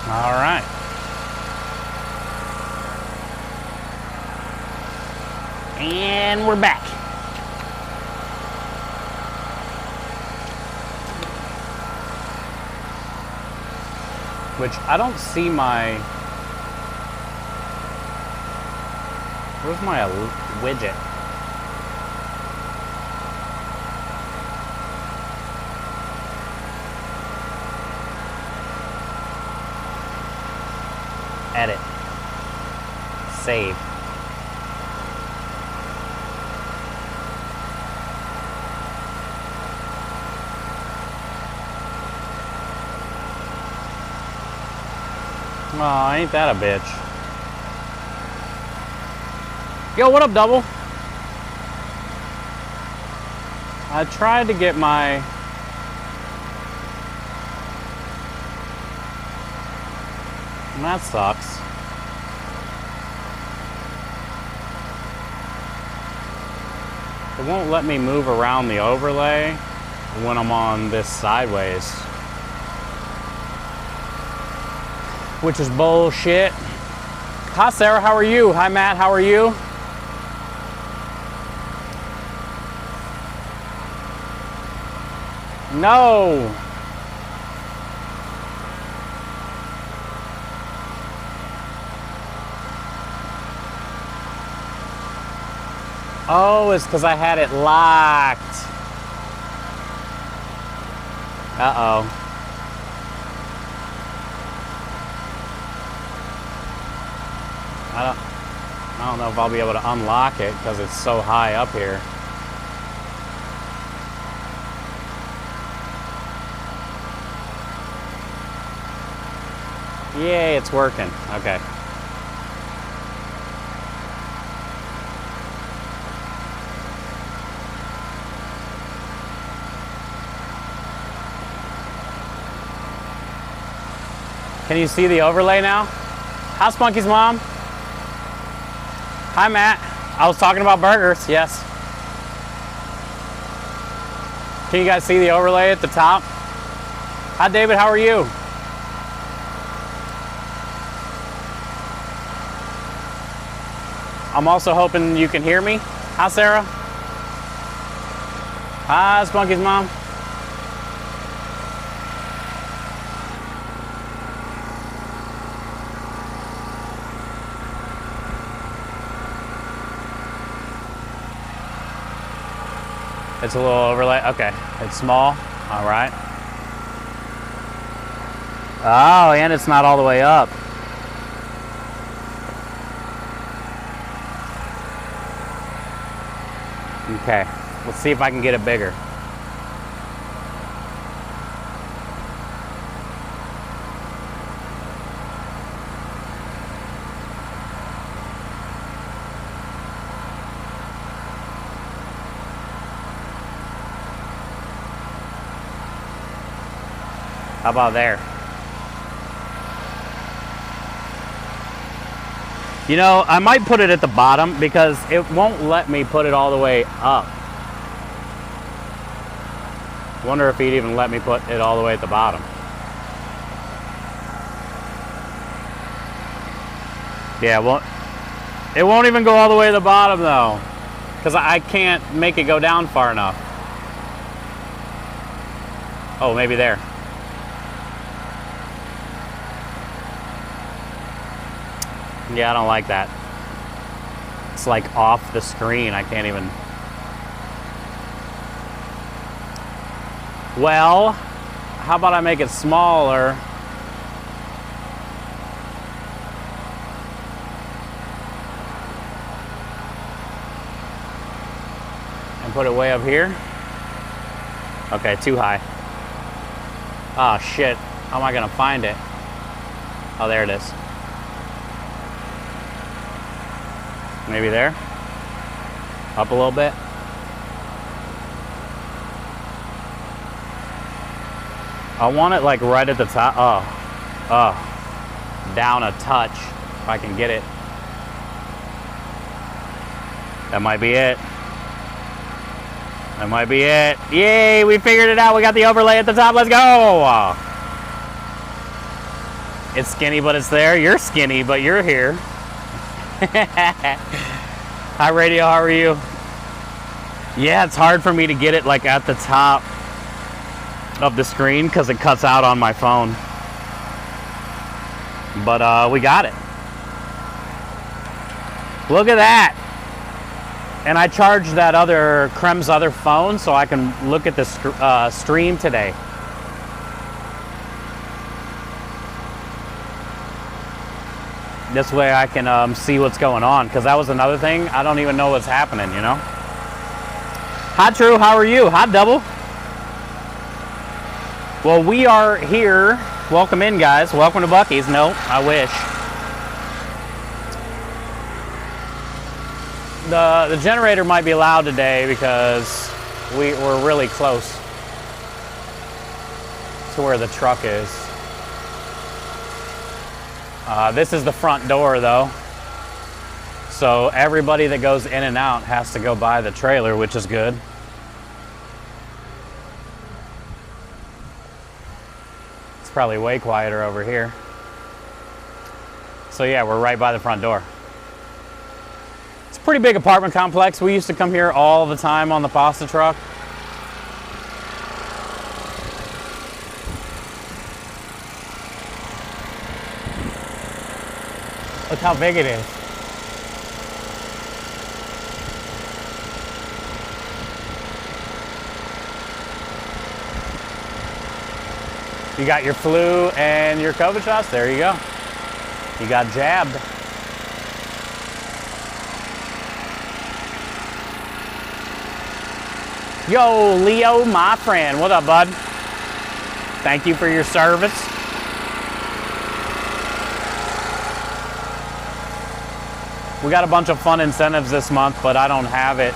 All right. And we're back. Which I don't see my... Where's my widget? Edit. Save. Oh, ain't that a bitch. Yo, what up, Double? I tried to get my... That sucks. It won't let me move around the overlay when I'm on this sideways. Which is bullshit. Hi, Sarah, how are you? Hi, Matt, how are you? No. Oh, it's because I had it locked. Uh-oh. I don't know if I'll be able to unlock it because it's so high up here. Yay, it's working. Okay. Can you see the overlay now? Hi, Spunky's mom. Hi, Matt. I was talking about burgers, yes. Can you guys see the overlay at the top? Hi, David, how are you? I'm also hoping you can hear me. Hi, Sarah. Hi, Spunky's mom. It's a little overlay. Okay, it's small. All right. Oh, and it's not all the way up. Okay, let's see if I can get it bigger. How about there? You know, I might put it at the bottom because it won't let me put it all the way up. Wonder if he'd even let me put it all the way at the bottom. Yeah, well, it won't even go all the way to the bottom though, because I can't make it go down far enough. Oh, maybe there. Yeah, I don't like that. It's like off the screen. I can't even. Well, how about I make it smaller? And put it way up here? Okay, too high. Oh shit, how am I gonna find it? Oh, there it is. Maybe there? Up a little bit? I want it like right at the top. Oh, down a touch if I can get it. That might be it. That might be it. Yay, we figured it out. We got the overlay at the top. Let's go. It's skinny, but it's there. You're skinny, but you're here. Hi, Radio. How are you? Yeah, it's hard for me to get it like at the top of the screen because it cuts out on my phone. But we got it. Look at that. And I charged that other Krem's other phone so I can look at the stream today. This way I can see what's going on, because that was another thing. I don't even know what's happening, you know? Hi, True. How are you? Hi, Double. Well, we are here. Welcome in, guys. Welcome to Buc-ee's. No, I wish. The generator might be loud today because we're really close to where the truck is. This is the front door, though. So everybody that goes in and out has to go by the trailer, which is good. It's probably way quieter over here. So yeah, we're right by the front door. It's a pretty big apartment complex. We used to come here all the time on the pasta truck. Look how big it is. You got your flu and your COVID shots? There you go. You got jabbed. Yo, Leo, my friend. What up, bud? Thank you for your service. We got a bunch of fun incentives this month, but I don't have it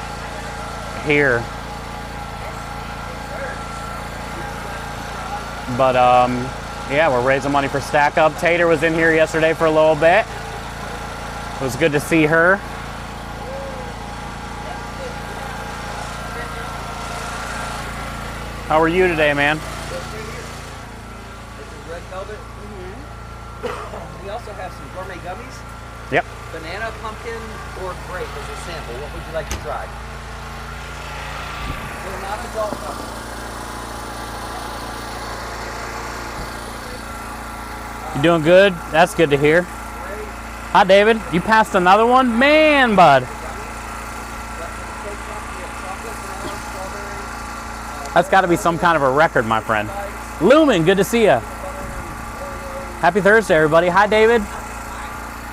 here. But yeah, we're raising money for Stack Up. Tater was in here yesterday for a little bit. It was good to see her. How are you today, man? This is red velvet. We also have some gourmet gummies. Yep. Banana, pumpkin, or grape as a sample. What would you like to try? They're not adult gummies. You doing good? That's good to hear. Hi, David. You passed another one? Man, bud. That's got to be some kind of a record, my friend. Lumen, good to see you. Happy Thursday, everybody. Hi, David.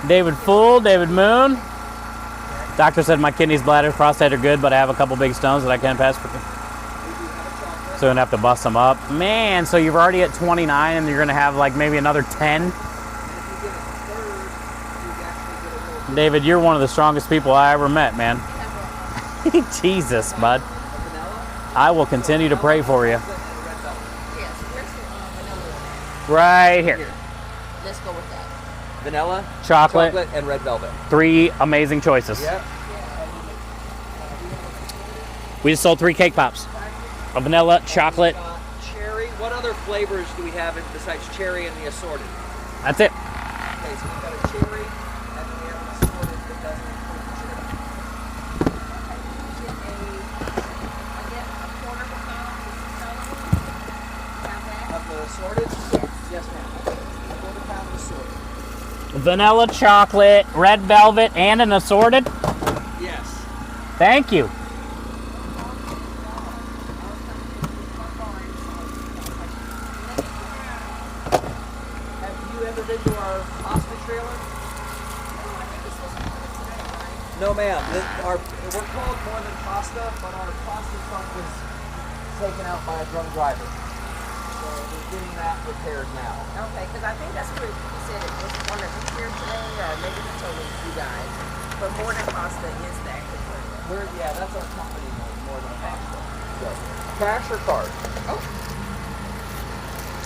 David Fool, David Moon. Doctor said my kidneys, bladder, prostate are good, but I have a couple big stones that I can't pass for. So I'm gonna have to bust them up. Man, so you're already at 29 and you're gonna have like maybe another 10? David, you're one of the strongest people I ever met, man. Jesus, bud. I will continue to pray for you. Right here. Let's go with that. Vanilla, Chocolate, and red velvet. 3 amazing choices. Yep. We just sold 3 cake pops. A vanilla, chocolate. Cherry. What other flavors do we have besides cherry and the assorted? That's it. Okay, so we've got a cherry, and then we have an assorted that doesn't include the cherry. Of the assorted? Yes, ma'am. £1 assorted. Vanilla, chocolate, red velvet, and an assorted? Yes. Thank you. Have you ever been to our pasta trailer? No, ma'am. We're called More Than Pasta, but our pasta truck was taken out by a drunk driver. So we're getting that repaired now. Okay, because I think that's what he said. It was one of you here today, or maybe he told me you guys. But More Than Pasta is the active one. That's our company, More Than Pasta. So, cash or card? Oh,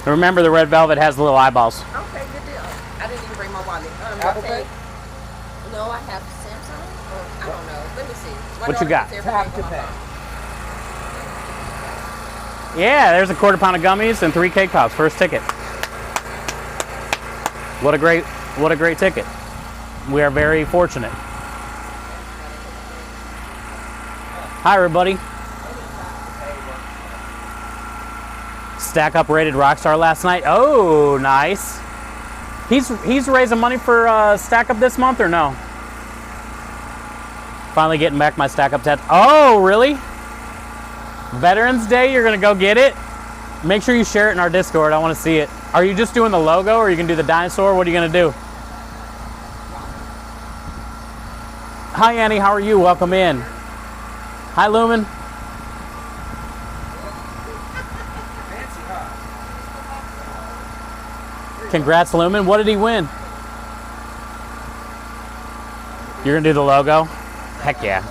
Remember, the red velvet has little eyeballs. okay, good deal. I didn't even bring my wallet. Apple okay. Pay? No, I have Samsung. Or, I don't know. Let me see. What you got? Tap to pay. Yeah, there's a quarter pound of gummies and 3 cake pops. First ticket. What a great ticket. We are very fortunate. Hi, everybody. Stack Up rated Rockstar last night. Oh, nice. He's raising money for Stack Up this month or no? Finally getting back my Stack Up tat. Oh, really? Veterans Day, you're gonna go get it? Make sure you share it in our Discord. I want to see it. Are you just doing the logo, or are you gonna do the dinosaur? What are you gonna do? Hi, Annie. How are you? Welcome in. Hi, Lumen. Congrats, Lumen. What did he win? You're gonna do the logo? Heck yeah.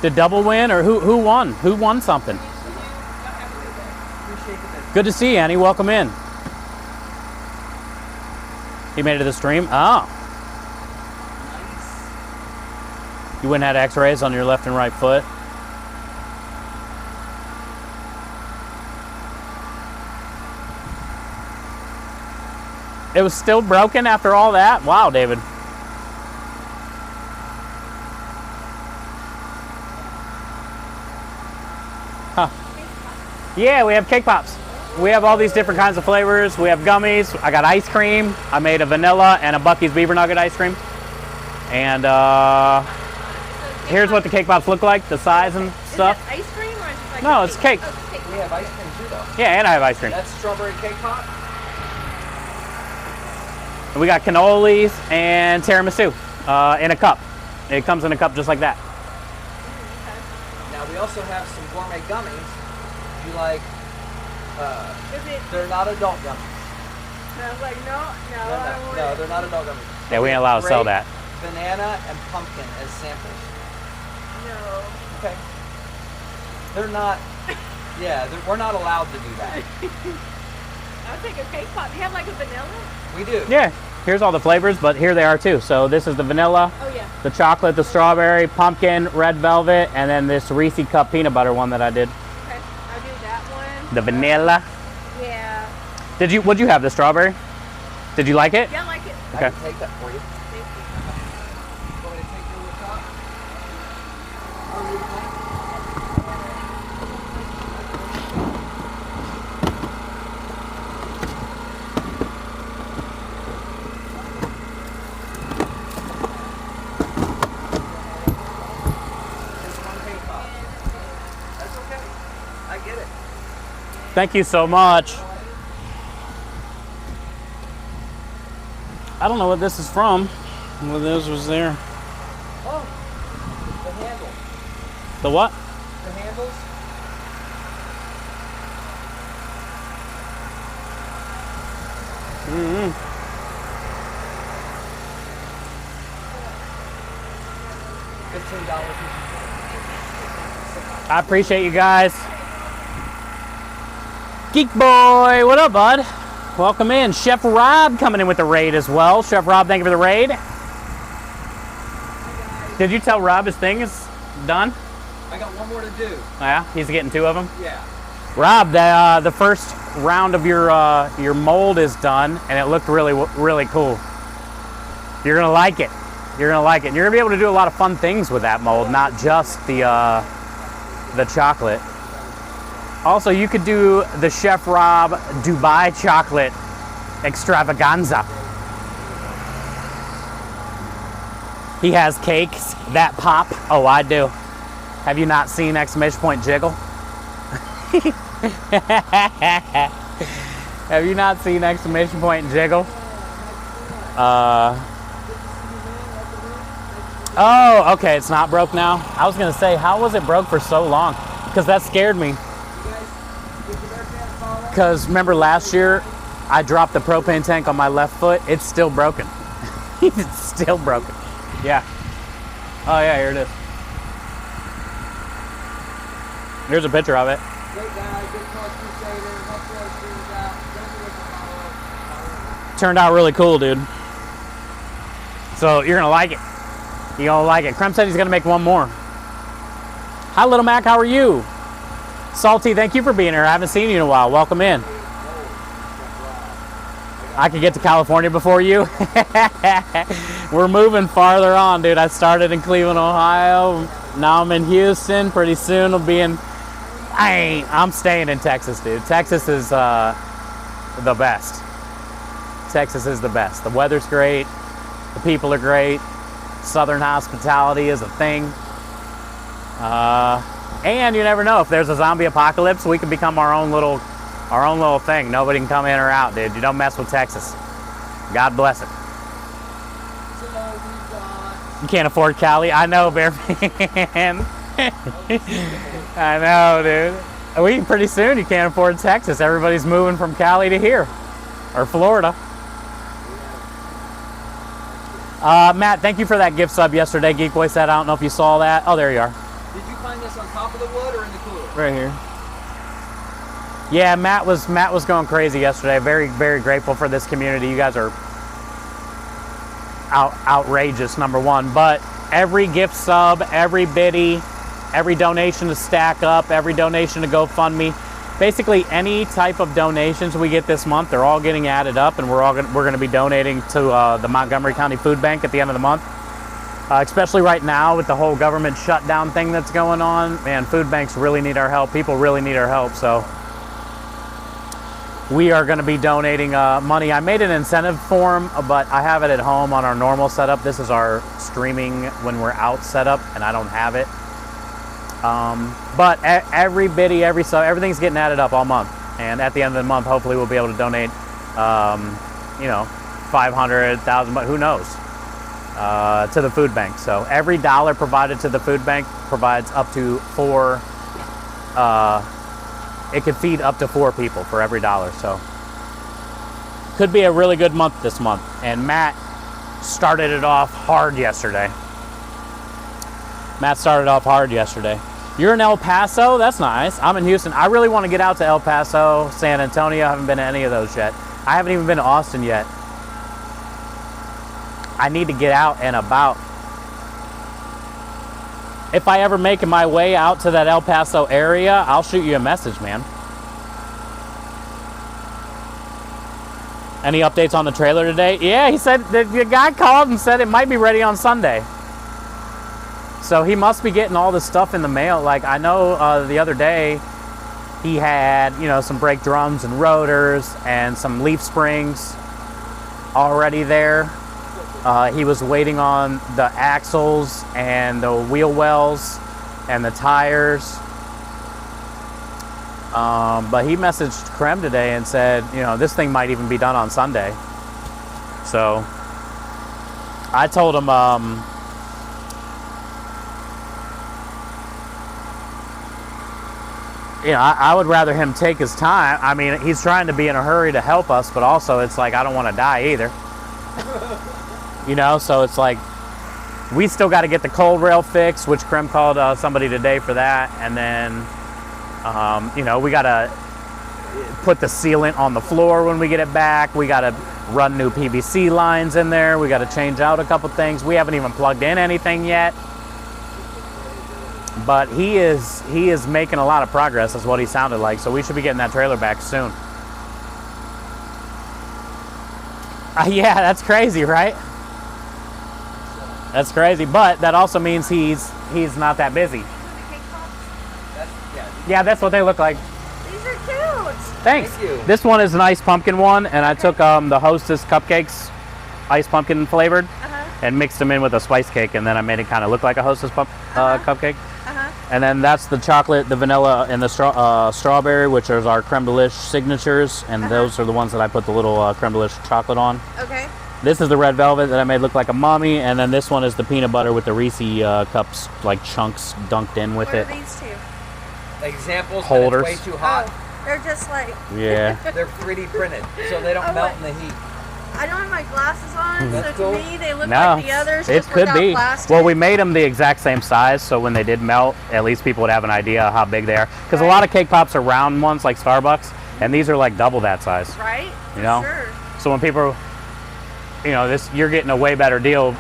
Did Double win, or who won? Who won something? Good to see you, Annie. Welcome in. He made it to the stream? Oh. You went and had x-rays on your left and right foot? It was still broken after all that? Wow, David. Huh. Yeah, we have cake pops. We have all these different kinds of flavors. We have gummies. I got ice cream. I made a vanilla and a Bucky's Beaver Nugget ice cream. And here's what the cake pops look like, the size and stuff. Is it ice cream or is it like No, it's cake. Oh, it's cake. We have ice cream too, though. Yeah, and I have ice cream. That's strawberry cake pop. And we got cannolis and tiramisu in a cup. It comes in a cup just like that. Now we also have some gourmet gummies. If you like, they're not adult gummies. And I was like, no, No, they're not adult gummies. Yeah, we ain't allowed to sell that. Banana and pumpkin as samples. no. Okay. They're not. Yeah, we're not allowed to do that. I'll take a cake pop. Do you have like a vanilla? We do. Yeah, here's all the flavors, but here they are too. So this is the vanilla, Oh yeah. the chocolate, the strawberry, pumpkin, red velvet, and then this Reese cup peanut butter one that I did. Okay, I'll do that one. The vanilla. Yeah. What'd you have, the strawberry? Did you like it? Yeah, I like it. I Okay. can take that for you. Thank you. Want me to take your top? That's okay. I get it. Thank you so much. I don't know what this is from. What this was there. Oh, the handle. The what? The handles. $15. I appreciate you guys. Geek Boy, what up, bud? Welcome in. Chef Rob coming in with the raid as well. Chef Rob, thank you for the raid. Did you tell Rob his thing is done? I got one more to do. Yeah, he's getting 2 of them. Yeah. Rob, the first round of your mold is done, and it looked really cool. You're gonna like it. You're gonna like it. You're gonna be able to do a lot of fun things with that mold, not just the chocolate. Also, you could do the Chef Rob Dubai chocolate extravaganza. He has cakes that pop. Oh, I do. Have you not seen exclamation point jiggle? Have you not seen exclamation point jiggle? Oh, okay, it's not broke now. I was gonna say, how was it broke for so long? Because that scared me. Because remember last year, I dropped the propane tank on my left foot. It's still broken. It's still broken. Yeah. Oh yeah, here it is. Here's a picture of it. Great guy, good cause crusader, hopefully our streams out. Don't forget to follow. Turned out really cool, dude. So you're gonna like it. You're gonna like it. Krem said he's gonna make one more. Hi, Little Mac, how are you? Salty, thank you for being here. I haven't seen you in a while. Welcome in. I could get to California before you. We're moving farther on, dude. I started in Cleveland, Ohio. Now I'm in Houston. Pretty soon I'll be in. I'm staying in Texas, dude. Texas is the best. Texas is the best. The weather's great. The people are great. Southern hospitality is a thing. And you never know, if there's a zombie apocalypse, we can become our own little thing. Nobody can come in or out, dude. You don't mess with Texas. God bless it. So we got. You can't afford Cali. I know, Bear Man. I know, dude. Pretty soon you can't afford Texas. Everybody's moving from Cali to here, or Florida. Matt, thank you for that gift sub yesterday. Geek Boy said, I don't know if you saw that. Oh, there you are. Did you find this on top of the wood or in the cooler? Right here. Yeah, Matt was going crazy yesterday. Very, very grateful for this community. You guys are outrageous, number one. But every gift sub, every biddy, every donation to Stack Up, every donation to GoFundMe, basically any type of donations we get this month, they're all getting added up, and we're going to be donating to the Montgomery County Food Bank at the end of the month. Especially right now with the whole government shutdown thing that's going on, man, food banks really need our help. People really need our help, so we are going to be donating money. I made an incentive form, but I have it at home on our normal setup. This is our streaming when we're out setup, and I don't have it. But every biddy, every sub, everything's getting added up all month. And at the end of the month, hopefully we'll be able to donate, 500,000, but who knows, to the food bank. So every dollar provided to the food bank provides up to 4, it could feed up to 4 people for every dollar. So could be a really good month this month. And Matt started it off hard yesterday. You're in El Paso? That's nice. I'm in Houston. I really want to get out to El Paso, San Antonio. I haven't been to any of those yet. I haven't even been to Austin yet. I need to get out and about. If I ever make my way out to that El Paso area, I'll shoot you a message, man. Any updates on the trailer today? Yeah, he said, the guy called and said it might be ready on Sunday. So he must be getting all this stuff in the mail. Like, I know the other day he had, some brake drums and rotors and some leaf springs already there. He was waiting on the axles and the wheel wells and the tires. But he messaged Krem today and said, this thing might even be done on Sunday. So I told him, I would rather him take his time. I mean, he's trying to be in a hurry to help us, but also it's like, I don't want to die either. So it's like, we still got to get the cold rail fixed, which Krem called somebody today for that. And then, we got to put the sealant on the floor when we get it back. We got to run new PVC lines in there. We got to change out a couple things. We haven't even plugged in anything yet. But he is making a lot of progress, is what he sounded like. So we should be getting that trailer back soon. Yeah, that's crazy, right? That's crazy, but that also means he's not that busy. Yeah, that's what they look like. These are cute. Thanks. Thank you. This one is an ice pumpkin one, and I took the Hostess cupcakes, ice pumpkin flavored, and mixed them in with a spice cake, and then I made it kind of look like a Hostess cupcake. And then that's the chocolate, the vanilla, and the strawberry, which is our creme delish signatures, and those are the ones that I put the little creme delish chocolate on. Okay. This is the red velvet that I made look like a mummy, and then this one is the peanut butter with the Reese cups, like chunks dunked in with it. What are these two? Examples. Holders. It's way too hot. Oh, they're just like... Yeah. They're 3D printed, so they don't melt in the heat. I don't have my glasses on, That's so cool. to me they look No, like the others. it just could without be. plastic. Well, we made them the exact same size, so when they did melt, at least people would have an idea of how big they are. Because a lot of cake pops are round ones, like Starbucks, and these are like double that size. Right? You know? Sure. So when people, you're getting a way better deal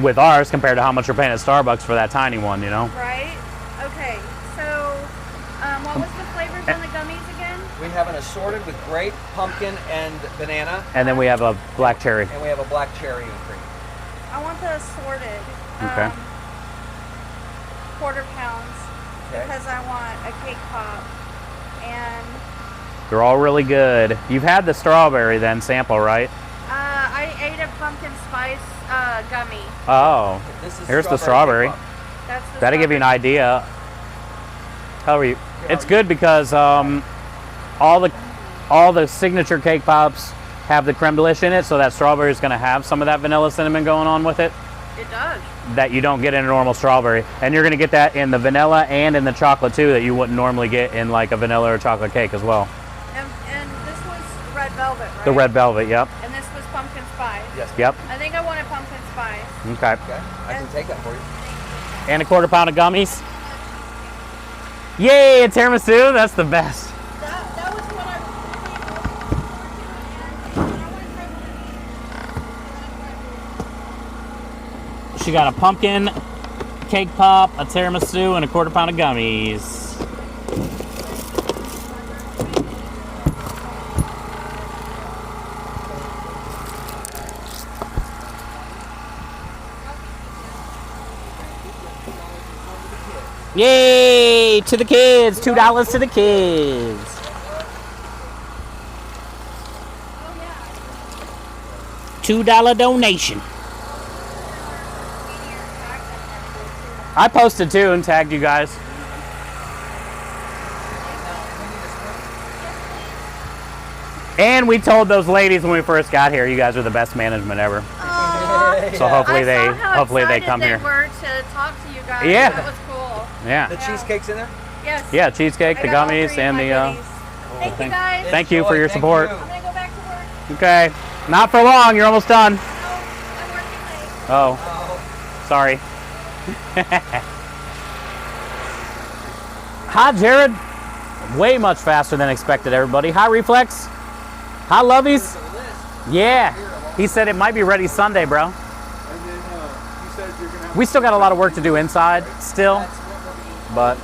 with ours compared to how much you're paying at Starbucks for that tiny one, Right? Okay, so what was the flavors on the gummies again? We have an assorted with grape, pumpkin, and banana, And then we have a black cherry. and we have a black cherry and cream. I want the assorted. Okay. Quarter pounds Okay. because I want a cake pop and They're all really good. You've had the strawberry then sample, right? I ate a pumpkin spice gummy. Oh, This is here's the strawberry. cake pop. That's the That'll give you an idea. How are you? It's good because all the signature cake pops have the creme delish in it, so that strawberry is going to have some of that vanilla cinnamon going on with it It does. that you don't get in a normal strawberry. And you're going to get that in the vanilla and in the chocolate too that you wouldn't normally get in like a vanilla or chocolate cake as well. And this was red velvet, right? The red velvet, yep. And this was pumpkin spice. Yes. Yep. I think I wanted pumpkin spice. Okay. Okay. I can take that for you. And a quarter pound of gummies. Yay, a tiramisu, that's the best. That was what I was She got a pumpkin cake pop, a tiramisu, and a quarter pound of gummies. Yay! To the kids! $2 to the kids! $2 donation. I posted too and tagged you guys. And we told those ladies when we first got here, you guys are the best management ever. So hopefully they come here. Were to talk to you guys. Yeah. That was cool. Yeah. The cheesecake's in there? Yes. Yeah, cheesecake, the I got all gummies, three of and my the goodies. Thank you thing. guys. Thank you for Enjoy. your Thank support. you. I'm gonna go back to work. Okay. Not for long, you're almost done. No, I'm working late. Oh, Oh, sorry. Hi, Jared. Way much faster than expected, everybody. Hi, Reflex. Hi, Lovies. there's a list. Yeah. He said it might be ready Sunday, bro. And then you said you're gonna have We still got a lot of work to do inside still, That's what we'll be. but And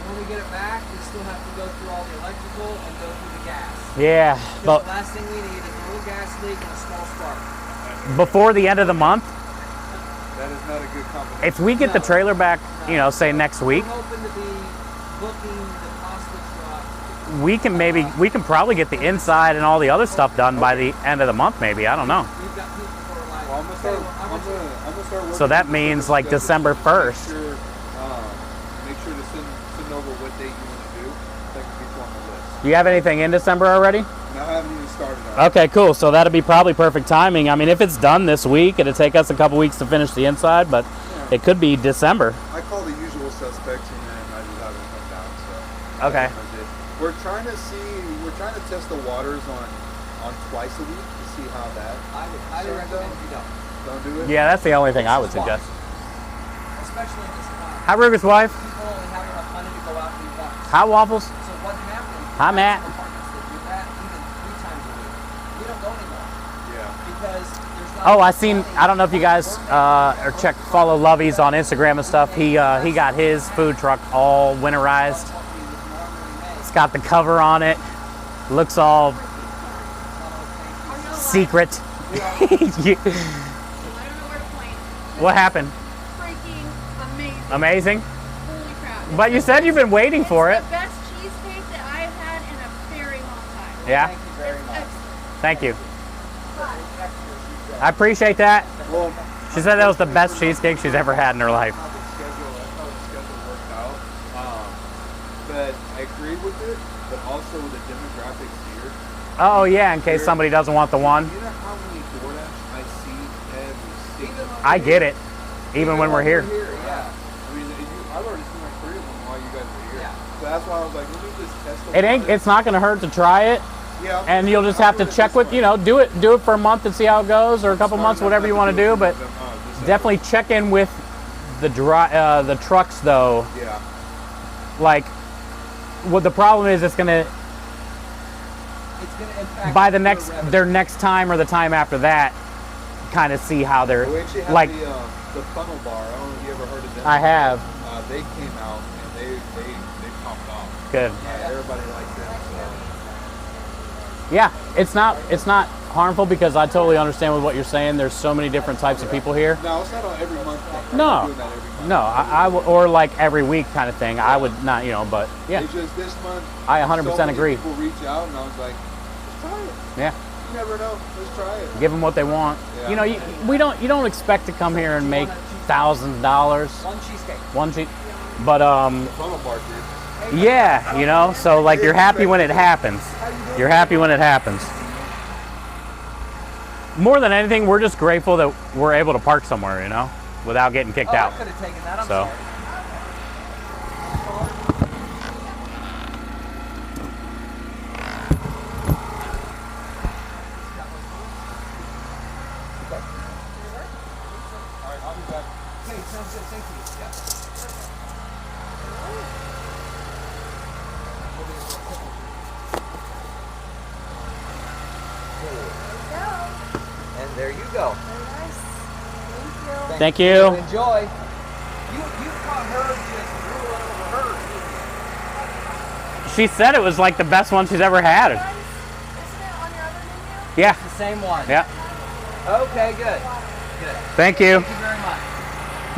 when we get it back, we still have to go through all the electrical and go through the gas. yeah. Because But the last thing we need is a little gas leak and a small spark. before the end of the month, that is not a good combination. if we get the trailer back, you know, say next week, We're hoping to be booking the pasta truck. we can probably get the inside and all the other stuff done by the end of the month, maybe. I don't know. We've got people who are like, Well, I'm gonna start. I'm gonna start working. So that with means the like schedule. December 1st. Make sure to send over what date you want to do. That can be put on the list. Do you have anything in December already? And I haven't even started on it. Okay, cool. So that'll be probably perfect timing. I mean, if it's done this week, it'll take us a couple weeks to finish the inside, but it could be December. I call the usual suspects and then I just have it come down. So Okay. that's it. We're trying to test the waters on twice a week to see how that. I would highly recommend you don't. Don't do it. Yeah, that's the only thing I would suggest. Especially in this time. Hi, Ruger's wife. People only have enough money to go out and eat once. Hi, Waffles. So what happens? Hi, Matt. Apartments that do that even 3 times a week. We don't go anymore Yeah. because there's not. Oh, I don't know if you guys or follow Lovies on Instagram and stuff. He got his food truck all winterized. It's got the cover on it. Looks all secret. I don't know where to point. What happened? Freaking amazing. Amazing. Holy crap. But you said you've been waiting for it. It's the best cheesecake that I've had in a very long time. Yeah. Thank you very much. Thank you. I appreciate that. Well, She said that was the best cheesecake she's ever had in her life. That's how the schedule worked out. But I agree with it, but also the demographics here. Oh yeah, in case somebody doesn't want the one. You know how many DoorDash I see every single day? I get it. Even when we're here. Yeah. I mean, I've already seen like 3 of them while you guys were here. Yeah. So that's why I was like, let me just test the waters. It's not gonna hurt to try it. Yeah, And you'll just have to check with, do it for a month and see how it goes, or a couple months, whatever you want to do. But definitely check in with the trucks, though. Yeah. Like, what the problem is, it's gonna It's going to impact by your revenue. their next time or the time after that, kind of see how they're We actually have like. the funnel bar. I don't know if you ever heard of them. I have. They came out and they popped off. Good. Everybody liked them. So. Yeah, it's not harmful because I totally understand with what you're saying. There's so many different types of people here. No, it's not on every month thing. No. I'm doing that every month. No, or like every week kind of thing. I would not, but yeah, It's just this month. I 100% so many agree. People reach out, and I was like, let's try it. Yeah, You never know. Let's try it. give them what they want. Yeah. You don't expect to come here and make $1,000. One cheesecake. But Funnel bar, dude. yeah, so like you're happy when it happens. You're happy when it happens. More than anything, we're just grateful that we're able to park somewhere, without getting kicked out. I could have taken that. I'm So. sorry. Okay, sounds good. Thank you. And there you go. Very nice. Thank you. Thank you. Enjoy. You caught her just drooling over her. She said it was like the best one she's ever had. Isn't it on your other menu? Yeah, The same one. yeah. Okay, good. Good. Thank you. Thank you very much.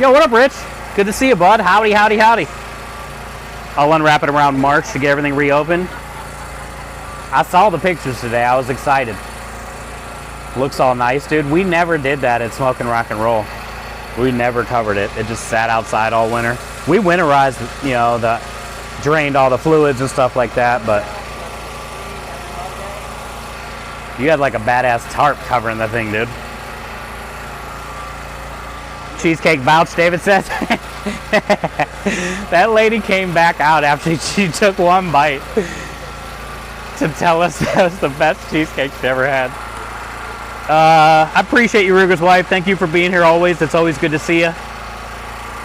Yo, what up, Rich? Good to see you, bud. Howdy, howdy, howdy. I'll unwrap it around March to get everything reopened. I saw the pictures today. I was excited. Looks all nice, dude. We never did that at Smokin' Rock and Roll. We never covered it. It just sat outside all winter. We winterized, drained all the fluids and stuff like that, but you had like a badass tarp covering the thing, dude. Cheesecake vouch, David says. That lady came back out after she took one bite to tell us that was the best cheesecake she ever had. I appreciate you, Ruger's wife. Thank you for being here always. It's always good to see you.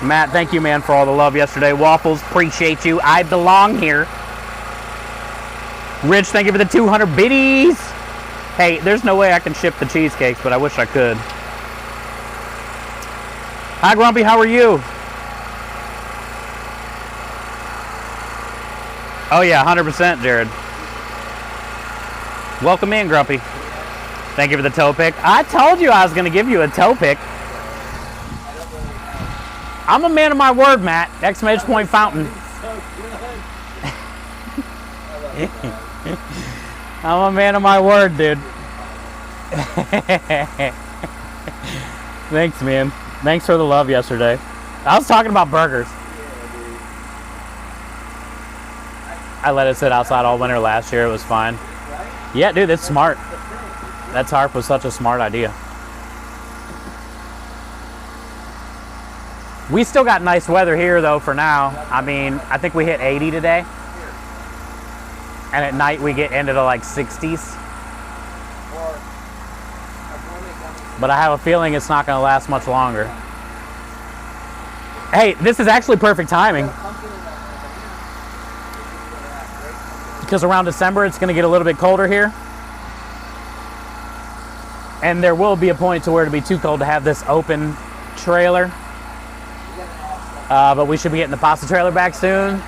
Matt, thank you, man, for all the love yesterday. Waffles, appreciate you. I belong here. Rich, thank you for the 200 biddies. Hey, there's no way I can ship the cheesecakes, but I wish I could. Hi, Grumpy, how are you? Oh, yeah, 100%, Jared. Welcome in, Grumpy. Thank you for the toe pick. I told you I was going to give you a toe pick. I'm a man of my word, Matt. Exclamation point fountain. I'm a man of my word, dude. Thanks, man. Thanks for the love yesterday. I was talking about burgers. I let it sit outside all winter last year. It was fine. Yeah, dude, it's smart. That tarp was such a smart idea. We still got nice weather here, though, for now. I mean, I think we hit 80 today. And at night, we get into the, 60s. But I have a feeling it's not going to last much longer. Hey, this is actually perfect timing. Because around December, it's going to get a little bit colder here. And there will be a point to where it'll be too cold to have this open trailer. But we should be getting the pasta trailer back soon.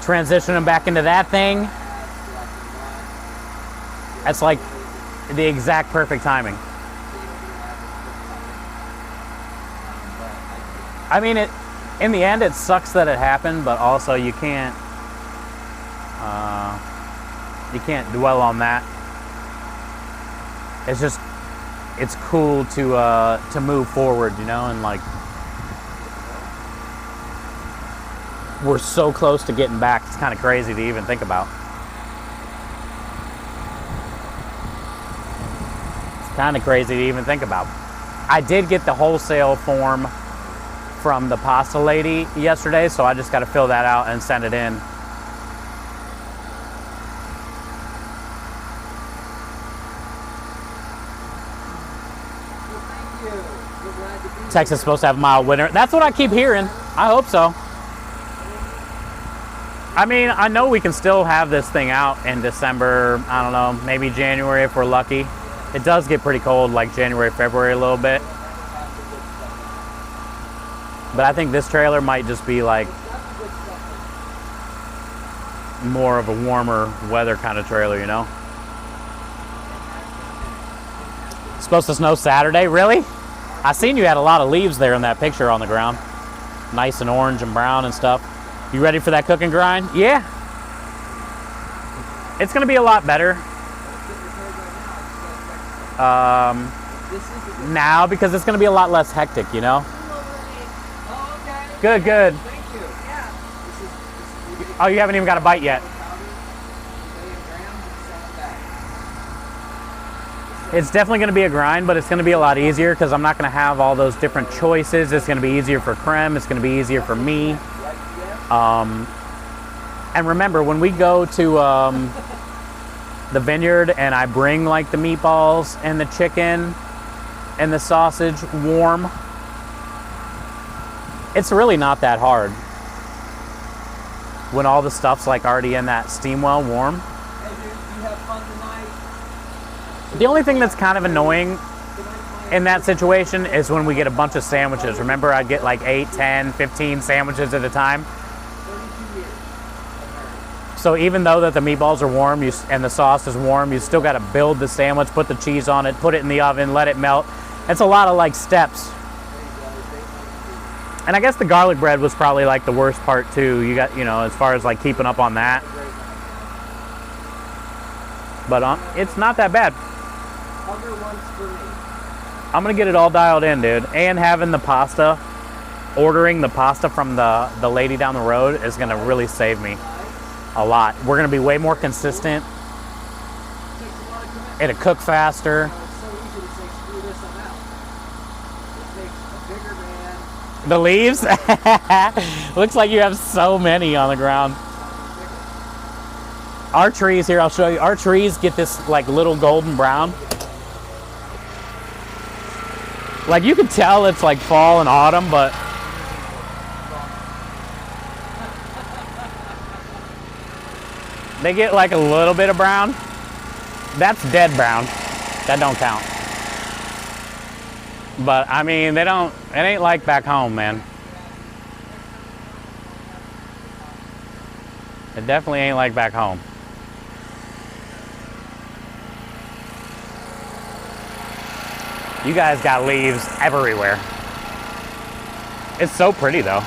Transitioning back into that thing. That's like the exact perfect timing. I mean, in the end, it sucks that it happened, but also you can't dwell on that. It's just, it's cool to move forward, and we're so close to getting back. It's kind of crazy to even think about. It's kind of crazy to even think about. I did get the wholesale form from the pasta lady yesterday, so I just got to fill that out and send it in. Texas is supposed to have a mild winter. That's what I keep hearing. I hope so. I mean, I know we can still have this thing out in December, I don't know, maybe January if we're lucky. It does get pretty cold, like January, February a little bit. But I think this trailer might just be like more of a warmer weather kind of trailer, supposed to snow Saturday. Really? I seen you had a lot of leaves there in that picture on the ground. Nice and orange and brown and stuff. You ready for that cook and grind? Yeah. It's going to be a lot better. Now, because it's going to be a lot less hectic, you know? Oh, okay. Good, good. Thank you. Yeah. This is Oh, you haven't even got a bite yet. It's definitely going to be a grind, but it's going to be a lot easier because I'm not going to have all those different choices. It's going to be easier for Krem. It's going to be easier for me. And remember, when we go to the vineyard and I bring like the meatballs and the chicken and the sausage warm, it's really not that hard. When all the stuff's like already in that steam well warm. Hey, dude, you have fun tonight? The only thing that's kind of annoying in that situation is when we get a bunch of sandwiches. Remember, I'd get like 8, 10, 15 sandwiches at a time. 32 years. So even though that the meatballs are warm and the sauce is warm, you still got to build the sandwich, put the cheese on it, put it in the oven, let it melt. It's a lot of like steps. And I guess the garlic bread was probably like the worst part too. You got, you know, as far as like keeping up on that. But it's not that bad. I'm gonna get it all dialed in, dude. And having the pasta, ordering the pasta from the lady down the road is gonna really save me a lot. We're gonna be way more consistent. It'll cook faster. The leaves? Looks like you have so many on the ground. Our trees here, I'll show you. Our trees get this like little golden brown. Like you can tell it's like fall and autumn, but they get like a little bit of brown. That's dead brown. That don't count. But I mean, they don't, it ain't like back home, man. It definitely ain't like back home. You guys got leaves everywhere. It's so pretty though.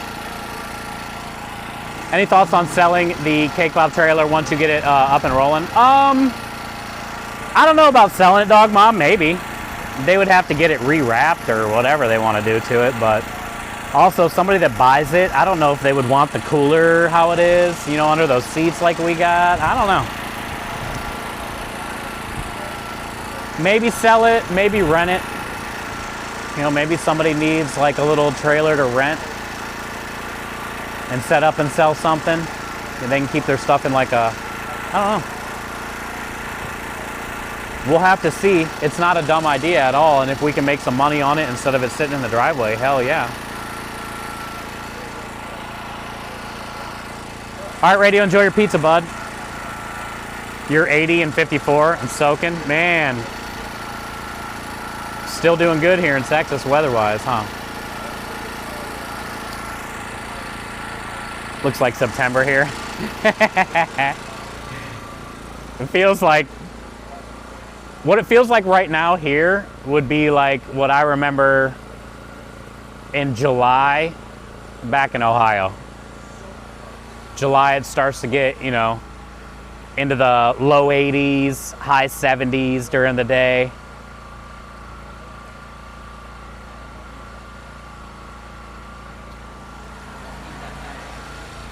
Any thoughts on selling the K-Cloud trailer once you get it up and rolling? I don't know about selling it, Dog Mom, maybe. They would have to get it rewrapped or whatever they want to do to it, but also somebody that buys it, I don't know if they would want the cooler how it is, you know, under those seats like we got. I don't know. Maybe sell it, maybe rent it. You know, maybe somebody needs like a little trailer to rent and set up and sell something. And they can keep their stuff in like a, I don't know. We'll have to see. It's not a dumb idea at all. And if we can make some money on it instead of it sitting in the driveway, hell yeah. All right, Radio, enjoy your pizza, bud. You're 80 and 54 and soaking. Man, still doing good here in Texas weather-wise, huh? Looks like September here. It feels like, what it feels like right now here would be like what I remember in July back in Ohio. July, it starts to get, you know, into the low 80s, high 70s during the day.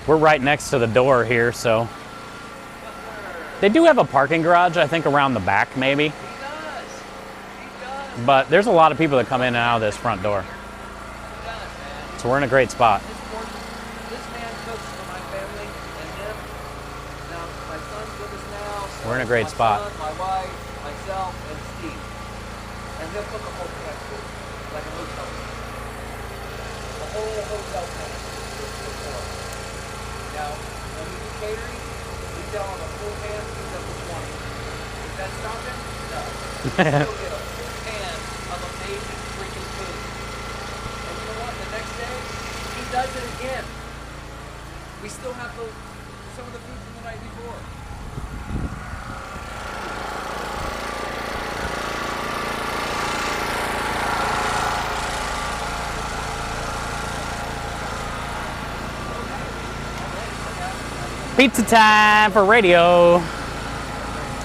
We're right next to the door here, so. They do have a parking garage, I think, around the back, maybe. But there's a lot of people that come in and out of this front door. So we're in a great spot. This man cooks for my family and him. Now, my son's with us now. So We're in a great spot. Son, my wife, myself, and Steve. And he'll cook a whole camp food, like a hotel. A whole hotel camp. Now, when we do catering, we tell him a full pan, he's up to 20. Is that stopping? No. We still get a full pan of amazing freaking food. And you know what? The next day, he does it again. We still have some of the food from the night before. Pizza time for radio.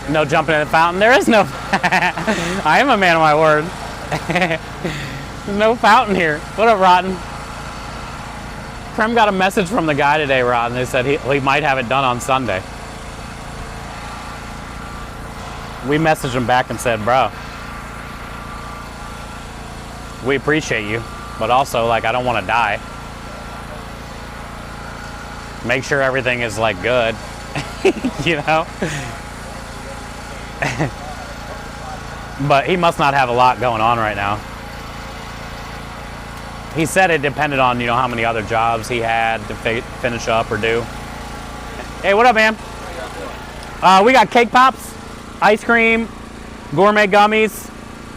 No jumping in the fountain. There is no. I am a man of my word. There's no fountain here. What up, Rotten? Prem got a message from the guy today, Rotten. They said he might have it done on Sunday. We messaged him back and said, bro, we appreciate you, but also, like, I don't want to die. Make sure everything is, like, good. You know? But he must not have a lot going on right now. He said it depended on, you know, how many other jobs he had to finish up or do. Hey, what up, man? We got cake pops, ice cream, gourmet gummies,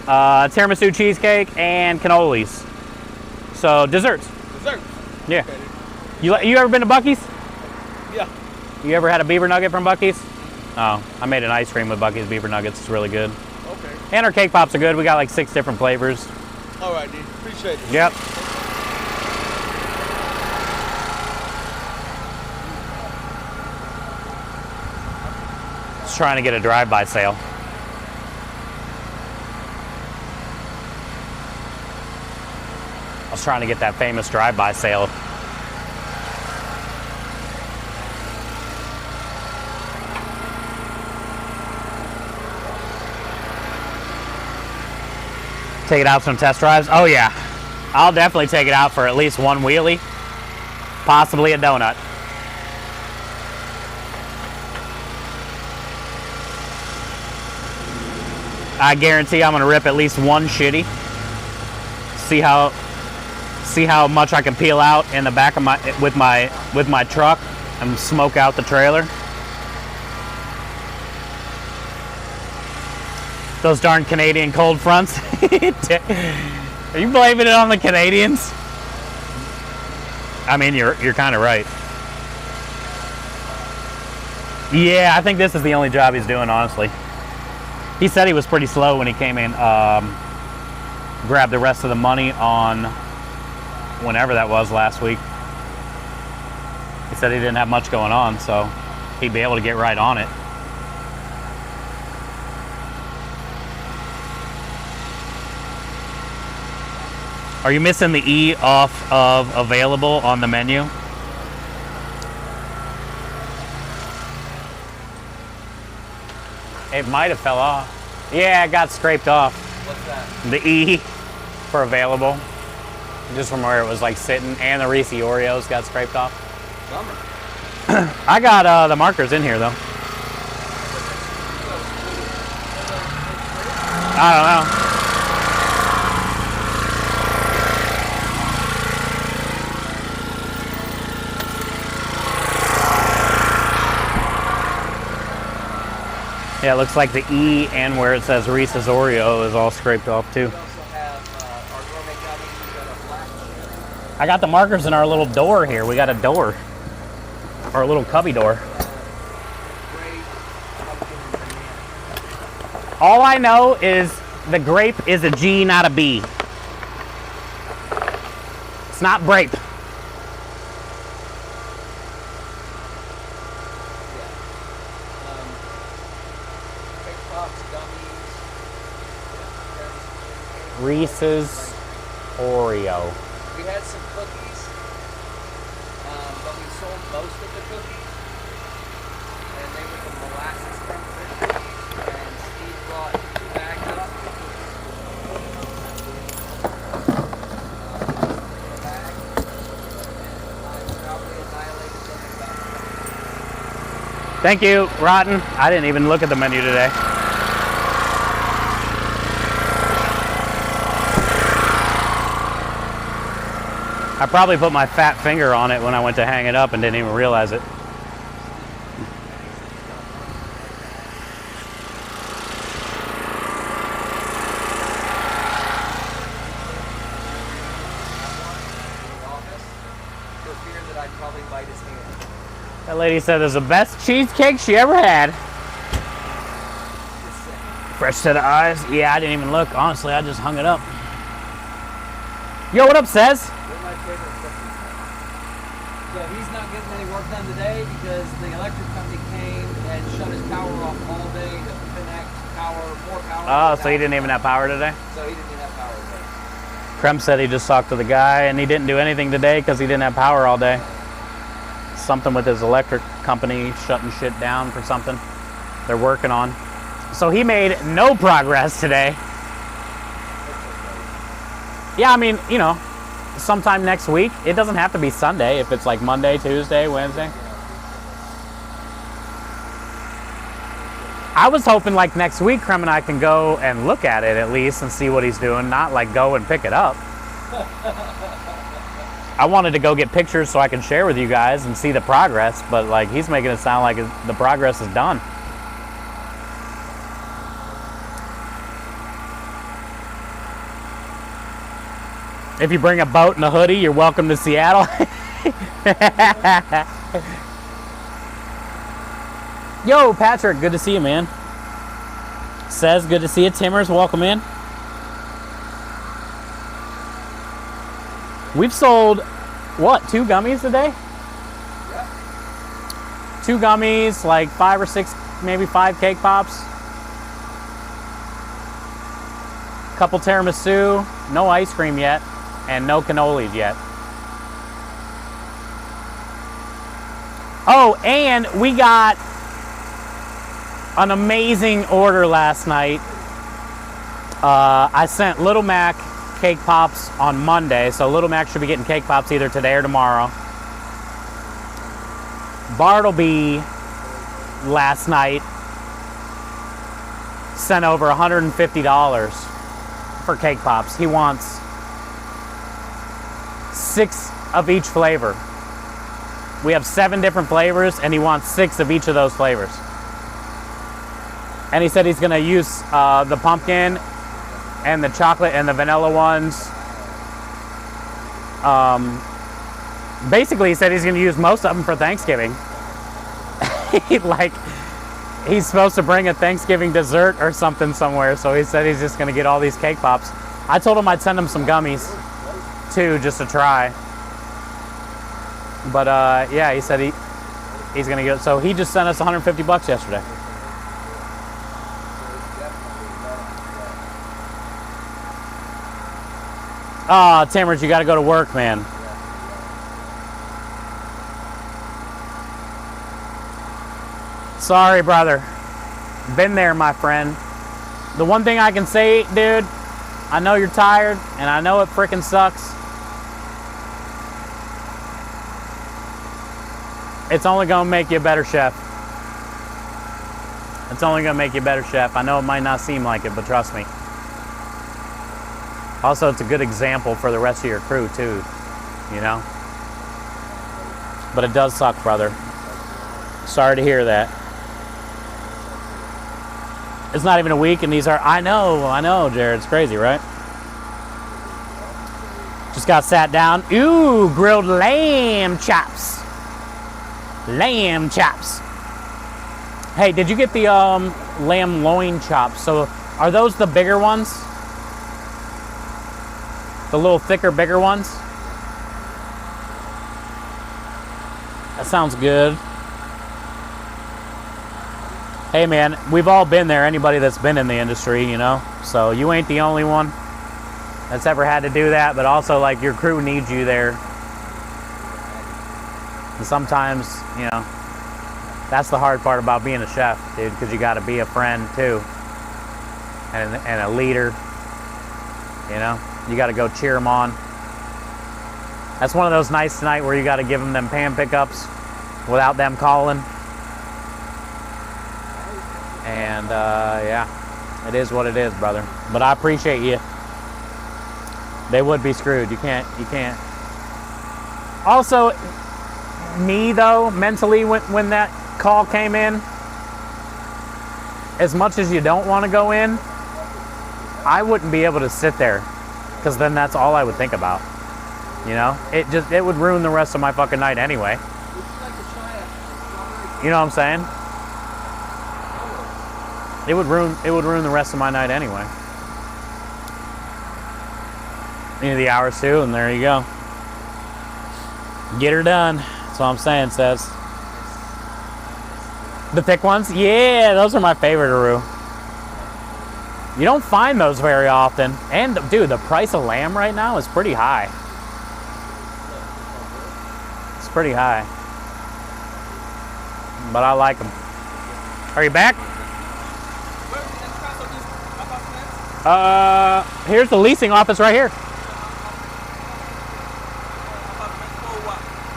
tiramisu cheesecake, and cannolis. So, desserts. Desserts. Yeah. Okay. You ever been to Buc-ee's? Yeah. You ever had a beaver nugget from Buc-ee's? Oh, I made an ice cream with Buc-ee's beaver nuggets. It's really good. Okay. And our cake pops are good. We got like 6 different flavors. All right, dude. Appreciate it. Yep. Just trying to get a drive-by sale. I was trying to get that famous drive-by sale. Take it out some test drives? Oh yeah. I'll definitely take it out for at least one wheelie. Possibly a donut. I guarantee I'm gonna rip at least one shitty. See how much I can peel out in the back of with my truck and smoke out the trailer. Those darn Canadian cold fronts. Are you blaming it on the Canadians? I mean, you're kind of right. Yeah, I think this is the only job he's doing, honestly. He said he was pretty slow when he came in, grabbed the rest of the money on whenever that was last week. He said he didn't have much going on, so he'd be able to get right on it. Are you missing the E off of available on the menu? It might have fell off. Yeah, it got scraped off. What's that? The E for available. Just from where it was like sitting, and the Reese Oreos got scraped off. Bummer. I got the markers in here though. I don't know. Yeah, it looks like the E and where it says Reese's Oreo is all scraped off too. We also have our gourmet gummies. We got a black cherry. I got the markers in our little door here. We got a door. Our little cubby door. Great pumpkin and banana. All I know is the grape is a G, not a B. It's not grape. Cake pops, gummies. Reese's Oreo. We had some cookies, but we sold most of the cookies, and they were the molasses cranberry cookies, and Steve brought 2 bags of bag, and I probably annihilated them in about Thank you, Rotten. I didn't even look at the menu today. I probably put my fat finger on it when I went to hang it up and didn't even realize it. office for fear that I'd probably bite his hand. That lady said it was the best cheesecake she ever had. Just saying. Fresh set of eyes. Yeah, I didn't even look. Honestly, I just hung it up. Yo, what up, Says? They're my favorite cookies. So he's not getting any work done today because the electric company came and shut his power off all day to connect more power. Oh, so he didn't even have power today? So he didn't even have power today. Krem said he just talked to the guy and he didn't do anything today because he didn't have power all day. Something with his electric company shutting shit down for something they're working on. So he made no progress today. Yeah, I mean, you know, sometime next week. It doesn't have to be Sunday if it's like Monday, Tuesday, Wednesday. I was hoping like next week Krem and I can go and look at it at least and see what he's doing, not like go and pick it up. I wanted to go get pictures so I can share with you guys and see the progress, but like he's making it sound like the progress is done. If you bring a boat and a hoodie, you're welcome to Seattle. Yo, Patrick, good to see you, man. Says, good to see you. Timmers, welcome in. We've sold, what, 2 gummies today? Yep. 2 gummies, like 5 or 6, maybe 5 cake pops. Couple tiramisu, no ice cream yet, and no cannolis yet. Oh, and we got an amazing order last night. I sent Little Mac cake pops on Monday, so Little Mac should be getting cake pops either today or tomorrow. Bartleby last night sent over $150 for cake pops. He wants 6 of each flavor. We have 7 different flavors and he wants 6 of each of those flavors. And he said he's gonna use the pumpkin and the chocolate and the vanilla ones. Basically, he said he's gonna use most of them for Thanksgiving. Like, he's supposed to bring a Thanksgiving dessert or something somewhere, so he said he's just gonna get all these cake pops. I told him I'd send him some gummies, too, just to try. But, yeah, he said he's gonna get it. So he just sent us $150 yesterday. Ah, Timmers, you gotta go to work, man. Sorry, brother. Been there, my friend. The one thing I can say, dude, I know you're tired, and I know it frickin' sucks. It's only gonna make you a better chef. It's only gonna make you a better chef. I know it might not seem like it, but trust me. Also, it's a good example for the rest of your crew, too, you know? But it does suck, brother. Sorry to hear that. It's not even a week, and these are... I know, Jared. It's crazy, right? Just got sat down. Ooh, grilled lamb chops. Lamb chops. Hey, did you get the lamb loin chops? So, are those the bigger ones? The little thicker, bigger ones? That sounds good. Hey man, we've all been there, anybody that's been in the industry, you know? So you ain't the only one that's ever had to do that, but also like your crew needs you there. And sometimes, you know, that's the hard part about being a chef, dude, because you got to be a friend too. And a leader, you know? You got to go cheer them on. That's one of those nights tonight where you got to give them pan pickups without them calling. And yeah, it is what it is, brother. But I appreciate you. They would be screwed. You can't. Also, me though, mentally, when that call came in, as much as you don't want to go in, I wouldn't be able to sit there. Because then that's all I would think about, you know? It would ruin the rest of my fucking night anyway. You know what I'm saying? It would ruin the rest of my night anyway. Into the hours too, and there you go. Get her done. That's what I'm saying, says. The thick ones? Yeah, those are my favorite, Aru. You don't find those very often. And, dude, the price of lamb right now is pretty high. It's pretty high. But I like them. Are you back? Here's the leasing office right here.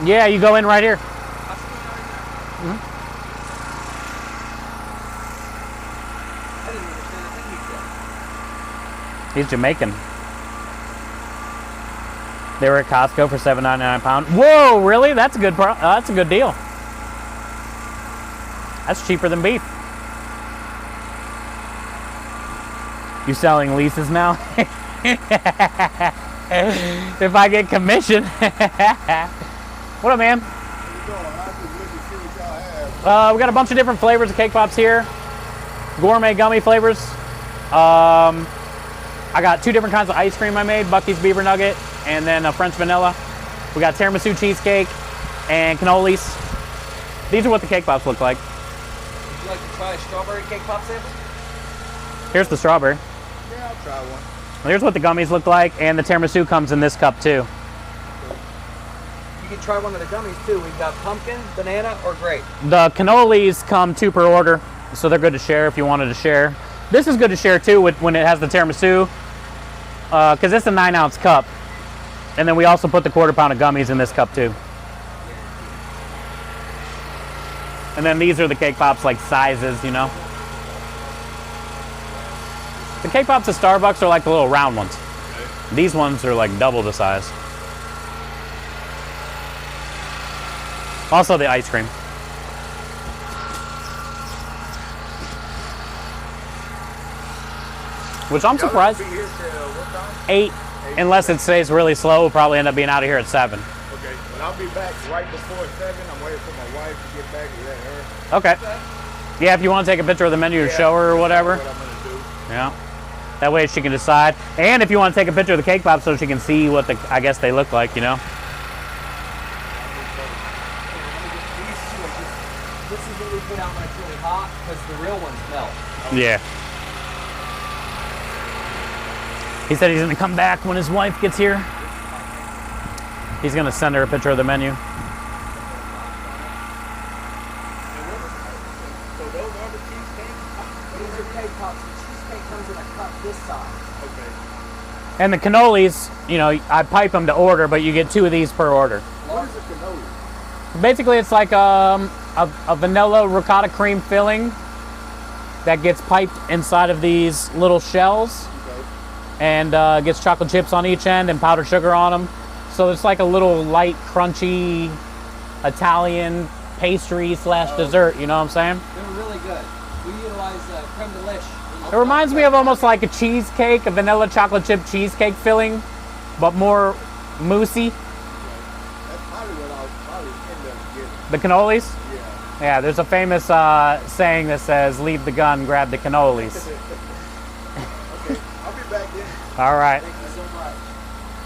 Yeah, you go in right here. He's Jamaican. They were at Costco for $7.99 a pound. Whoa, really? That's a good that's a good deal. That's cheaper than beef. You selling leases now? If I get commission. What up, man? We got a bunch of different flavors of cake pops here. Gourmet gummy flavors. I got 2 different kinds of ice cream I made. Bucky's Beaver Nugget and then a French vanilla. We got tiramisu cheesecake and cannolis. These are what the cake pops look like. Would you like to try a strawberry cake pop sample? Here's the strawberry. Yeah, I'll try one. Here's what the gummies look like, and the tiramisu comes in this cup too. You can try one of the gummies too. We've got pumpkin, banana, or grape. The cannolis come 2 per order, so they're good to share if you wanted to share. This is good to share too when it has the tiramisu, because it's a 9-ounce cup. And then we also put the 1/4 pound of gummies in this cup too. And then these are the cake pops, like sizes, you know. The cake pops at Starbucks are like the little round ones. These ones are like double the size. Also the ice cream. Which I'm surprised. 8, unless it stays really slow, we'll probably end up being out of here at 7. Okay, but I'll be back right before 7. I'm waiting for my wife to get back and let her. Okay. Yeah, if you want to take a picture of the menu to show her or whatever. What I'm gonna do. Yeah. That way she can decide. And if you want to take a picture of the cake pops so she can see what I guess they look like, you know. This is what we put out when it's really hot because the real ones melt. Yeah. He said he's going to come back when his wife gets here. He's going to send her a picture of the menu. So those are the cheesecakes? These are cake pops. The cheesecake comes in a cup this size. Okay. And the cannolis, you know, I pipe them to order, but you get 2 of these per order. What is a cannoli? Basically, it's like a vanilla ricotta cream filling that gets piped inside of these little shells. And gets chocolate chips on each end and powdered sugar on them. So it's like a little light, crunchy Italian pastry / dessert, you know what I'm saying? They were really good. We utilize creme de liche. It reminds me of almost like a cheesecake, a vanilla chocolate chip cheesecake filling, but more moussey. That's probably what I'll probably end up getting. The cannolis? Yeah. Yeah, there's a famous saying that says, leave the gun, grab the cannolis. Okay, I'll be back then. All right. Thank you so much.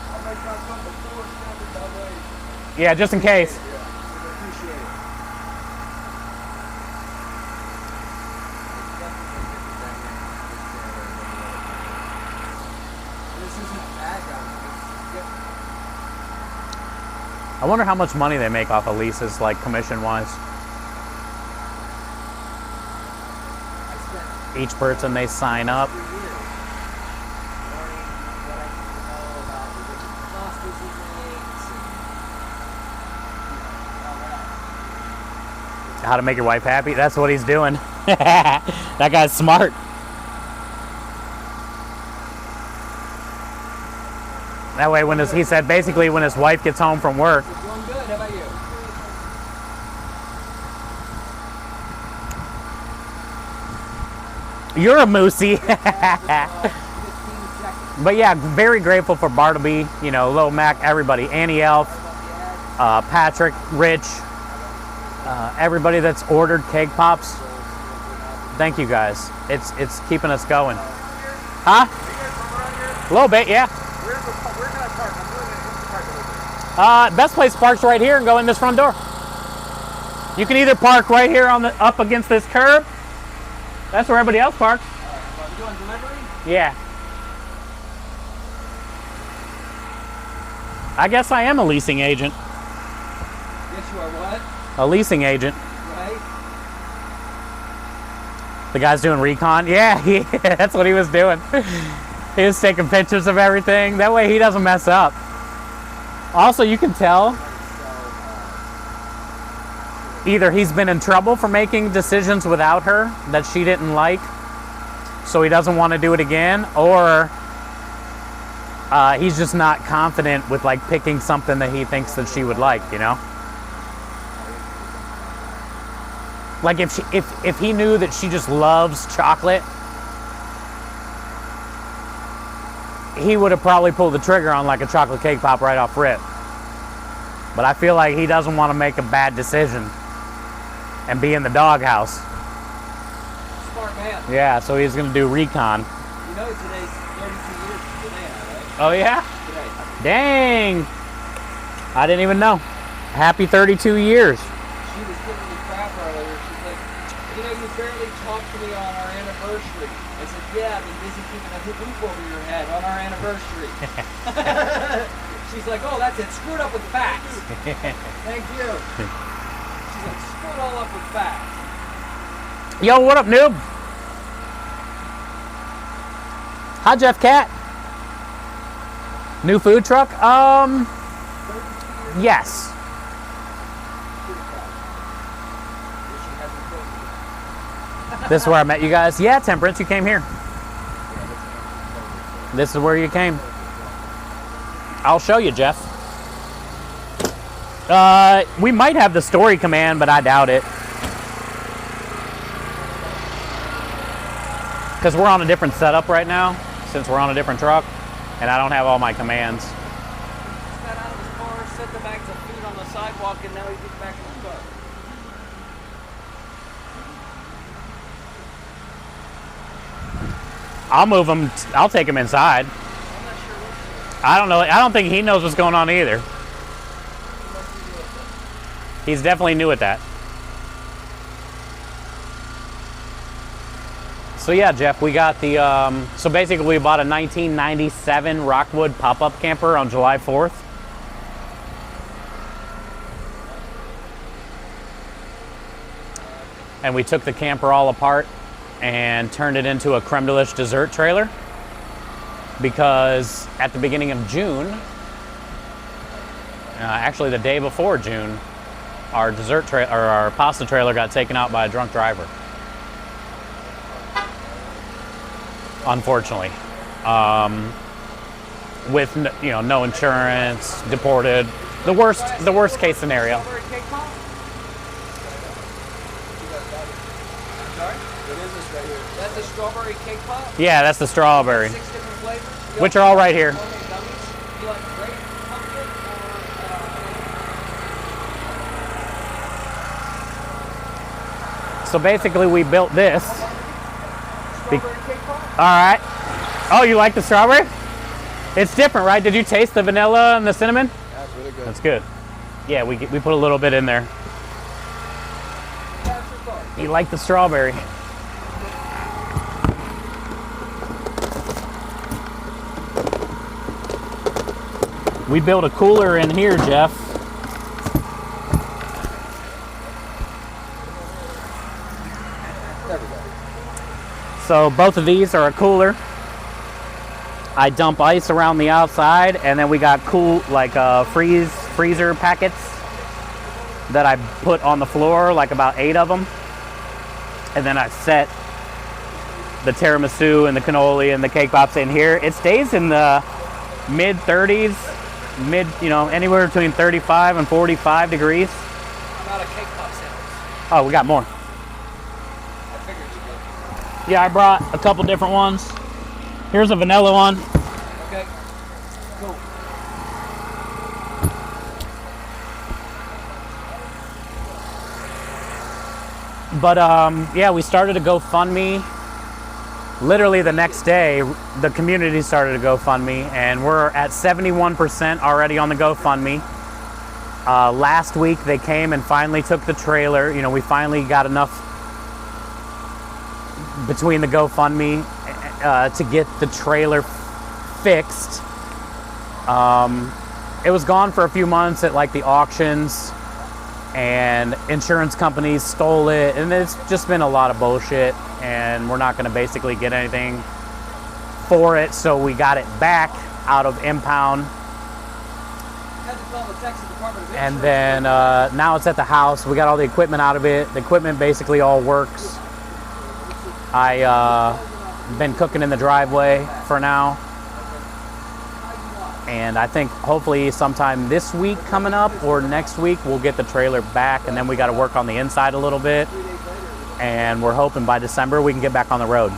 I'll make my come before Sunday, that way. Yeah, just in case. Yeah, I appreciate it. This isn't a bad guy. I wonder how much money they make off of leases, like commission-wise. I spent Each person they sign up. 3 years learning what I need to know about the different pastas he makes and all that. How to make your wife happy? That's what he's doing. That guy's smart. That way, he said basically when his wife gets home from work, It's going good. How about you? you're a moosey. 15 seconds. But yeah, very grateful for Bartleby, you know, Lil Mac, everybody, Annie Elf, Patrick, Rich, everybody that's ordered cake pops. Thank you guys. It's keeping us going. Huh? A little bit, yeah. Where can I park? I'm doing it in the park over there. Best place to park's right here and go in this front door. You can either park right here on the up against this curb. That's where everybody else parks. So I'm doing delivery? Yeah. I guess I am a leasing agent. Yes, you are what? A leasing agent. Right? The guy's doing recon. Yeah, that's what he was doing. He was taking pictures of everything. That way he doesn't mess up. Also, you can tell either he's been in trouble for making decisions without her that she didn't like, so he doesn't want to do it again, or he's just not confident with like picking something that he thinks that she would like, you know? Like if he knew that she just loves chocolate, he would have probably pulled the trigger on like a chocolate cake pop right off rip. But I feel like he doesn't want to make a bad decision and be in the doghouse. Smart man. Yeah, so he's gonna do recon. You know today's 32 years from today, right? Oh yeah? Today. Dang! I didn't even know. Happy 32 years. She was giving me crap earlier. She's like, you know, you barely talked to me on our anniversary. I said, yeah, I've been busy keeping a roof over your head on our anniversary. She's like, oh, that's it. Screwed up with facts. Thank you. She's like, screwed all up with facts. Yo, what up, noob? Hi, Jeff Cat. New food truck? Yes. This is where I met you guys. Yeah, Temperance, you came here. This is where you came. I'll show you, Jeff. We might have the story command, but I doubt it. Because we're on a different setup right now, since we're on a different truck, and I don't have all my commands. Just got out of his car, set the bags of food on the sidewalk, and now he gets back in his car. I'll move him. I'll take him inside. I'm not sure what I don't know. I don't think he knows what's going on either. he must be doing. He's definitely new at that. So yeah, Jeff, we got the, so basically we bought a 1997 Rockwood pop-up camper on July 4th. And we took the camper all apart and turned it into a creme de liche dessert trailer. Because at the beginning of June, actually the day before June, our our pasta trailer got taken out by a drunk driver. Unfortunately, with no insurance, deported. The worst case scenario. Strawberry cake pop? Sorry? What is this right here? That's a strawberry cake pop? Yeah, that's the strawberry, 6 different flavors. You which got are all right here. homemade gummies. You like grape, pumpkin, or So basically, we built this. strawberry cake pop? All right. Oh, you like the strawberry? It's different, right? Did you taste the vanilla and the cinnamon? That's really good. That's good. Yeah, we put a little bit in there. That's your card. You like the strawberry? We built a cooler in here, Jeff. There we go. So both of these are a cooler. I dump ice around the outside, and then we got cool, like freezer packets that I put on the floor, like about 8 of them. And then I set the tiramisu and the cannoli and the cake pops in here. It stays in the mid 30s, anywhere between 35 and 45 degrees. I'm out of cake pop samples. Oh, we got more. I figured you did. Yeah, I brought a couple different ones. Here's a vanilla one. Okay. Cool. But yeah, we started a GoFundMe. Literally the next day, the community started a GoFundMe, and we're at 71% already on the GoFundMe. Last week they came and finally took the trailer. You know, we finally got enough between the GoFundMe to get the trailer fixed. It was gone for a few months at like the auctions, and insurance companies stole it, and it's just been a lot of bullshit, and we're not going to basically get anything for it, so we got it back out of impound. And then now it's at the house. We got all the equipment out of it. The equipment basically all works. I been cooking in the driveway for now, and I think hopefully sometime this week coming up or next week we'll get the trailer back, and then we got to work on the inside a little bit, and we're hoping by December we can get back on the road.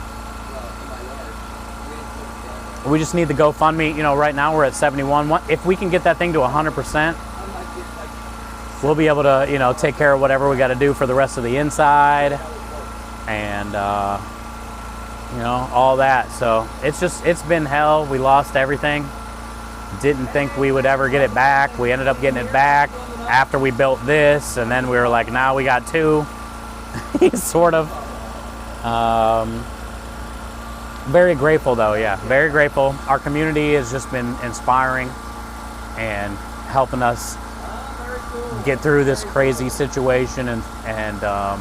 We just need the GoFundMe. You know, right now we're at 71. If we can get that thing to 100%, we'll be able to, you know, take care of whatever we got to do for the rest of the inside, and you know, all that. So it's been hell. We lost everything. Didn't think we would ever get it back. We ended up getting it back after we built this, and then we were like, now we got two. Sort of. Very grateful though, yeah, very grateful. Our community has just been inspiring and helping us get through this crazy situation, and I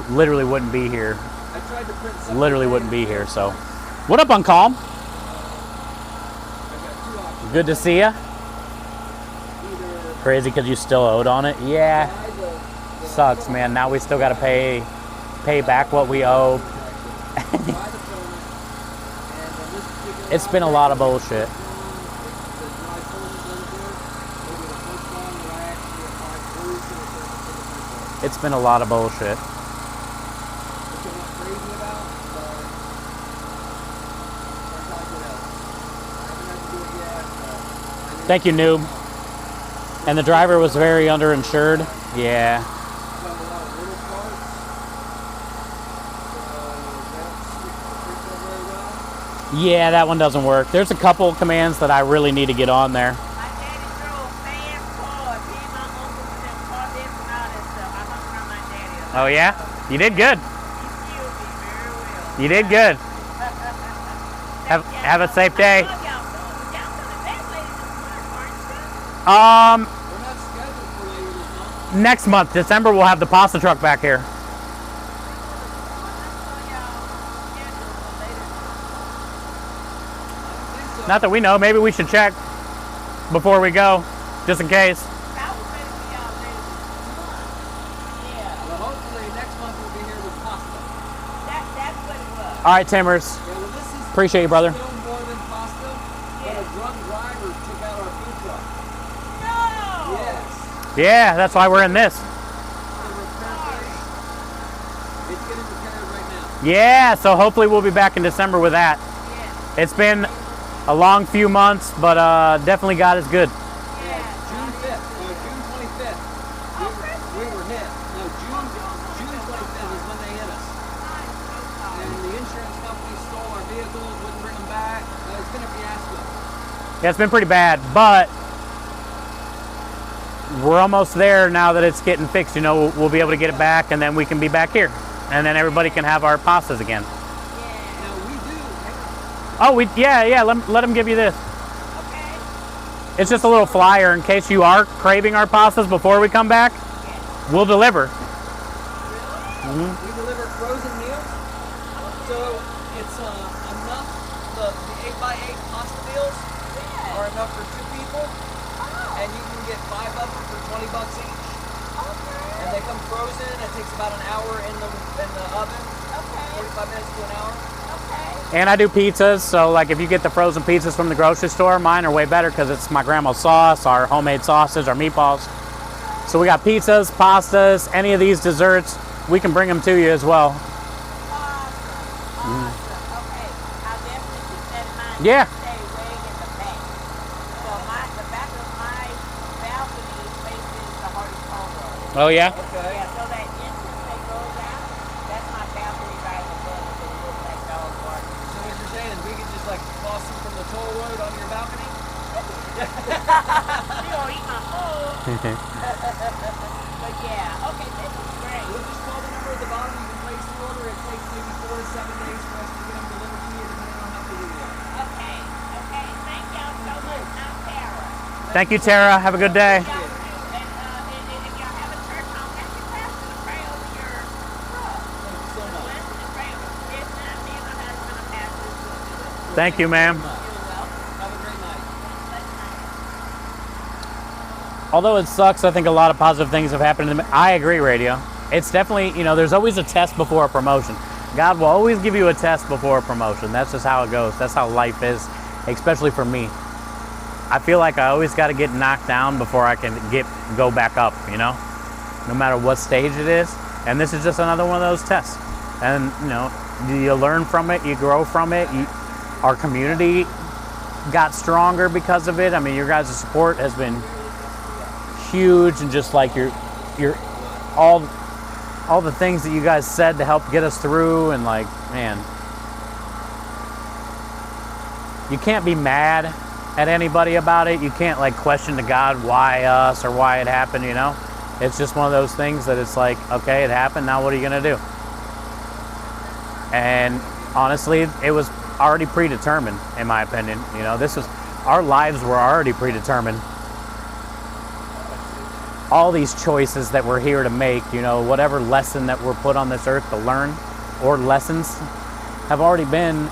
literally wouldn't be here. Literally wouldn't be here. So, what up, Uncalm? Good to see ya. Crazy because you still owed on it. Yeah, sucks, man. Now we still got to pay back what we owe. It's been a lot of bullshit. It's been a lot of bullshit. Thank you, noob. And the driver was very underinsured. Yeah. Yeah, that one doesn't work. There's a couple commands that I really need to get on there. My daddy drove fast cars. He and my uncle and them car this and all that stuff. I hung around my daddy. Oh yeah? You did good. He skilled me very well. You did good. Have a safe day. Y'all coming back later this month, aren't you? We're not scheduled for later this month. Next month, December, we'll have the pasta truck back here. Not that we know. Maybe we should check before we go, just in case. I was ready for y'all later this month. Yeah, Well, hopefully next month we'll be here with pasta. that's what it was. All right, Timbers. Yeah, well, this is Appreciate you, brother. still more than pasta, but a drunk driver took out our food truck. No! Yes. Yeah, that's why we're in this. The repair place. It's getting repaired right now. Yeah, so hopefully we'll be back in December with that. Yeah. It's been a long few months, but definitely God is good. Yeah. June 5th, June 25th, we were hit. No, June 25th is when they hit us. And the insurance company stole our vehicles, wouldn't bring them back. It's been a fiasco. Yeah, it's been pretty bad, but we're almost there now that it's getting fixed. You know, we'll be able to get it back, and then we can be back here, and then everybody can have our pastas again. Now we do. Oh, yeah. Let them give you this. Okay. It's just a little flyer in case you are craving our pastas before we come back. We'll deliver. We deliver frozen meals. So it's enough. The 8x8 pasta meals are enough for 2 people, and you can get 5 of them for $20 each. And they come frozen. It takes about an hour in the oven. 45 minutes to an hour. And I do pizzas, so like if you get the frozen pizzas from the grocery store, mine are way better because it's my grandma's sauce, our homemade sausage, our meatballs. So we got pizzas, pastas, any of these desserts, we can bring them to you as well. Awesome. Okay. I'll definitely keep that in mind. Yeah. Stay way in the back. So the back of my balcony faces the Hardy Toll Road. Oh yeah? Okay. Yeah, so that entrance that goes out, that's my balcony right above the little black dog park. So what you're saying is we could just like toss them from the toll road onto your balcony? You gonna eat my But yeah, okay, this is great. We'll just call the number at the bottom. You can place the order. It takes maybe 4 to 7 days for us to get them delivered to you, depending on how busy we are. Okay, okay. Thank y'all so much. I'm Tara. Thank you, Tara. Have a good day. Y'all too. And if y'all have a church home, ask your pastor to pray over your truck. Thank you so much. Bless and pray over. If not, me and my husband are pastors will do it. Thank you, ma'am. You're welcome. Have a great night. Bless night. Although it sucks, I think a lot of positive things have happened. I agree, radio. It's definitely, there's always a test before a promotion. God will always give you a test before a promotion. That's just how it goes. That's how life is, especially for me. I feel like I always got to get knocked down before I can go back up, no matter what stage it is. And this is just another one of those tests. And, you learn from it, you grow from it. Our community got stronger because of it. I mean, your guys' support has been huge, and just like your all the things that you guys said to help get us through, and like, man, you can't be mad at anybody about it. You can't like question to God why us or why it happened, It's just one of those things that it's like, okay, it happened, now what are you gonna do? And honestly, it was already predetermined, in my opinion. Our lives were already predetermined. All these choices that we're here to make, whatever lesson that we're put on this earth to learn, or lessons, have already been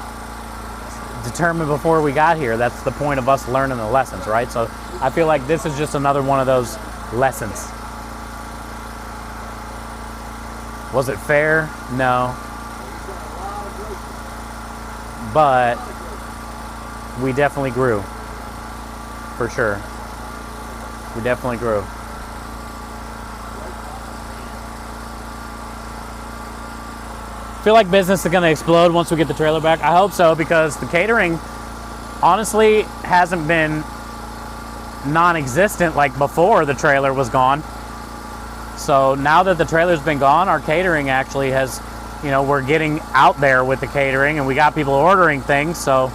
determined before we got here. That's the point of us learning the lessons, right? So I feel like this is just another one of those lessons. Was it fair? No. But we definitely grew. For sure. We definitely grew. I feel like business is going to explode once we get the trailer back. I hope so, because the catering honestly hasn't been non-existent like before the trailer was gone. So now that the trailer's been gone, our catering actually has, we're getting out there with the catering, and we got people ordering things. So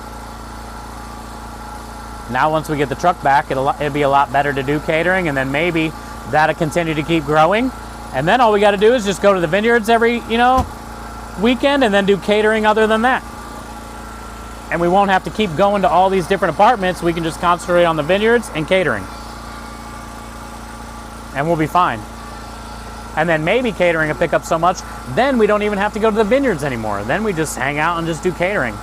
now once we get the truck back, it'll be a lot better to do catering, and then maybe that'll continue to keep growing. And then all we got to do is just go to the vineyards every, weekend, and then do catering other than that. And we won't have to keep going to all these different apartments. We can just concentrate on the vineyards and catering. And we'll be fine. And then maybe catering will pick up so much, then we don't even have to go to the vineyards anymore. Then we just hang out and just do catering.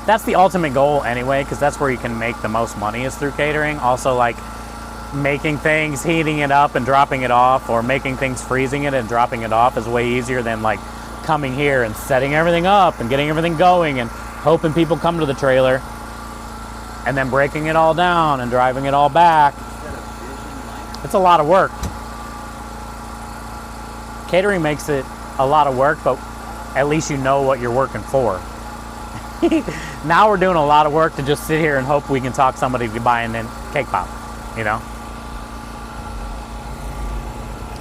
That's the ultimate goal anyway, because that's where you can make the most money, is through catering. Also, like, making things, heating it up and dropping it off, or making things, freezing it and dropping it off, is way easier than like coming here and setting everything up and getting everything going and hoping people come to the trailer, and then breaking it all down and driving it all back. It's a lot of work. Catering makes it a lot of work, but at least you know what you're working for. Now we're doing a lot of work to just sit here and hope we can talk somebody to buying in cake pop,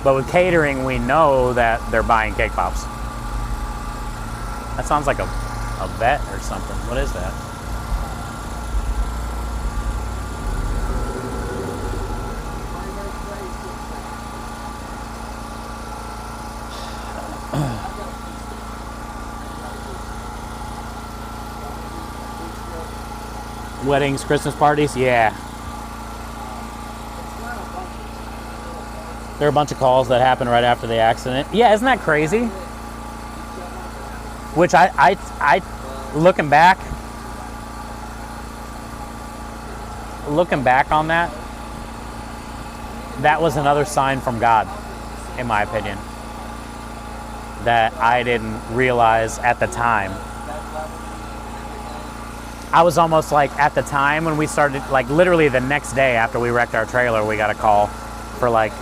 But with catering, we know that they're buying cake pops. That sounds like a vet or something. What is that? Weddings, Christmas parties, yeah. There are a bunch of calls that happened right after the accident. Yeah, isn't that crazy? Which I looking back on that, that was another sign from God, in my opinion, that I didn't realize at the time. I was almost like, at the time when we started, like literally the next day after we wrecked our trailer, we got a call for like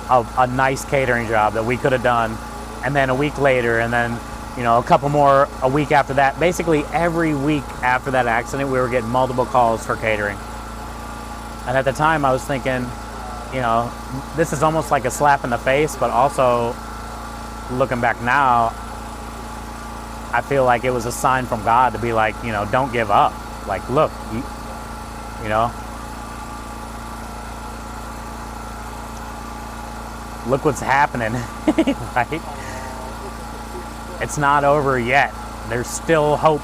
a nice catering job that we could have done. And then a week later, and then, a couple more a week after that. Basically every week after that accident, we were getting multiple calls for catering. And at the time I was thinking, this is almost like a slap in the face, but also looking back now, I feel like it was a sign from God to be like, don't give up. Like, look, look what's happening, right? It's not over yet. There's still hope.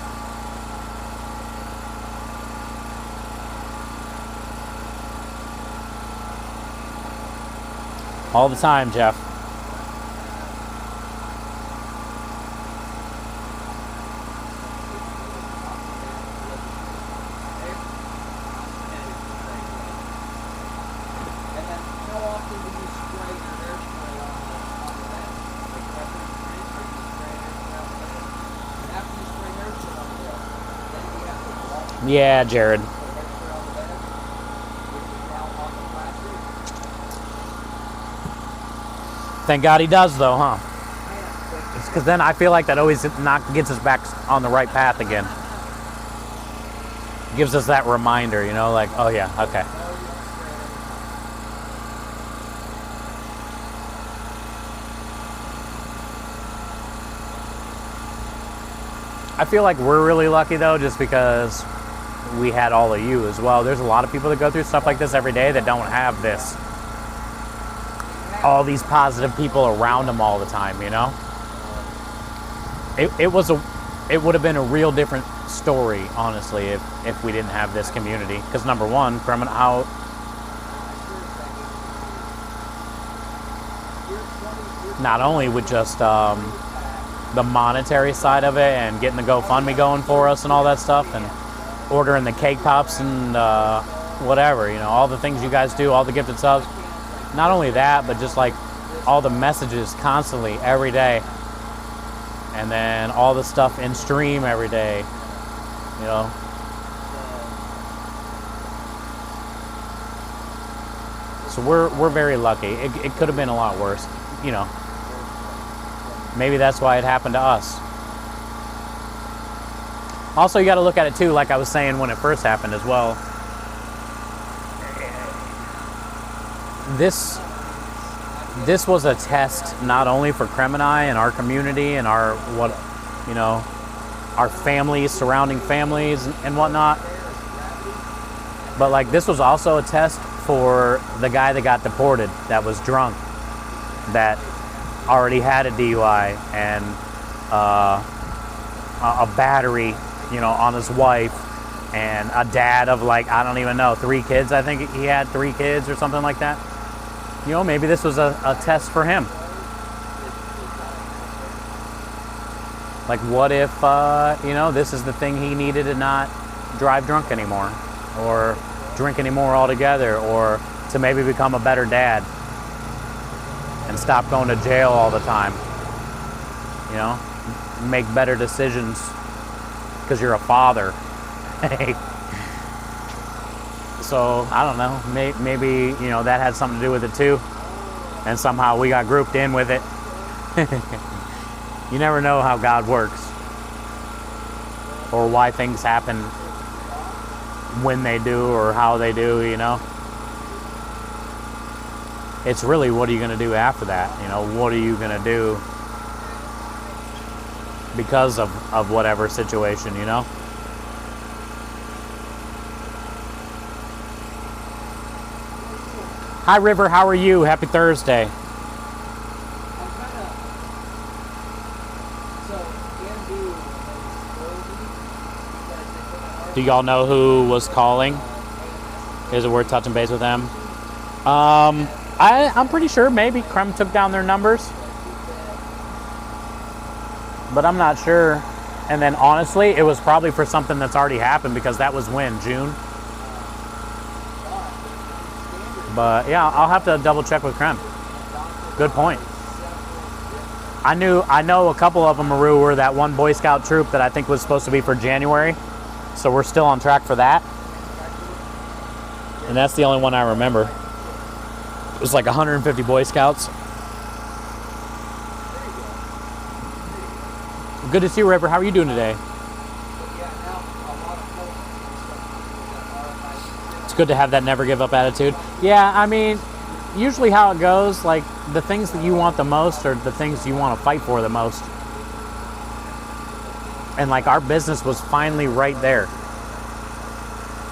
All the time, Jeff. And then how often do you spray your airspray on the bed? Like after you finish, or you spray airspray on the bed? And after you spray airspray on the bed, then you have to wash Yeah, Jared. the airspray on the bed, which is now on the plastic. Thank God he does, though, huh? It's because then I feel like that always gets us back on the right path again. Gives us that reminder, you know, like, oh yeah, okay. I feel like we're really lucky though, just because we had all of you as well. There's a lot of people that go through stuff like this every day that don't have this. All these positive people around them all the time, you know? It would have been a real different story, honestly, if we didn't have this community. Because number one, how not only with just the monetary side of it and getting the GoFundMe going for us and all that stuff, and ordering the cake pops and whatever, you know, all the things you guys do, all the gifted subs. Not only that, but just like all the messages constantly every day, and then all the stuff in stream every day, you know. So we're very lucky. It could have been a lot worse, you know. Maybe that's why it happened to us. Also, you got to look at it too, like I was saying when it first happened as well. This was a test not only for Krem and I and our community and our families, surrounding families and whatnot, but like this was also a test for the guy that got deported, that was drunk, that already had a DUI and a battery, you know, on his wife, and a dad of like, I don't even know, 3 kids. I think he had 3 kids or something like that. You know, maybe this was a test for him. Like, what if, you know, this is the thing he needed to not drive drunk anymore, or drink anymore altogether, or to maybe become a better dad and stop going to jail all the time. You know, make better decisions because you're a father. So, I don't know, maybe, you know, that had something to do with it too. And somehow we got grouped in with it. You never know how God works, or why things happen when they do or how they do, you know. It's really, what are you going to do after that? You know, what are you going to do because of whatever situation, you know? Hi, River. How are you? Happy Thursday. Do y'all know who was calling? Is it worth touching base with them? I'm pretty sure maybe Krem took down their numbers, but I'm not sure. And then honestly, it was probably for something that's already happened, because that was when, June? But yeah, I'll have to double check with Krem. Good point. I know a couple of them, Maru, were that one Boy Scout troop that I think was supposed to be for January. So we're still on track for that. And that's the only one I remember. It was like 150 Boy Scouts. Good to see you, River. How are you doing today? It's good to have that never give up attitude. Yeah, I mean, usually how it goes, like the things that you want the most are the things you want to fight for the most. And like our business was finally right there.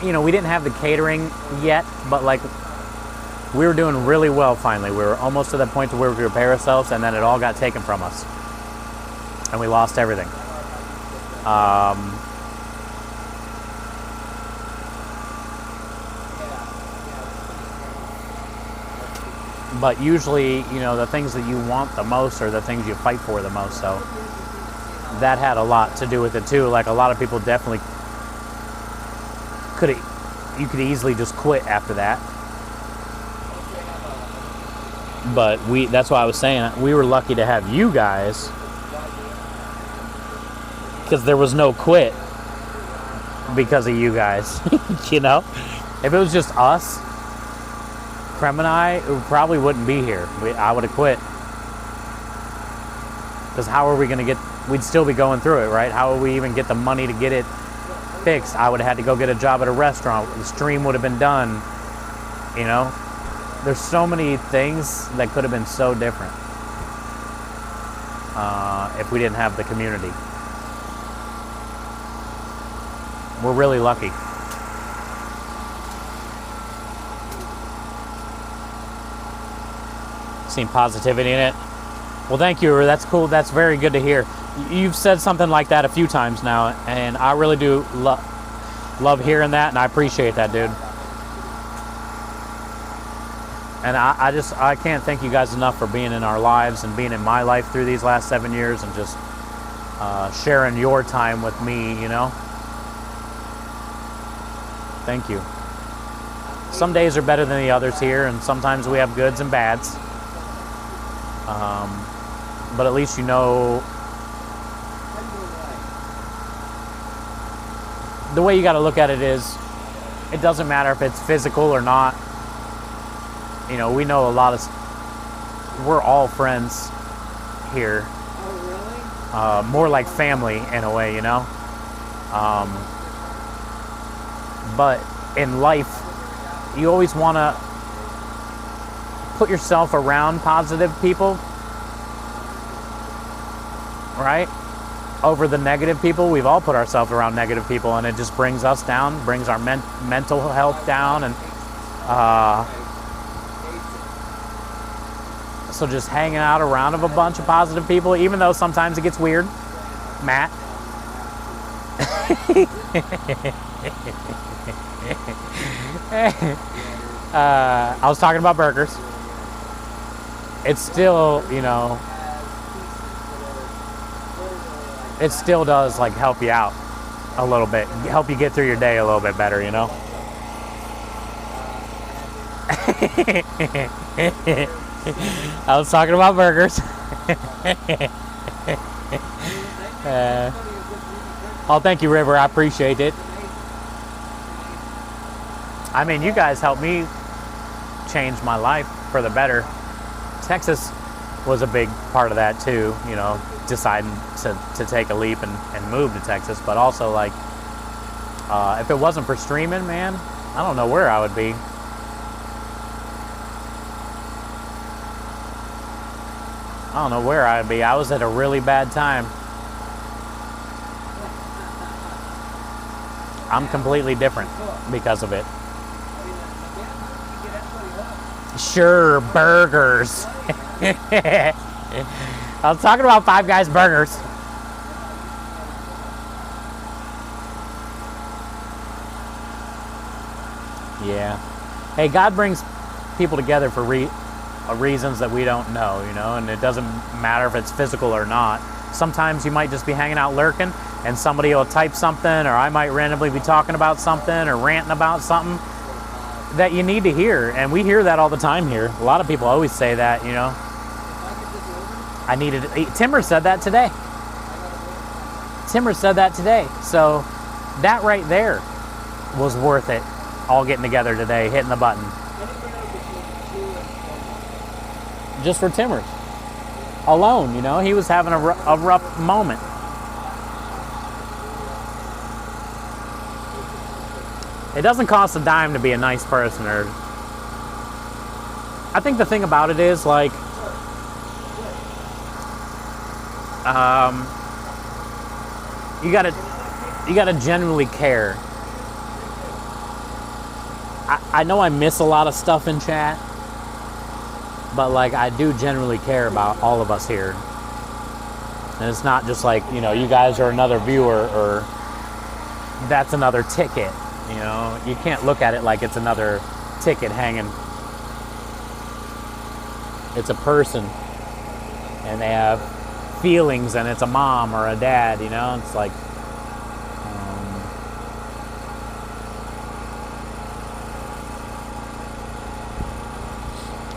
You know, we didn't have the catering yet, but like we were doing really well finally. We were almost to the point to where we could repair ourselves, and then it all got taken from us. And we lost everything. But usually, you know, the things that you want the most are the things you fight for the most. So that had a lot to do with it too. Like a lot of people definitely you could easily just quit after that. But that's why I was saying we were lucky to have you guys, because there was no quit because of you guys. You know, if it was just us, Krem and I, probably wouldn't be here. I would have quit. Because how are we going to get, we'd still be going through it, right? How would we even get the money to get it fixed? I would have had to go get a job at a restaurant. The stream would have been done, you know? There's so many things that could have been so different if we didn't have the community. We're really lucky. Seen positivity in it. Well, thank you. That's cool. That's very good to hear. You've said something like that a few times now, and I really do love hearing that, and I appreciate that, dude. And I can't thank you guys enough for being in our lives and being in my life through these last 7 years and just sharing your time with me, you know? Thank you. Some days are better than the others here, and sometimes we have goods and bads. But at least you know the way you got to look at it is it doesn't matter if it's physical or not. You know, we know we're all friends here. Oh, really? More like family in a way, you know? But in life, you always want to put yourself around positive people, right? Over the negative people. We've all put ourselves around negative people, and it just brings us down, brings our mental health down, and so just hanging out around of a bunch of positive people, even though sometimes it gets weird. Matt. I was talking about burgers. It's still, you know, it still does like help you out a little bit, help you get through your day a little bit better, you know. I was talking about burgers. Oh, thank you, River. I appreciate it. I mean, you guys helped me change my life for the better. Texas was a big part of that too, you know, deciding to take a leap and move to Texas. But also, like, if it wasn't for streaming, man, I don't know where I would be. I don't know where I'd be. I was at a really bad time. I'm completely different because of it. Sure, burgers. I was talking about Five Guys burgers. Yeah. Hey, God brings people together for reasons that we don't know, you know, and it doesn't matter if it's physical or not. Sometimes you might just be hanging out lurking and somebody will type something, or I might randomly be talking about something or ranting about something that you need to hear, and we hear that all the time here. A lot of people always say that, you know. I needed it. Timber said that today. Timber said that today. So that right there was worth it, all getting together today, hitting the button. Just for Timber. Alone, you know, he was having a rough moment. It doesn't cost a dime to be a nice person, or I think the thing about it is, like, you gotta genuinely care. I know I miss a lot of stuff in chat, but like I do generally care about all of us here. And it's not just like, you know, you guys are another viewer or that's another ticket, you know. You can't look at it like it's another ticket hanging. It's a person and they have feelings and it's a mom or a dad, you know. It's like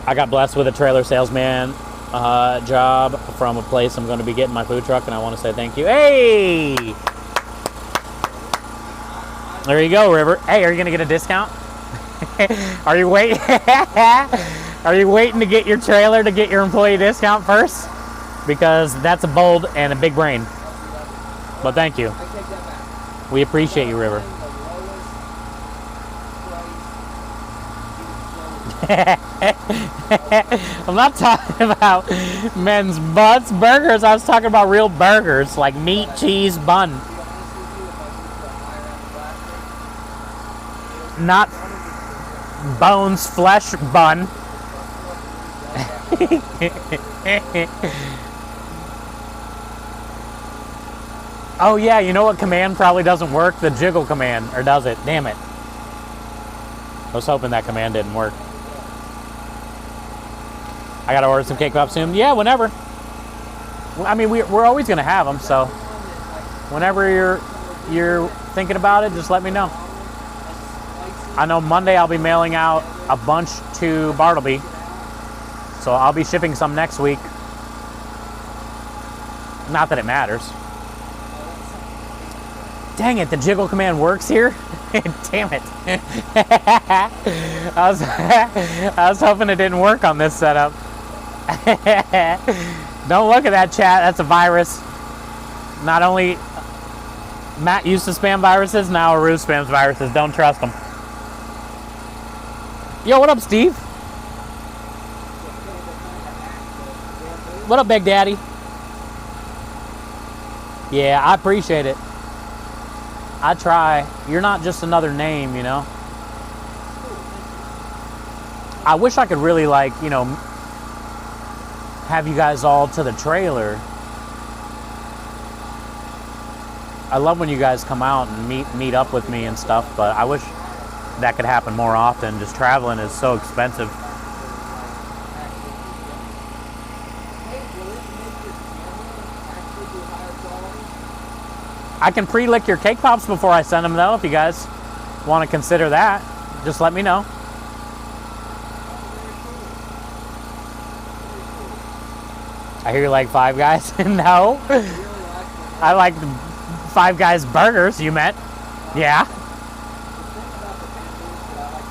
I got blessed with a trailer salesman job from a place I'm going to be getting my food truck, and I want to say thank you. Hey! There you go, River. Hey, are you going to get a discount? Are you waiting? Are you waiting to get your trailer to get your employee discount first? Because that's a bold and a big brain. But thank you. We appreciate you, River. I'm not talking about men's butts, burgers. I was talking about real burgers, like meat, cheese, bun. Not bones, flesh, bun. Oh yeah, you know what command probably doesn't work? The jiggle command, or does it? Damn it. I was hoping that command didn't work. I gotta order some cake pops soon. Yeah, whenever. I mean, we're always gonna have them, so whenever you're thinking about it, just let me know. I know Monday I'll be mailing out a bunch to Bartleby, so I'll be shipping some next week. Not that it matters. Dang it, the jiggle command works here? Damn it. I was hoping it didn't work on this setup. Don't look at that, chat. That's a virus. Not only Matt used to spam viruses, now Aru spams viruses. Don't trust them. Yo, what up, Steve? What up, Big Daddy? Yeah, I appreciate it. I try. You're not just another name, you know. I wish I could really, like, you know, have you guys all to the trailer. I love when you guys come out and meet up with me and stuff, but I wish that could happen more often. Just traveling is so expensive. I can pre-lick your cake pops before I send them, though, if you guys want to consider that. Just let me know. I hear you like Five Guys. No. I like the Five Guys burgers you meant. Yeah.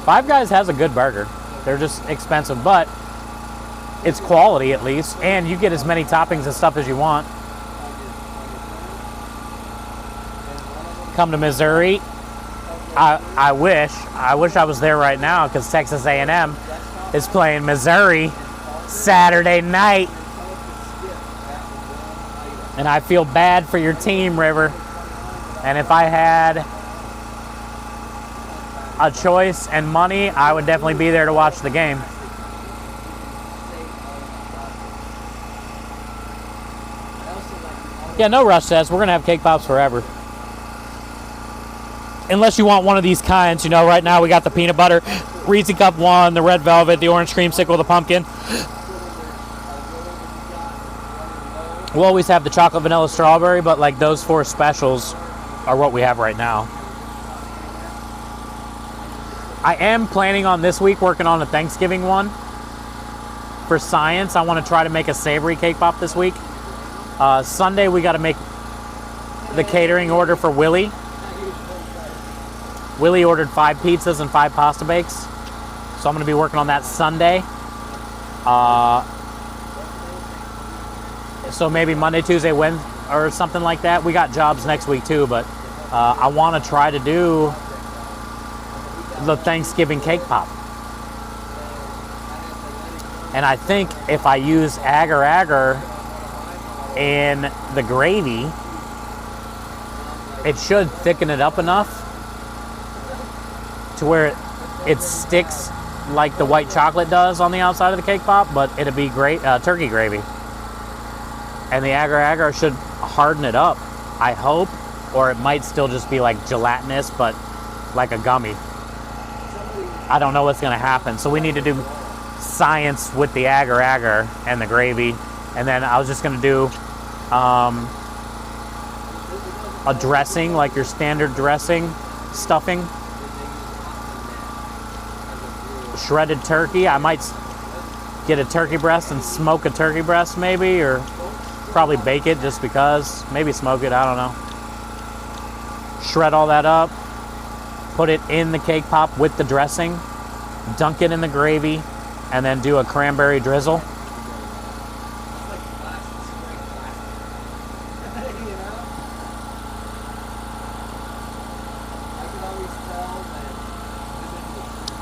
Five Guys has a good burger. They're just expensive, but it's quality at least. And you get as many toppings and stuff as you want. Come to Missouri. I wish I was there right now because Texas A&M is playing Missouri Saturday night. And I feel bad for your team, River. And if I had a choice and money, I would definitely be there to watch the game. Yeah, no rush, says. We're going to have cake pops forever. Unless you want one of these kinds, you know, right now we got the peanut butter, Reese's Cup 1, the red velvet, the orange creamsicle, the pumpkin. We'll always have the chocolate, vanilla, strawberry, but like those 4 specials are what we have right now. I am planning on this week working on a Thanksgiving one. For science, I want to try to make a savory cake pop this week. Sunday, we got to make the catering order for Willie. Willie ordered 5 pizzas and 5 pasta bakes. So I'm going to be working on that Sunday. So maybe Monday, Tuesday, Wednesday, or something like that. We got jobs next week too, but I want to try to do the Thanksgiving cake pop. And I think if I use agar-agar in the gravy, it should thicken it up enough to where it sticks like the white chocolate does on the outside of the cake pop, but it'd be great turkey gravy. And the agar-agar should harden it up, I hope, or it might still just be like gelatinous, but like a gummy. I don't know what's gonna happen. So we need to do science with the agar-agar and the gravy. And then I was just gonna do a dressing, like your standard dressing, stuffing. Shredded turkey. I might get a turkey breast and smoke a turkey breast maybe, or probably bake it just because. Maybe smoke it, I don't know. Shred all that up, put it in the cake pop with the dressing, dunk it in the gravy, and then do a cranberry drizzle.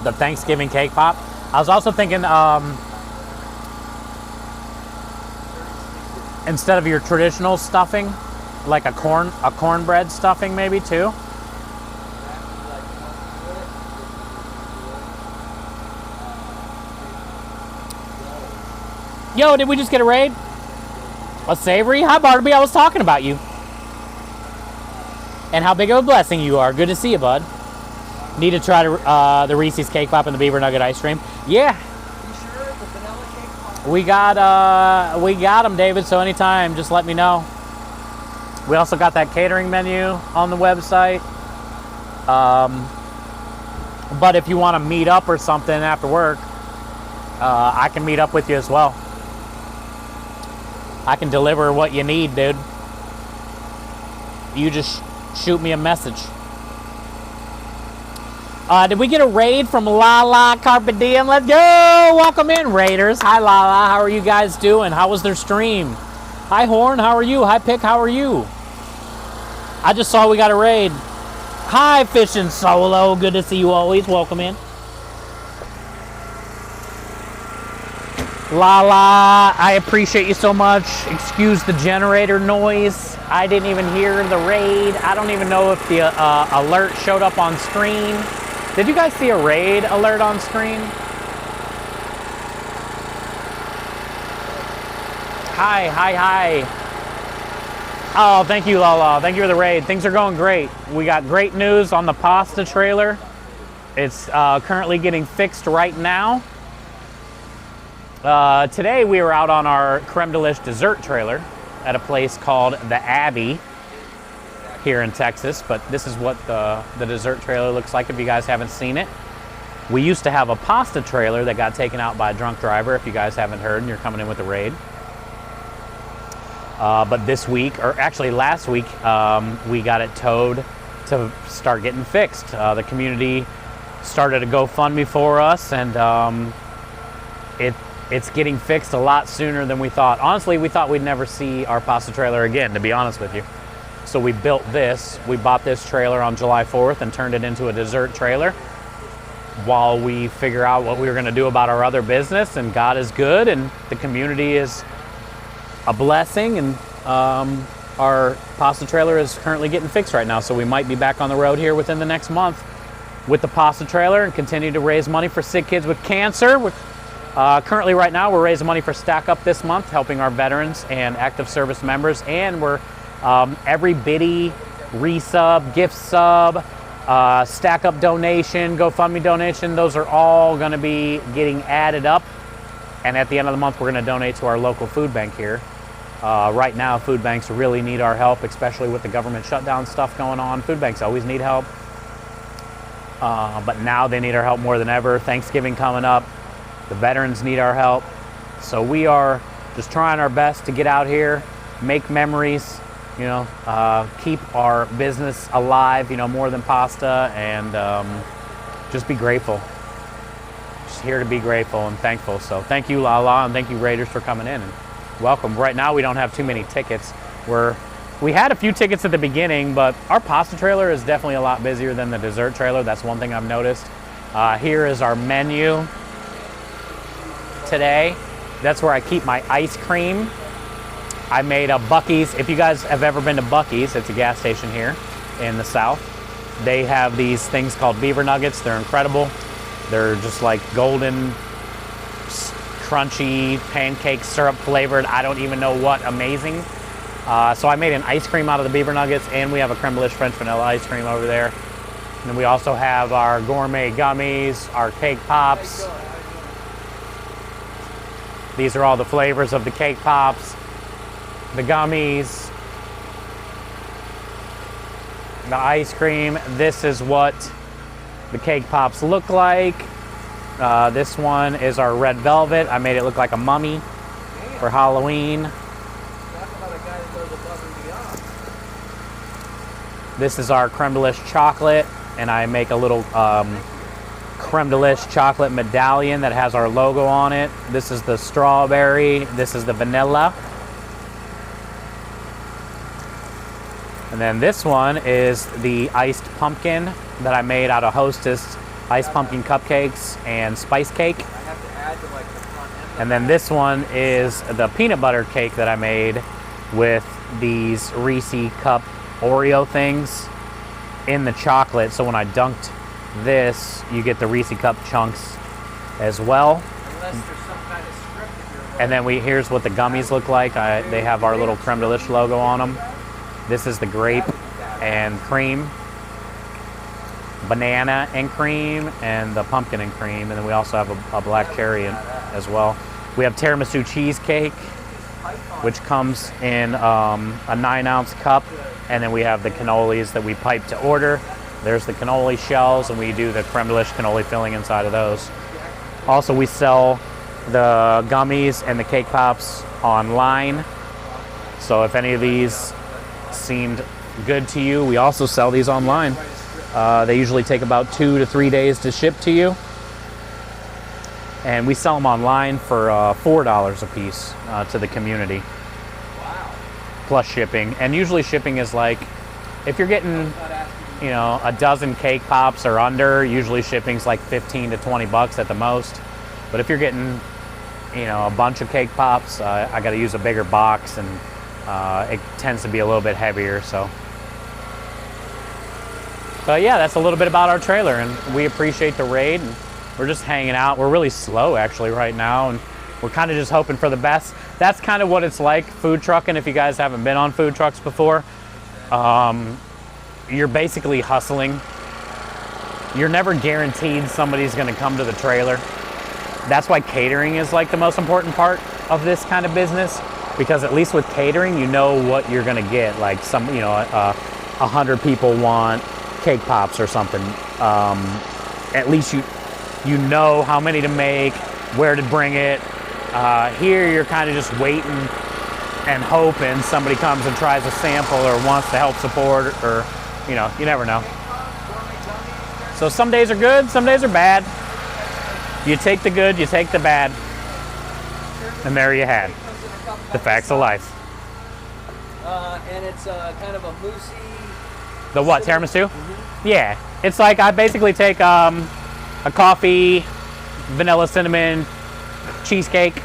The Thanksgiving cake pop. I was also thinking instead of your traditional stuffing, like a cornbread stuffing maybe too. Yo, did we just get a raid? A savory? Hi Barnaby, I was talking about you. And how big of a blessing you are. Good to see you, bud. Need to try the Reese's cake pop and the beaver nugget ice cream. Yeah. You sure? The vanilla cake pop? We got them, David, so anytime, just let me know. We also got that catering menu on the website. But if you want to meet up or something after work, I can meet up with you as well. I can deliver what you need, dude. You just shoot me a message. Did we get a raid from Lala Carpe Diem? Let's go! Welcome in, Raiders. Hi, Lala. How are you guys doing? How was their stream? Hi, Horn. How are you? Hi, Pick. How are you? I just saw we got a raid. Hi, Fishing Solo. Good to see you always. Welcome in. Lala, I appreciate you so much. Excuse the generator noise. I didn't even hear the raid. I don't even know if the alert showed up on screen. Did you guys see a raid alert on screen? Hi. Oh, thank you, Lala. Thank you for the raid. Things are going great. We got great news on the pasta trailer. It's currently getting fixed right now. Today we were out on our creme de liche dessert trailer at a place called the Abbey here in Texas, but this is what the dessert trailer looks like if you guys haven't seen it. We used to have a pasta trailer that got taken out by a drunk driver, if you guys haven't heard and you're coming in with a raid. But this week, or actually last week, we got it towed to start getting fixed. The community started a GoFundMe for us, and it's getting fixed a lot sooner than we thought. Honestly, we thought we'd never see our pasta trailer again, to be honest with you. So we built this. We bought this trailer on July 4th and turned it into a dessert trailer while we figure out what we were going to do about our other business. And God is good, and the community is a blessing, and our pasta trailer is currently getting fixed right now. So we might be back on the road here within the next month with the pasta trailer and continue to raise money for sick kids with cancer. Currently right now we're raising money for Stack Up this month, helping our veterans and active service members, and we're every biddy, resub, gift sub, Stack Up donation, GoFundMe donation, those are all going to be getting added up, and at the end of the month we're going to donate to our local food bank here. Right now food banks really need our help, especially with the government shutdown stuff going on. Food banks always need help, but now they need our help more than ever. Thanksgiving coming up, the veterans need our help, so we are just trying our best to get out here, make memories, you know, keep our business alive, you know, more than pasta, and just be grateful. Just here to be grateful and thankful. So thank you, Lala, and thank you, Raiders, for coming in, and welcome. Right now we don't have too many tickets. We had a few tickets at the beginning, but our pasta trailer is definitely a lot busier than the dessert trailer. That's one thing I've noticed. Here is our menu today. That's where I keep my ice cream. I made a Buc-ee's. If you guys have ever been to Buc-ee's, it's a gas station here in the South. They have these things called beaver nuggets. They're incredible. They're just like golden, crunchy, pancake syrup flavored. I don't even know what, amazing. So I made an ice cream out of the beaver nuggets, and we have a creme brulee French vanilla ice cream over there. And then we also have our gourmet gummies, our cake pops. These are all the flavors of the cake pops, the gummies, the ice cream. This is what the cake pops look like. This one is our red velvet. I made it look like a mummy for Halloween. Talk about a guy that goes above and beyond. This is our creme de chocolate, and I make a little creme de chocolate medallion that has our logo on it. This is the strawberry. This is the vanilla. And then this one is the iced pumpkin that I made out of Hostess iced pumpkin cupcakes and spice cake. I have to add to like the front end. And then this one is the peanut butter cake that I made with these Reese cup Oreo things in the chocolate. So when I dunked this, you get the Reese cup chunks as well. Unless there's some kind of script that you're And then here's what the gummies look like. They have our little creme de logo on them. This is the grape and cream, banana and cream, and the pumpkin and cream. And then we also have a black cherry as well. We have tiramisu cheesecake, which comes in a 9-ounce cup. And then we have the cannolis that we pipe to order. There's the cannoli shells, and we do the creme de cannoli filling inside of those. Also, we sell the gummies and the cake pops online. So if any of these seemed good to you, we also sell these online. They usually take about 2 to 3 days to ship to you. And we sell them online for $4 a piece to the community. wow. Plus shipping. And usually shipping is like, if you're getting, you know, a dozen cake pops or under, usually shipping's like 15 to 20 bucks at the most. But if you're getting, you know, a bunch of cake pops, I got to use a bigger box, and it tends to be a little bit heavier. So, but yeah, that's a little bit about our trailer, and we appreciate the raid. And we're just hanging out. We're really slow actually right now, and we're kind of just hoping for the best. That's kind of what it's like food trucking. If you guys haven't been on food trucks before, you're basically hustling. You're never guaranteed somebody's going to come to the trailer. That's why catering is like the most important part of this kind of business, because at least with catering, you know what you're going to get. Like 100 people want cake pops or something. At least you know how many to make, where to bring it. Here, you're kind of just waiting and hoping somebody comes and tries a sample or wants to help support, or, you know, you never know. So some days are good, some days are bad. You take the good, you take the bad. And there you had the facts of life. And it's kind of a moussey. The what, tiramisu? Yeah, it's like I basically take a coffee, vanilla cinnamon cheesecake,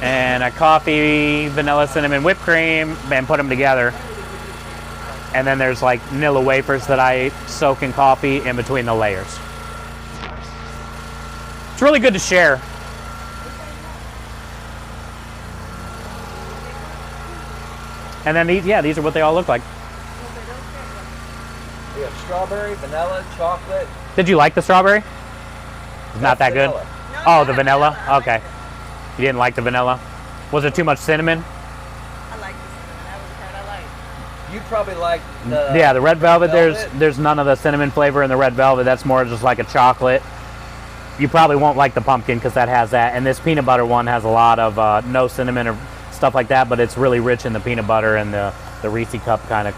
and a coffee, vanilla cinnamon whipped cream, and put them together. And then there's like vanilla wafers that I soak in coffee in between the layers. It's really good to share. And then these are what they all look like. We have strawberry, vanilla, chocolate. Did you like the strawberry? It's not that good? Vanilla. Oh, the vanilla? Okay. You didn't like the vanilla? Was it too much cinnamon? I like this one. That was the kind I like. You probably like the Yeah, the red velvet, there's none of the cinnamon flavor in the red velvet. That's more just like a chocolate. You probably won't like the pumpkin because that has that. And this peanut butter one has a lot of no cinnamon or stuff like that, but it's really rich in the peanut butter and the Reese cup kind of.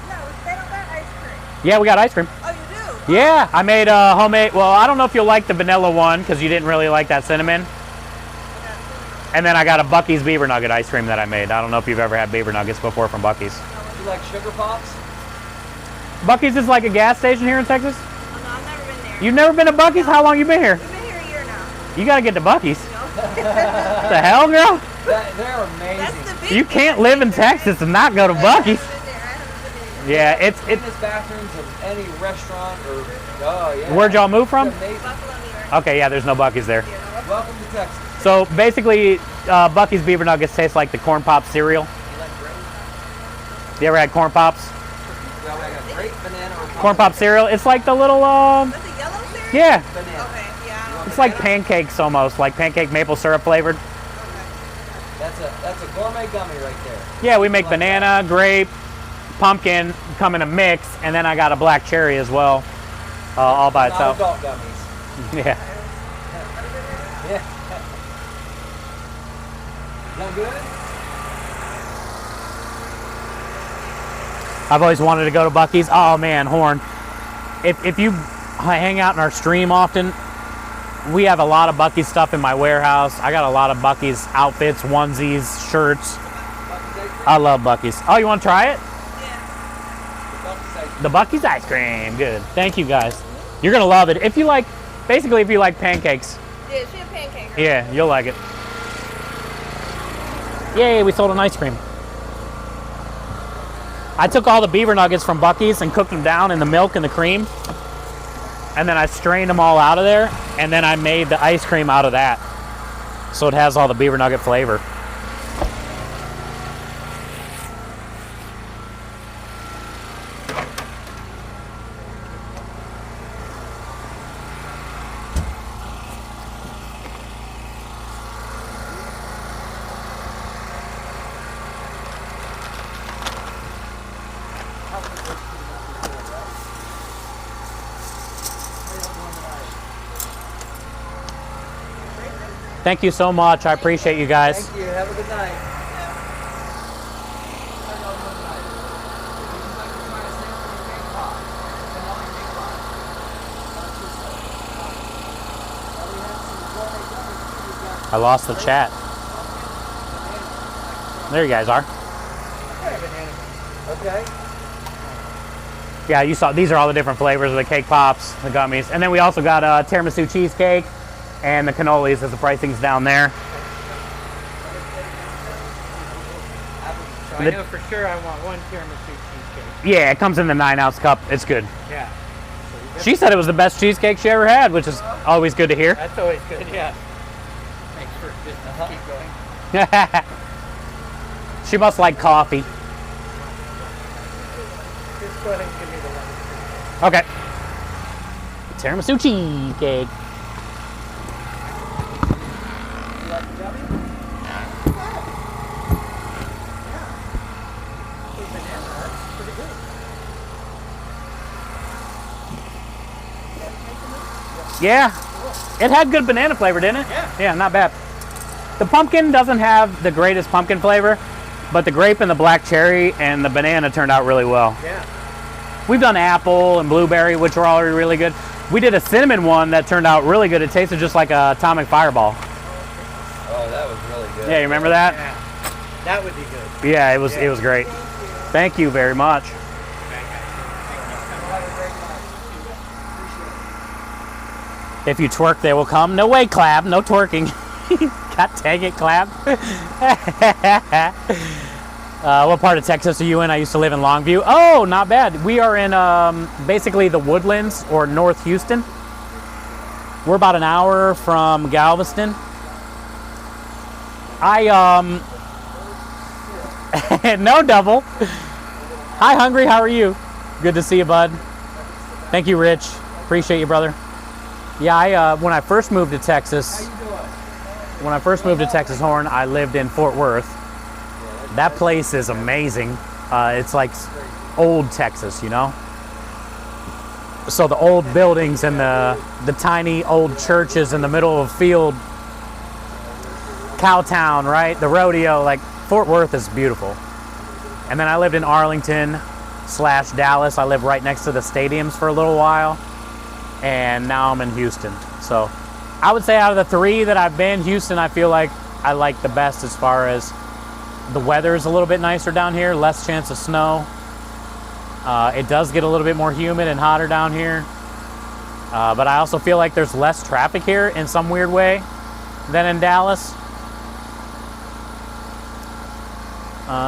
No, they don't got ice cream. Yeah, we got ice cream. Oh, you do? Yeah, I made a homemade, well, I don't know if you'll like the vanilla one because you didn't really like that cinnamon. And then I got a Buc-ee's beaver nugget ice cream that I made. I don't know if you've ever had beaver nuggets before from Buc-ee's. You like sugar pops? Buc-ee's is like a gas station here in Texas? Oh, no, I've never been there. You've never been to Buc-ee's? How long you been here? We've been here a year now. You gotta get to Buc-ee's. You know? The hell, girl? They're amazing. That's the big You can't live in Texas and not go to Buc-ee's. Yeah, it's Cleanest bathrooms of any restaurant or yeah. Where'd y'all move from? It's amazing. Buffalo, New York. Okay, yeah, there's no Buc-ee's there. Welcome to Texas. So basically, Buc-ee's beaver nuggets taste like the corn pop cereal. You like grape? You ever had corn pops? Yeah, I got grape, banana, or Corn pop cereal. It's like the little Was it yellow cereal? yeah. banana. Okay, yeah. It's like pancakes almost, like pancake maple syrup flavored. That's a gourmet gummy right there. Yeah, we make banana, grape, pumpkin come in a mix, and then I got a black cherry as well, all by Not itself. adult gummies. Yeah. Yeah. Is that good? I've always wanted to go to Buc-ee's. Oh man, Horn. If you hang out in our stream often, we have a lot of Buc-ee's stuff in my warehouse. I got a lot of Buc-ee's outfits, onesies, shirts. I love Buc-ee's. Oh, you want to try it? The Buc-ee's ice cream. Good. Thank you guys. You're gonna love it. If you like, basically, if you like pancakes. Yeah, she a pancake. Yeah, you'll like it. Yay, we sold an ice cream. I took all the beaver nuggets from Buc-ee's and cooked them down in the milk and the cream. And then I strained them all out of there. And then I made the ice cream out of that. So it has all the beaver nugget flavor. Thank you so much. I appreciate you guys. Thank you. Have a good night. I lost the chat. There you guys are. Okay. Yeah, you saw, these are all the different flavors of the cake pops, the gummies. And then we also got tiramisu cheesecake and the cannolis as the pricing's down there. So I know for sure I want one tiramisu cheesecake. Yeah, it comes in the 9-ounce cup. It's good. Yeah. She said it was the best cheesecake she ever had, which is always good to hear. That's always good, yeah. Makes for good to keep going. She must like coffee. Just go ahead and give me the one. Okay. Tiramisu cheesecake. Yeah, it had good banana flavor, didn't it? Yeah, not bad. The pumpkin doesn't have the greatest pumpkin flavor, but the grape and the black cherry and the banana turned out really well. Yeah. We've done apple and blueberry, which were already really good. We did a cinnamon one that turned out really good. It tasted just like a atomic fireball. Oh, that was really good. Yeah, you remember that? Yeah. That would be good. Yeah, it was great. Thank you very much. If you twerk, they will come. No way, Clab. No twerking. God dang it, Clab. What part of Texas are you in? I used to live in Longview. Oh, not bad. We are in basically the Woodlands or North Houston. We're about an hour from Galveston. No double. Hi, Hungry. How are you? Good to see you, bud. Thank you, Rich. Appreciate you, brother. Yeah, when I first moved to Texas, Horn, I lived in Fort Worth. That place is amazing. It's like old Texas, you know? So the old buildings and the tiny old churches in the middle of a field, Cowtown, right? The rodeo, like Fort Worth is beautiful. And then I lived in Arlington/Dallas. I lived right next to the stadiums for a little while. And now I'm in Houston. So I would say out of the three that I've been, Houston I feel like I like the best as far as the weather is a little bit nicer down here, less chance of snow. It does get a little bit more humid and hotter down here. But I also feel like there's less traffic here in some weird way than in Dallas.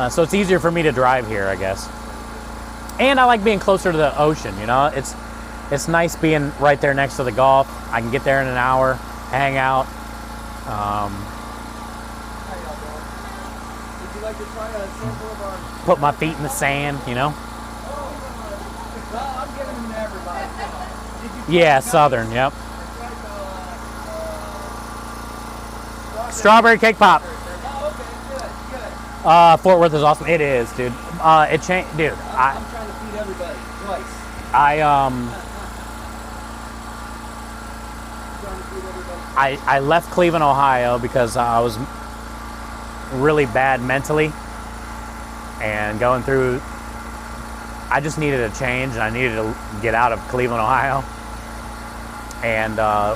So it's easier for me to drive here, I guess. And I like being closer to the ocean, you know? It's nice being right there next to the Gulf. I can get there in an hour, hang out. How y'all doing? Would you like to try a sample of our... Put my feet in the sand, you know? Well, I'm giving them to everybody. Did you Yeah, try Southern, yep. strawberry? Strawberry cake pop. Oh, okay, good. Fort Worth is awesome. It is, dude. It changed, dude. I'm trying to feed everybody twice. I left Cleveland, Ohio because I was really bad mentally and going through. I just needed a change, and I needed to get out of Cleveland, Ohio. And a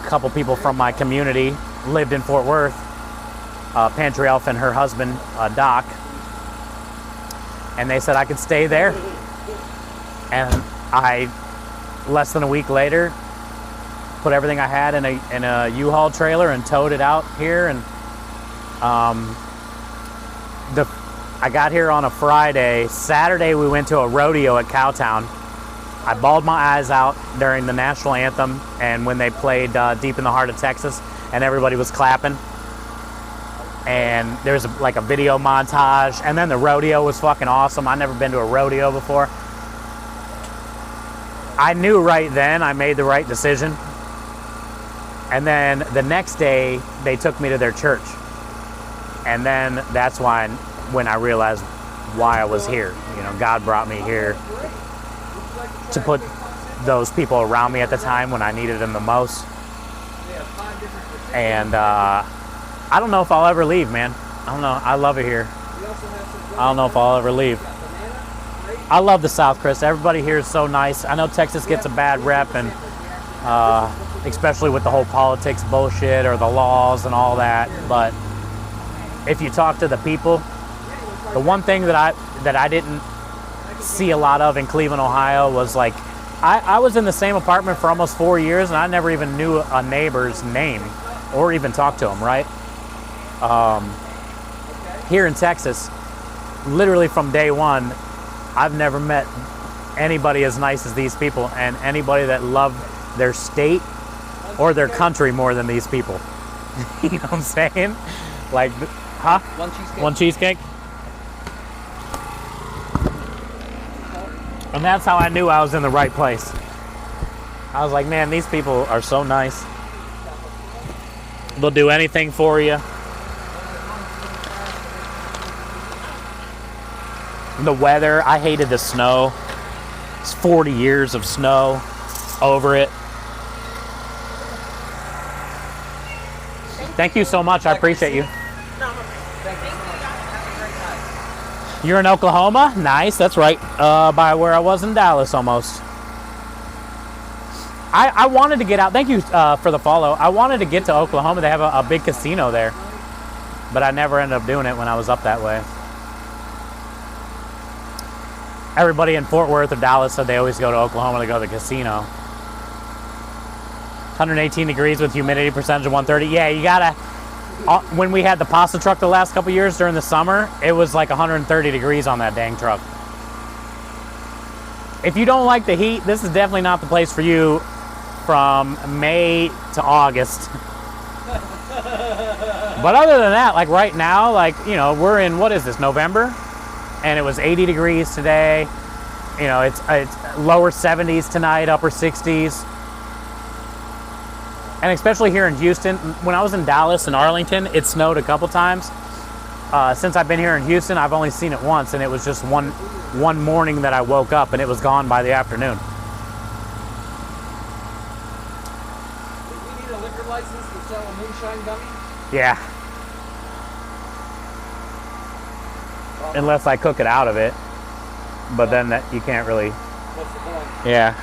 couple people from my community lived in Fort Worth. Pantry Elf and her husband, Doc, and they said I could stay there. And I, less than a week later, put everything I had in a U-Haul trailer and towed it out here. And I got here on a Friday. Saturday we went to a rodeo at Cowtown. I bawled my eyes out during the national anthem and when they played Deep in the Heart of Texas, and everybody was clapping. And there's like a video montage, and then the rodeo was fucking awesome. I'd never been to a rodeo before. I knew right then I made the right decision. And then the next day they took me to their church, and then that's when I realized why I was here. You know, God brought me here to put those people around me at the time when I needed them the most. And I don't know if I'll ever leave, man. I don't know. I love it here. I don't know if I'll ever leave. I love the South, Chris. Everybody here is so nice. I know Texas gets a bad rep, and especially with the whole politics bullshit or the laws and all that. But if you talk to the people, the one thing that I didn't see a lot of in Cleveland, Ohio was like, I was in the same apartment for almost 4 years, and I never even knew a neighbor's name or even talked to them, right? Here in Texas, literally from day one, I've never met anybody as nice as these people, and anybody that loved their state or their country more than these people. You know what I'm saying? Like, huh? One cheesecake. One cheesecake? And that's how I knew I was in the right place. I was like, man, these people are so nice. They'll do anything for you. The weather, I hated the snow. It's 40 years of snow over it. Thank you so much. I appreciate you. You're in Oklahoma? Nice. That's right. By where I was in Dallas almost. I wanted to get out. Thank you for the follow. I wanted to get to Oklahoma. They have a big casino there. But I never ended up doing it when I was up that way. Everybody in Fort Worth or Dallas said they always go to Oklahoma to go to the casino. 118 degrees with humidity percentage of 130. Yeah, you gotta, when we had the pasta truck the last couple years during the summer, it was like 130 degrees on that dang truck. If you don't like the heat, this is definitely not the place for you from May to August. But other than that, like right now, like, you know, we're in, what is this, November? And it was 80 degrees today. You know, it's lower 70s tonight, upper 60s. And especially here in Houston, when I was in Dallas and Arlington, it snowed a couple times. Since I've been here in Houston, I've only seen it once, and it was just one morning that I woke up, and it was gone by the afternoon. Do we need a liquor license to sell a moonshine gummy? Yeah. Unless I cook it out of it, but then that you can't really. What's the point? Yeah.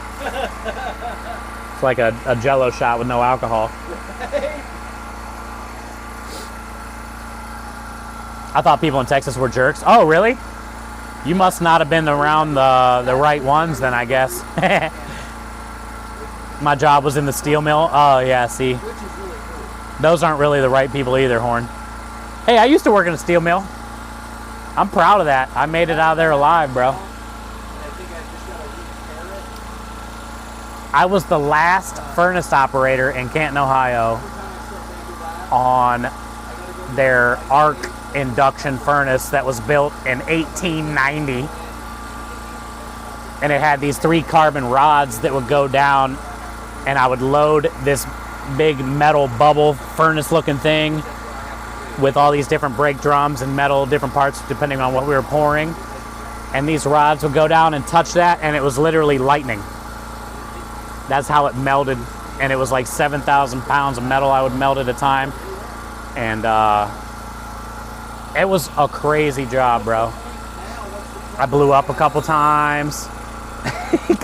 It's like a Jello shot with no alcohol. I thought people in Texas were jerks. Oh, really? You must not have been around the right ones then, I guess. My job was in the steel mill. Oh, yeah, see. Which is really cool. Those aren't really the right people either, Horn. Hey, I used to work in a steel mill. I'm proud of that. I made it out of there alive, bro. And I think I just gotta repair it. I was the last furnace operator in Canton, Ohio on their arc induction furnace that was built in 1890. And it had these 3 carbon rods that would go down, and I would load this big metal bubble furnace looking thing with all these different brake drums and metal, different parts depending on what we were pouring. And these rods would go down and touch that, and it was literally lightning. That's how it melted. And it was like 7,000 pounds of metal I would melt at a time. And it was a crazy job, bro. I blew up a couple times.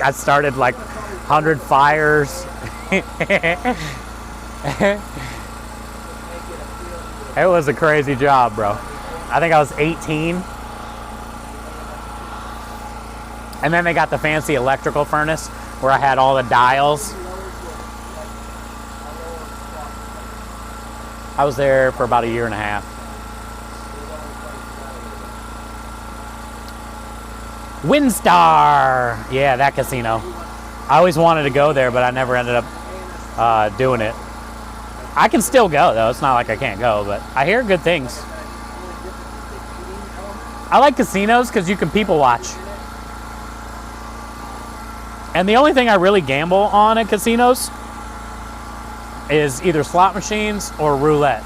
I started like 100 fires. It was a crazy job, bro. I think I was 18. And then they got the fancy electrical furnace where I had all the dials. I was there for about a year and a half. Windstar! Yeah, that casino. I always wanted to go there, but I never ended up doing it. I can still go, though. It's not like I can't go, but I hear good things. I like casinos because you can people watch. And the only thing I really gamble on at casinos is either slot machines or roulette.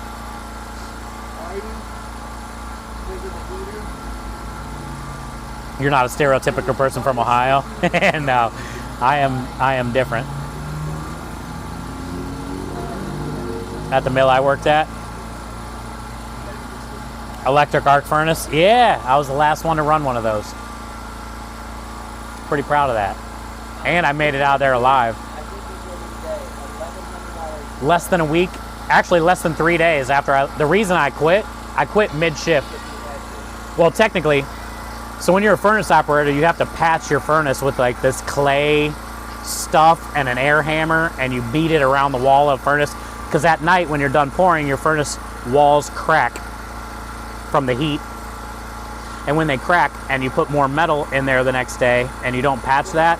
You're not a stereotypical person from Ohio? No, I am different. At the mill I worked at. Electric arc furnace. Yeah, I was the last one to run one of those. Pretty proud of that. And I made it out of there alive. Less than a week, actually less than 3 days after the reason I quit mid-shift. Well, technically, so when you're a furnace operator, you have to patch your furnace with like this clay stuff and an air hammer, and you beat it around the wall of the furnace. Because at night, when you're done pouring, your furnace walls crack from the heat. And when they crack and you put more metal in there the next day and you don't patch that,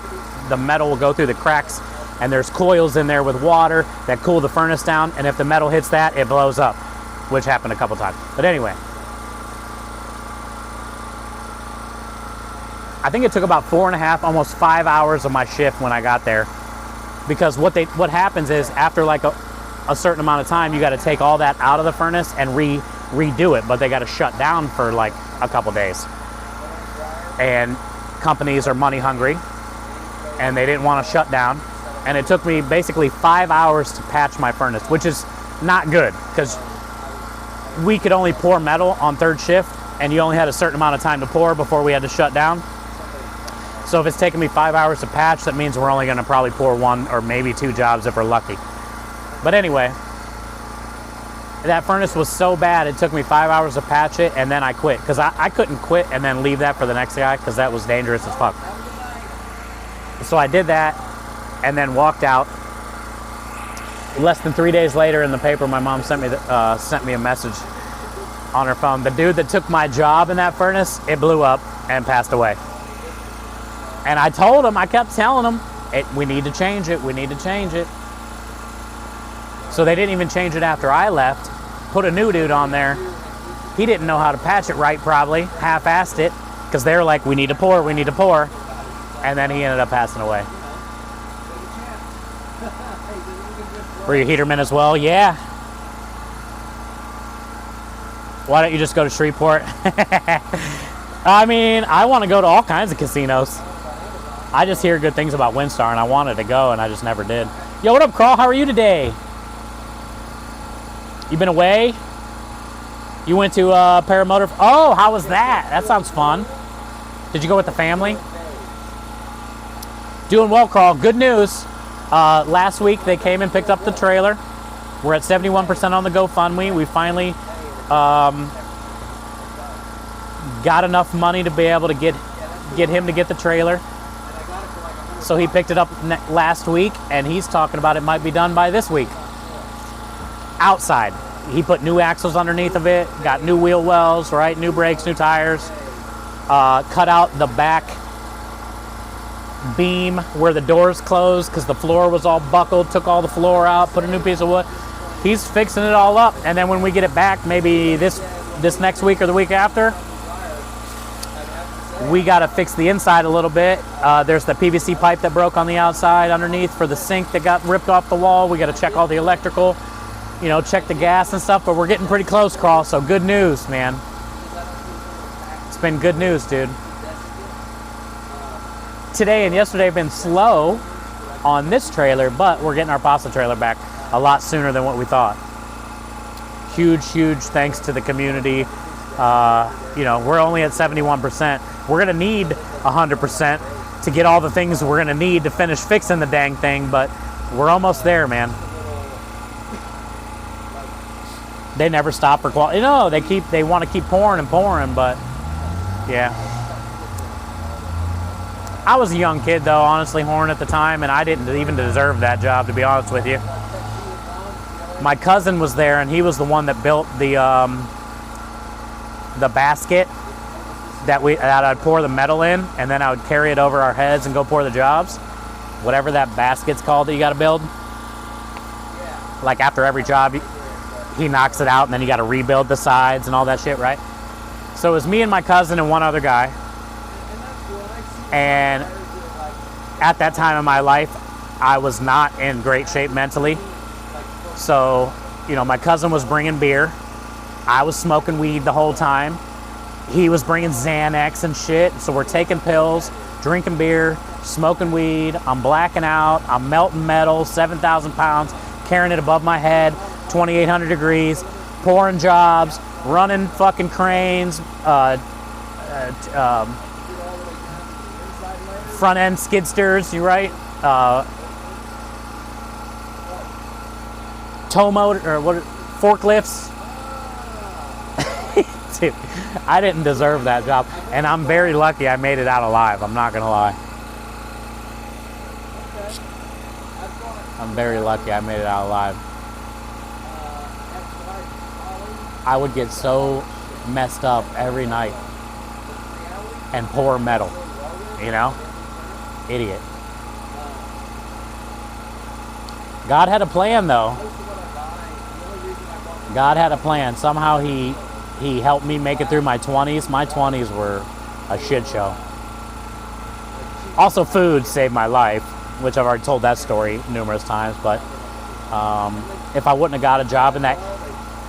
the metal will go through the cracks, and there's coils in there with water that cool the furnace down, and if the metal hits that, it blows up, which happened a couple times. But anyway, I think it took about 4.5, almost 5 hours of my shift when I got there, because what happens is after like a certain amount of time, you got to take all that out of the furnace and redo it, but they got to shut down for like a couple days. And companies are money hungry, and they didn't want to shut down. And it took me basically 5 hours to patch my furnace, which is not good because we could only pour metal on third shift, and you only had a certain amount of time to pour before we had to shut down. So if it's taking me 5 hours to patch, that means we're only going to probably pour 1 or maybe 2 jobs if we're lucky. But anyway, that furnace was so bad, it took me 5 hours to patch it, and then I quit. Because I couldn't quit and then leave that for the next guy, because that was dangerous as fuck. So I did that, and then walked out. Less than 3 days later in the paper, my mom sent me a message on her phone. The dude that took my job in that furnace, it blew up and passed away. And I told him, I kept telling him, we need to change it, we need to change it. So they didn't even change it after I left. Put a new dude on there. He didn't know how to patch it right, probably. Half-assed it, because they were like, we need to pour, we need to pour. And then he ended up passing away. Were you heaterman as well? Yeah. Why don't you just go to Shreveport? I mean, I want to go to all kinds of casinos. I just hear good things about Windstar, and I wanted to go, and I just never did. Yo, what up, Carl? How are you today? You been away? You went to Paramotor? Oh, how was that? That sounds fun. Did you go with the family? Doing well, Carl. Good news. Last week, they came and picked up the trailer. We're at 71% on the GoFundMe. We finally got enough money to be able to get him to get the trailer. So he picked it up last week, and he's talking about it might be done by this week. Outside. He put new axles underneath of it, got new wheel wells, right? New brakes, new tires. Cut out the back beam where the doors closed because the floor was all buckled, took all the floor out, put a new piece of wood. He's fixing it all up, and then when we get it back, maybe this next week or the week after, we got to fix the inside a little bit. There's the PVC pipe that broke on the outside underneath for the sink that got ripped off the wall. We got to check all the electrical, you know, check the gas and stuff, but we're getting pretty close, Carl, so good news, man. It's been good news, dude. Today and yesterday have been slow on this trailer, but we're getting our pasta trailer back a lot sooner than what we thought. Huge thanks to the community. You know, we're only at 71%. We're gonna need 100% to get all the things we're gonna need to finish fixing the dang thing, but we're almost there, man. They never stop for quality. No, they want to keep pouring and pouring, but yeah. I was a young kid though, honestly, Horn, at the time, and I didn't even deserve that job, to be honest with you. My cousin was there, and he was the one that built the basket that I'd pour the metal in, and then I would carry it over our heads and go pour the jobs. Whatever that basket's called that you got to build. Like after every job, he knocks it out, and then you got to rebuild the sides and all that shit, right? So it was me and my cousin and one other guy. And at that time in my life, I was not in great shape mentally. So, you know, my cousin was bringing beer. I was smoking weed the whole time. He was bringing Xanax and shit. So we're taking pills, drinking beer, smoking weed. I'm blacking out. I'm melting metal, 7,000 pounds, carrying it above my head, 2,800 degrees, pouring jobs, running fucking cranes, front end skid steers, you right? Tow motor, or what? Forklifts. Dude, I didn't deserve that job, and I'm very lucky I made it out alive. I'm not gonna lie. I'm very lucky I made it out alive. I would get so messed up every night and pour metal, you know? Idiot. God had a plan, though. God had a plan. Somehow he helped me make it through my 20s. My 20s were a shit show. Also, food saved my life, which I've already told that story numerous times, but if I wouldn't have got a job in that,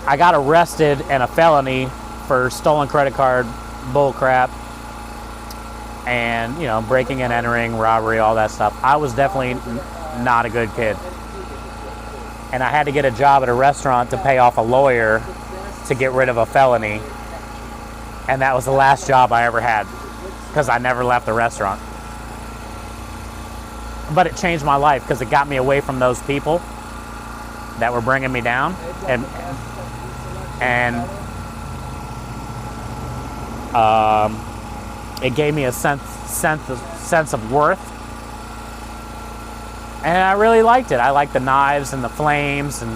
I got arrested and a felony for stolen credit card bull crap. And, you know, breaking and entering, robbery, all that stuff. I was definitely not a good kid. And I had to get a job at a restaurant to pay off a lawyer to get rid of a felony. And that was the last job I ever had because I never left the restaurant. But it changed my life because it got me away from those people that were bringing me down. And it gave me a sense of worth, and I really liked it. I liked the knives and the flames, and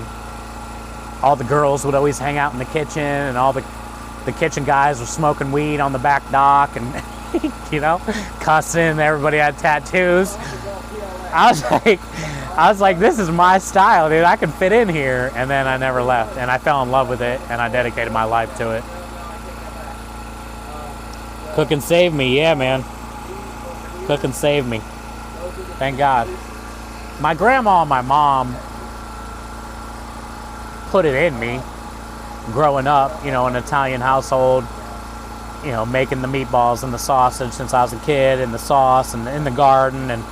all the girls would always hang out in the kitchen, and all the kitchen guys were smoking weed on the back dock, and you know, cussing. Everybody had tattoos. I was like, this is my style, dude. I can fit in here. And then I never left, and I fell in love with it, and I dedicated my life to it. Cook and save me, yeah, man. Cook and save me. Thank God. My grandma and my mom put it in me growing up, you know, in an Italian household, you know, making the meatballs and the sausage since I was a kid, and the sauce, and in the garden, and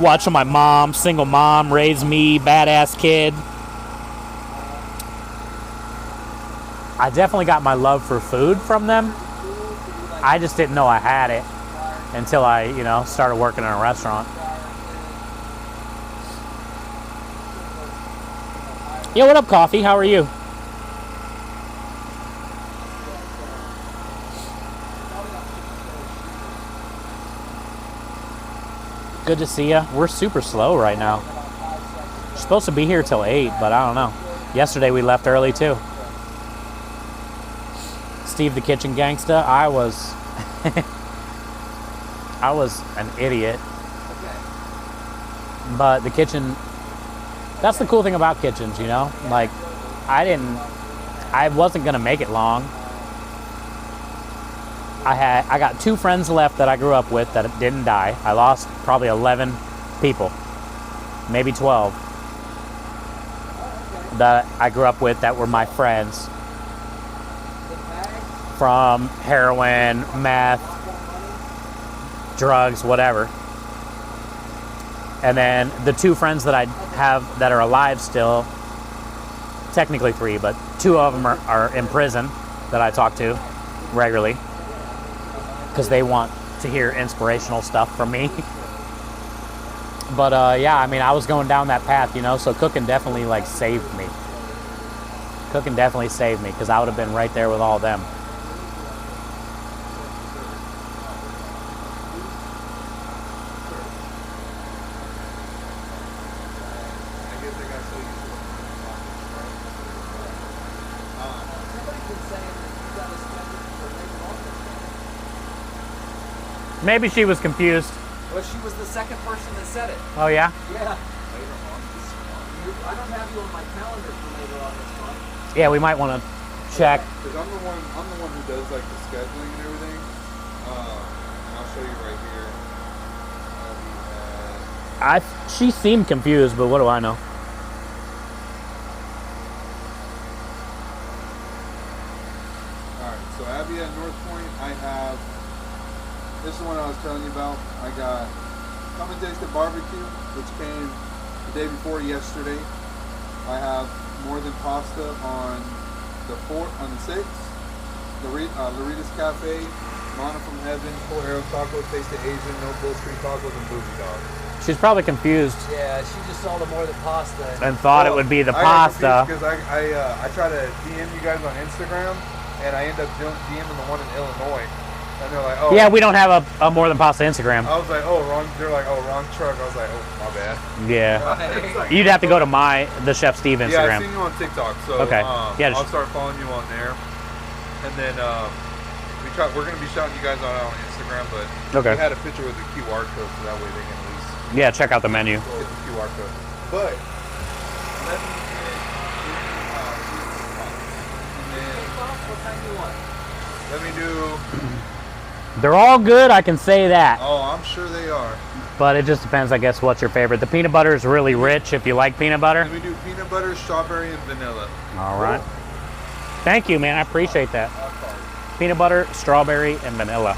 watching my mom, single mom, raise me, badass kid. I definitely got my love for food from them. I just didn't know I had it until I, you know, started working in a restaurant. Yo, what up, Coffee? How are you? Good to see ya. We're super slow right now. We're supposed to be here till 8, but I don't know. Yesterday we left early too. Steve the Kitchen Gangsta. I was I was an idiot. But the kitchen, that's the cool thing about kitchens, you know? Like, I wasn't gonna make it long. I got 2 friends left that I grew up with that didn't die. I lost probably 11 people, maybe 12, that I grew up with that were my friends. From heroin, meth, drugs, whatever. And then the 2 friends that I have that are alive still, technically 3, but 2 of them are in prison that I talk to regularly because they want to hear inspirational stuff from me. But yeah, I mean, I was going down that path, you know, so cooking definitely like saved me. Cooking definitely saved me because I would have been right there with all of them. Maybe she was confused. Well, she was the second person that said it. Oh, yeah? Yeah. Later on this month. I don't have you on my calendar for later on this month. Yeah, we might want to check. Because I'm the one who does like the scheduling and everything. And I'll show you right here. She seemed confused, but what do I know? Alright, so Abbey at North Point, I have. This is the one I was telling you about. I got Come and Taste the Barbecue, which came the day before yesterday. I have More Than Pasta on the 6th. Lorita's Cafe, Mana from Heaven, Full Arrow Taco, Taste of Asian, No Bull Street Tacos, and Boozy Dog. She's probably confused Yeah, she just saw the More Than Pasta. and thought it would be the pasta. Because I try to DM you guys on Instagram, and I end up DMing the one in Illinois. And they're like, oh. Yeah, we don't have a More Than Pasta Instagram. I was like, oh, wrong. They're like, oh, wrong truck. I was like, oh, my bad. Yeah. You'd have to go to the Chef Steve Yeah, Instagram. I've seen you on TikTok, so Okay. Yeah, I'll start following you on there. And then we're going to be shouting you guys out on Instagram, but Okay. we had a picture with the QR code, so that way they can at least Yeah, check out the menu. get the QR code. But let me get What kind do you want? let me do. They're all good, I can say that. Oh, I'm sure they are. But it just depends, I guess, what's your favorite. The peanut butter is really rich if you like peanut butter. Let me do peanut butter, strawberry, and vanilla. All right. Thank you, man. I appreciate that. Peanut butter, strawberry, and vanilla.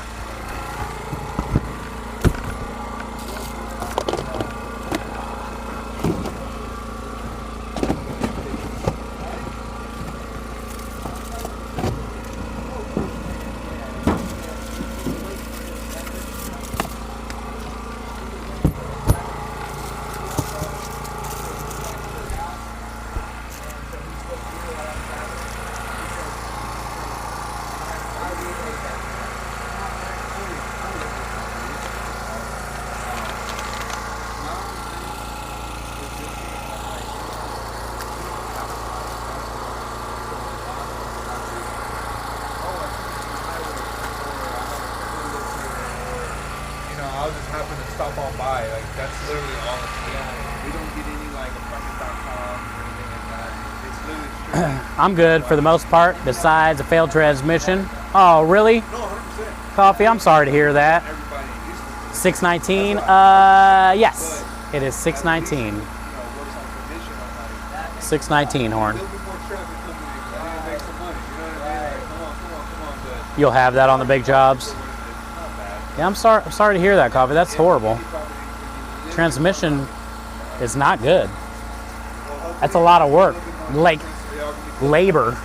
I'll just happen to stop on by. Like, that's literally all it's We don't get any, like, apartment.com or anything like that. It's literally strictly. I'm good for the most part, besides a failed transmission. Oh, really? No, 100%. Coffee, I'm sorry to hear that. Everybody used to. 619? Yes. It is 619. Works on commission. I'm like, 619, Horn. a little bit more traffic coming in. I need to make some money. You know what I mean? Like, come on. But You'll have that on the big jobs. it's not bad. Yeah, I'm sorry to hear that, Coffee. That's horrible. Transmission is not good. That's a lot of work. Like, labor.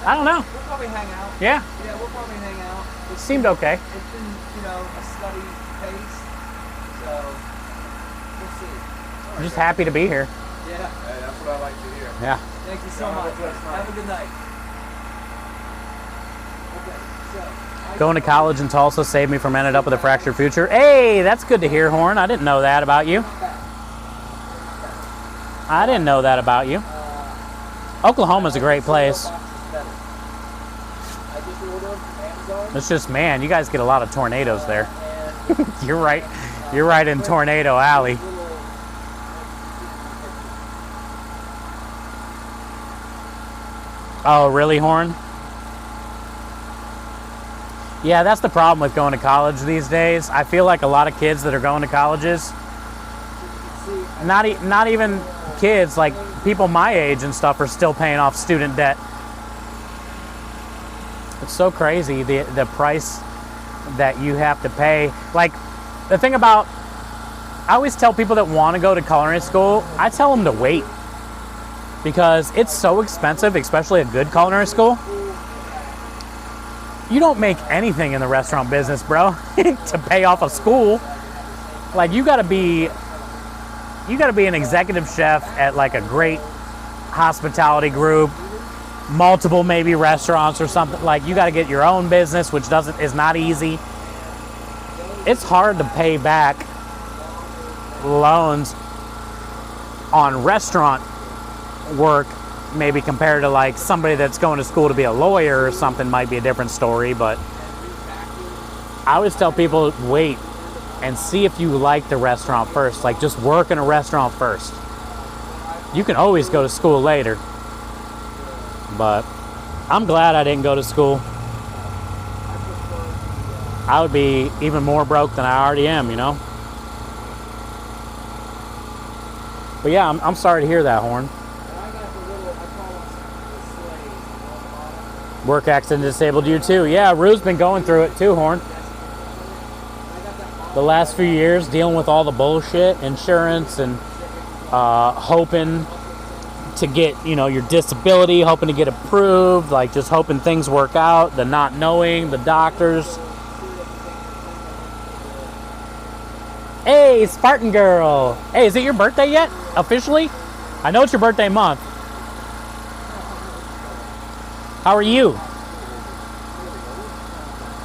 I don't know. We'll probably hang out. Yeah, Yeah, we'll probably hang out. it seemed okay. It's been, a steady pace. So, we'll see. I'm just happy to be here. Yeah. Hey, that's what I like to hear. Yeah. Thank you so much. Have a good night. Okay, so. Going to college in Tulsa saved me from ending up with a fractured future. Hey, that's good to hear, Horn. I didn't know that about you. I didn't know that about you. Oklahoma's a great place. I just ordered them from Amazon. It's just, man, you guys get a lot of tornadoes there. And You're right. You're right in Tornado Alley. Oh, really, Horn? Yeah, that's the problem with going to college these days. I feel like a lot of kids that are going to colleges, not even kids, like people my age and stuff, are still paying off student debt. It's so crazy, the price that you have to pay. Like, the thing about, I always tell people that want to go to culinary school, I tell them to wait. Because it's so expensive, especially a good culinary school. You don't make anything in the restaurant business, bro, to pay off a school. Like, you gotta be an executive chef at like a great hospitality group, multiple maybe restaurants or something. Like, you gotta get your own business, which is not easy. It's hard to pay back loans on restaurant work, maybe compared to like somebody that's going to school to be a lawyer or something. Might be a different story, but I always tell people, wait and see if you like the restaurant first. Like, just work in a restaurant first. You can always go to school later, but I'm glad I didn't go to school. I would be even more broke than I already am, you know. But yeah, I'm sorry to hear that, Horn. Work accident disabled you too. Yeah, Rue's been going through it too, Horn. The last few years, dealing with all the bullshit, insurance, and hoping to get, you know, your disability, hoping to get approved, like just hoping things work out, the not knowing, the doctors. Hey, Spartan girl. Hey, is it your birthday yet? Officially? I know it's your birthday month. How are you?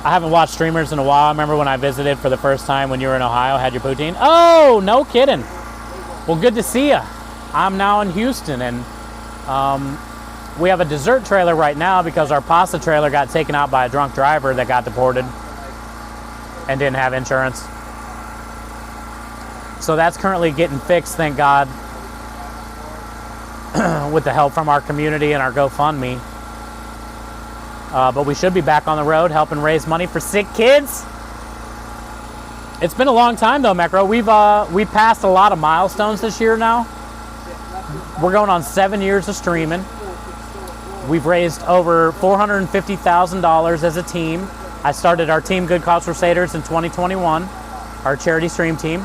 I haven't watched streamers in a while. I remember when I visited for the first time when you were in Ohio, had your poutine. Oh, no kidding. Well, good to see you. I'm now in Houston, and we have a dessert trailer right now because our pasta trailer got taken out by a drunk driver that got deported and didn't have insurance. So that's currently getting fixed, thank God, with the help from our community and our GoFundMe. But we should be back on the road helping raise money for sick kids. It's been a long time though, Mecro. We've passed a lot of milestones this year now. We're going on 7 years of streaming. We've raised over $450,000 as a team. I started our team, Good Cause Crusaders, in 2021, our charity stream team.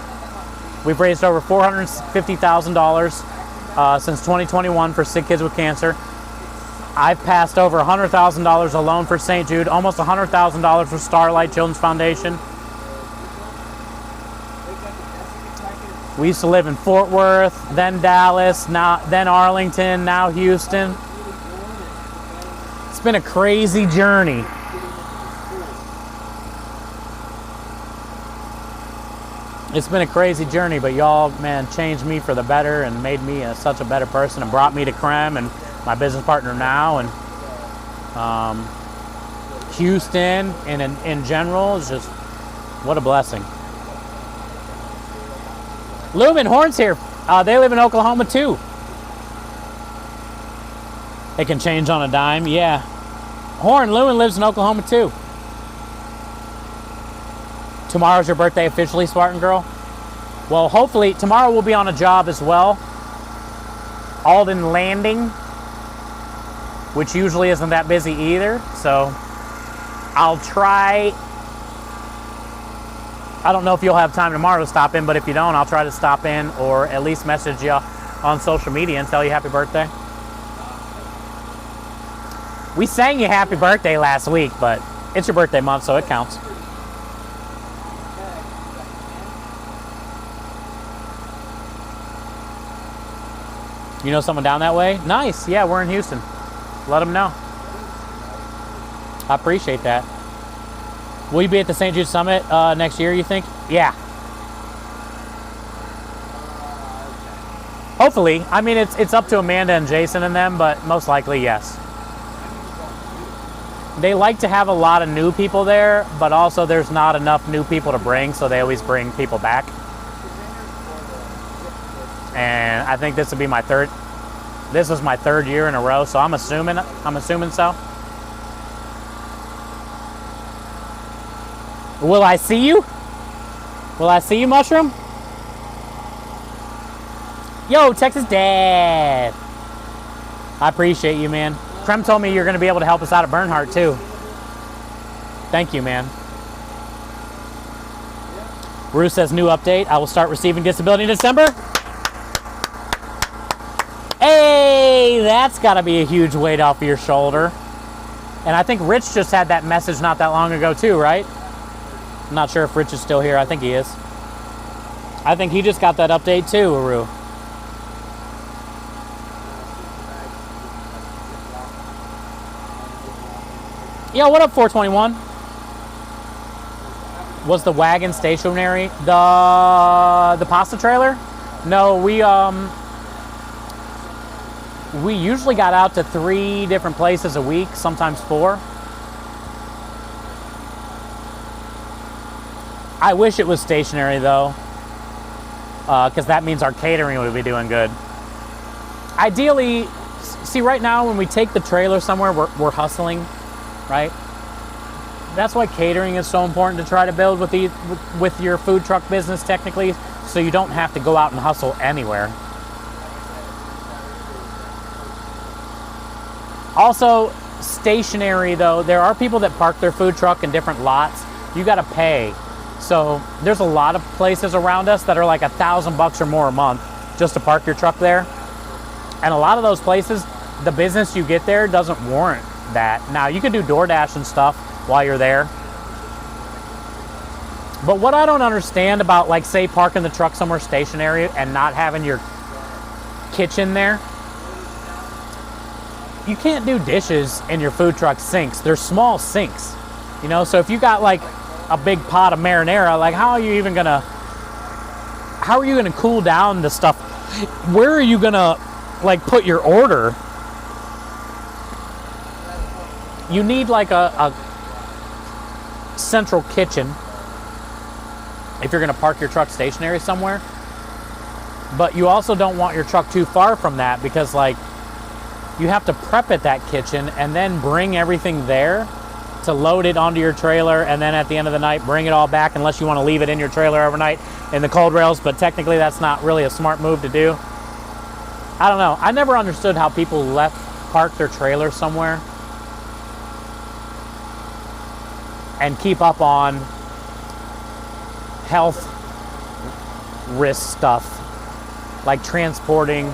We've raised over $450,000 since 2021 for sick kids with cancer. I've passed over $100,000 alone for St. Jude, almost $100,000 for Starlight Children's Foundation. We used to live in Fort Worth, then Dallas, then Arlington, now Houston. It's been a crazy journey. It's been a crazy journey, but y'all, man, changed me for the better and made me such a better person and brought me to Creme and my business partner now, and Houston and in general is just, what a blessing. Lumen, Horn's here. They live in Oklahoma too. They can change on a dime, yeah. Horn, Lumen lives in Oklahoma too. Tomorrow's your birthday officially, Spartan Girl? Well, hopefully, tomorrow we'll be on a job as well. Alden Landing, which usually isn't that busy either. So I'll try. I don't know if you'll have time tomorrow to stop in, but if you don't, I'll try to stop in or at least message you on social media and tell you happy birthday. We sang you happy birthday last week, but it's your birthday month, so it counts. You know someone down that way? Nice. Yeah, we're in Houston. Let them know. I appreciate that. Will you be at the St. Jude Summit next year, you think? Yeah. Hopefully. I mean, it's up to Amanda and Jason and them, but most likely, yes. They like to have a lot of new people there, but also there's not enough new people to bring, so they always bring people back. And I think this will be my third. This is my third year in a row, so I'm assuming so. Will I see you? Will I see you, Mushroom? Yo, Texas Dad. I appreciate you, man. Krem told me you're going to be able to help us out at Bernhardt, too. Thank you, man. Bruce says, new update. I will start receiving disability in December. Hey, that's got to be a huge weight off of your shoulder. And I think Rich just had that message not that long ago, too, right? I'm not sure if Rich is still here. I think he is. I think he just got that update, too, Aru. Yo, what up, 421? Was the wagon stationary? The pasta trailer? No, we usually got out to 3 different places a week, sometimes 4. I wish it was stationary though, because that means our catering would be doing good. Ideally, see, right now when we take the trailer somewhere, we're hustling, right? That's why catering is so important to try to build with your food truck business technically, so you don't have to go out and hustle anywhere. Also, stationary though, there are people that park their food truck in different lots. You got to pay. So there's a lot of places around us that are like $1,000 or more a month just to park your truck there. And a lot of those places, the business you get there doesn't warrant that. Now, you can do DoorDash and stuff while you're there. But what I don't understand about, like, say, parking the truck somewhere stationary and not having your kitchen there, you can't do dishes in your food truck sinks. They're small sinks, you know? So if you got, like, a big pot of marinara, like, how are you gonna cool down the stuff? Where are you gonna, like, put your order? You need like a central kitchen if you're gonna park your truck stationary somewhere. But you also don't want your truck too far from that, because like you have to prep at that kitchen and then bring everything there to load it onto your trailer, and then at the end of the night bring it all back, unless you want to leave it in your trailer overnight in the cold rails, but technically that's not really a smart move to do. I don't know. I never understood how people park their trailer somewhere and keep up on health risk stuff, like transporting.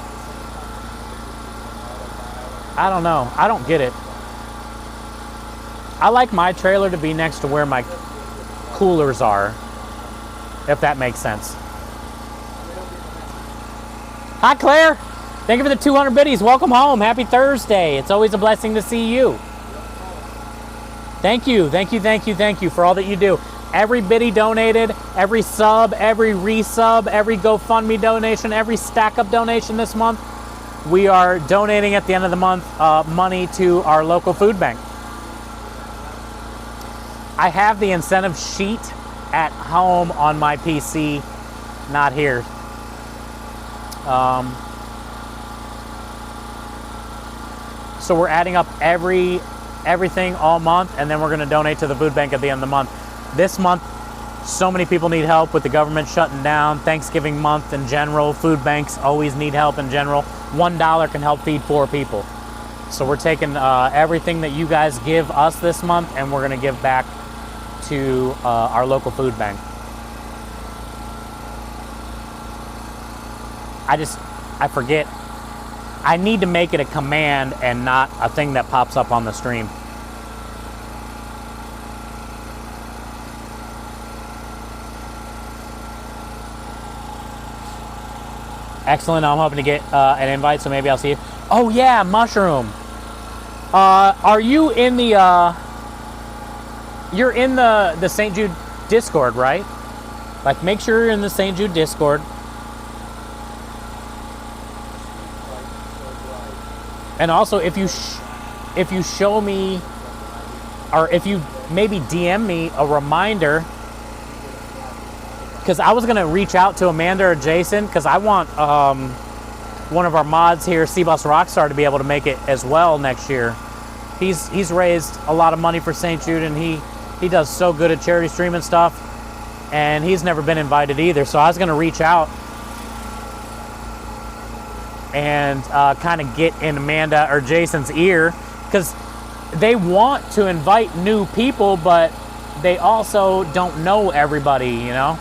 I don't know. I don't get it. I like my trailer to be next to where my coolers are, if that makes sense. Hi, Claire. Thank you for the 200 biddies. Welcome home. Happy Thursday. It's always a blessing to see you. Thank you, thank you, thank you, thank you for all that you do. Every biddy donated, every sub, every resub, every GoFundMe donation, every stack up donation this month, we are donating at the end of the month money to our local food bank. I have the incentive sheet at home on my PC, not here. So we're adding up everything all month, and then we're going to donate to the food bank at the end of the month. This month, so many people need help with the government shutting down, Thanksgiving month in general. Food banks always need help in general. $1 can help feed 4 people. So we're taking everything that you guys give us this month, and we're going to give back to our local food bank. I forget. I need to make it a command and not a thing that pops up on the stream. Excellent. I'm hoping to get an invite, so maybe I'll see you. Oh yeah, Mushroom. Are you in the you're in the St. Jude Discord, right? Like, make sure you're in the St. Jude Discord. And also, if you show me, or if you maybe DM me a reminder, because I was gonna reach out to Amanda or Jason, because I want one of our mods here, Seabus Rockstar, to be able to make it as well next year. He's raised a lot of money for St. Jude, and he does so good at charity stream and stuff, and he's never been invited either. So I was gonna reach out and kind of get in Amanda or Jason's ear, because they want to invite new people, but they also don't know everybody, you know?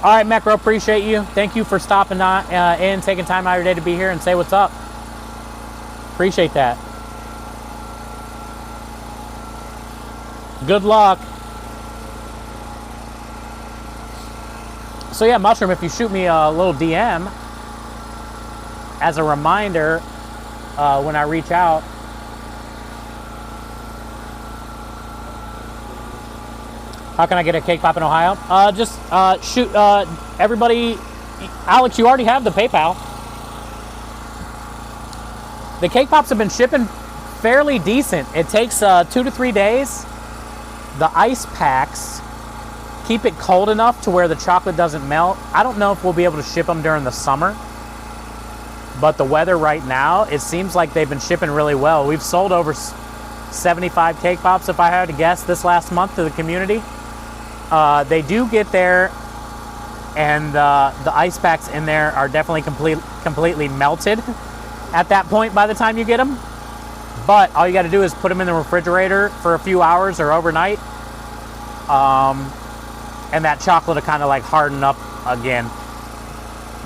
All right, Mecro, appreciate you. Thank you for stopping in, taking time out of your day to be here and say what's up. Appreciate that. Good luck. So yeah, Mushroom, if you shoot me a little DM as a reminder when I reach out. How can I get a cake pop in Ohio? Just shoot everybody. Alex, you already have the PayPal. The cake pops have been shipping fairly decent. It takes 2 to 3 days. The ice packs keep it cold enough to where the chocolate doesn't melt. I don't know if we'll be able to ship them during the summer, but the weather right now, it seems like they've been shipping really well. We've sold over 75 cake pops, if I had to guess, this last month to the community. They do get there, and the ice packs in there are definitely completely melted at that point by the time you get them. But all you got to do is put them in the refrigerator for a few hours or overnight, and that chocolate will kind of like harden up again.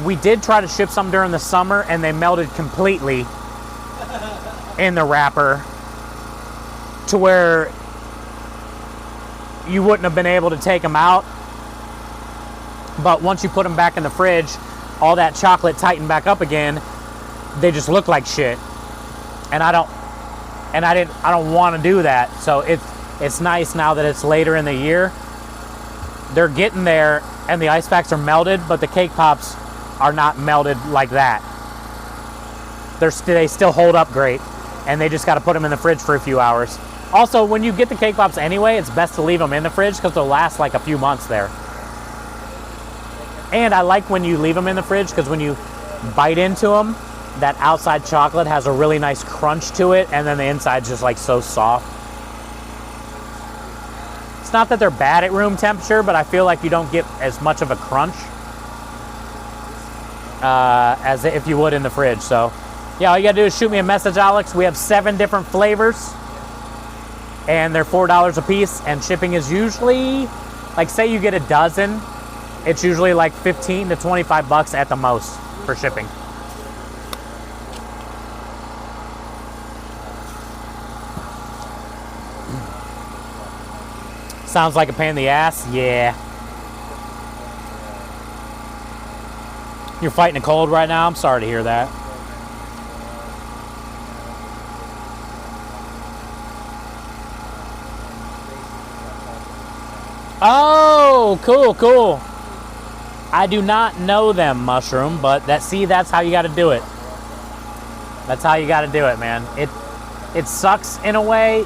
We did try to ship some during the summer, and they melted completely in the wrapper to where you wouldn't have been able to take them out. But once you put them back in the fridge, all that chocolate tightened back up again. They just look like shit, and I don't want to do that. So it's nice now that it's later in the year. They're getting there, and the ice packs are melted, but the cake pops are not melted like that. They still hold up great, and they just got to put them in the fridge for a few hours. Also, when you get the cake pops anyway, it's best to leave them in the fridge because they'll last like a few months there. And I like when you leave them in the fridge because when you bite into them, that outside chocolate has a really nice crunch to it, and then the inside's just like so soft. It's not that they're bad at room temperature, but I feel like you don't get as much of a crunch as if you would in the fridge. So yeah, all you gotta do is shoot me a message, Alex. We have 7 different flavors, and they're $4 a piece, and shipping is usually, like, say you get a dozen, it's usually like 15 to 25 bucks at the most for shipping. Sounds like a pain in the ass? Yeah. You're fighting a cold right now? I'm sorry to hear that. Oh, cool. I do not know them, Mushroom, but that's how you got to do it. That's how you got to do it, man. It sucks in a way.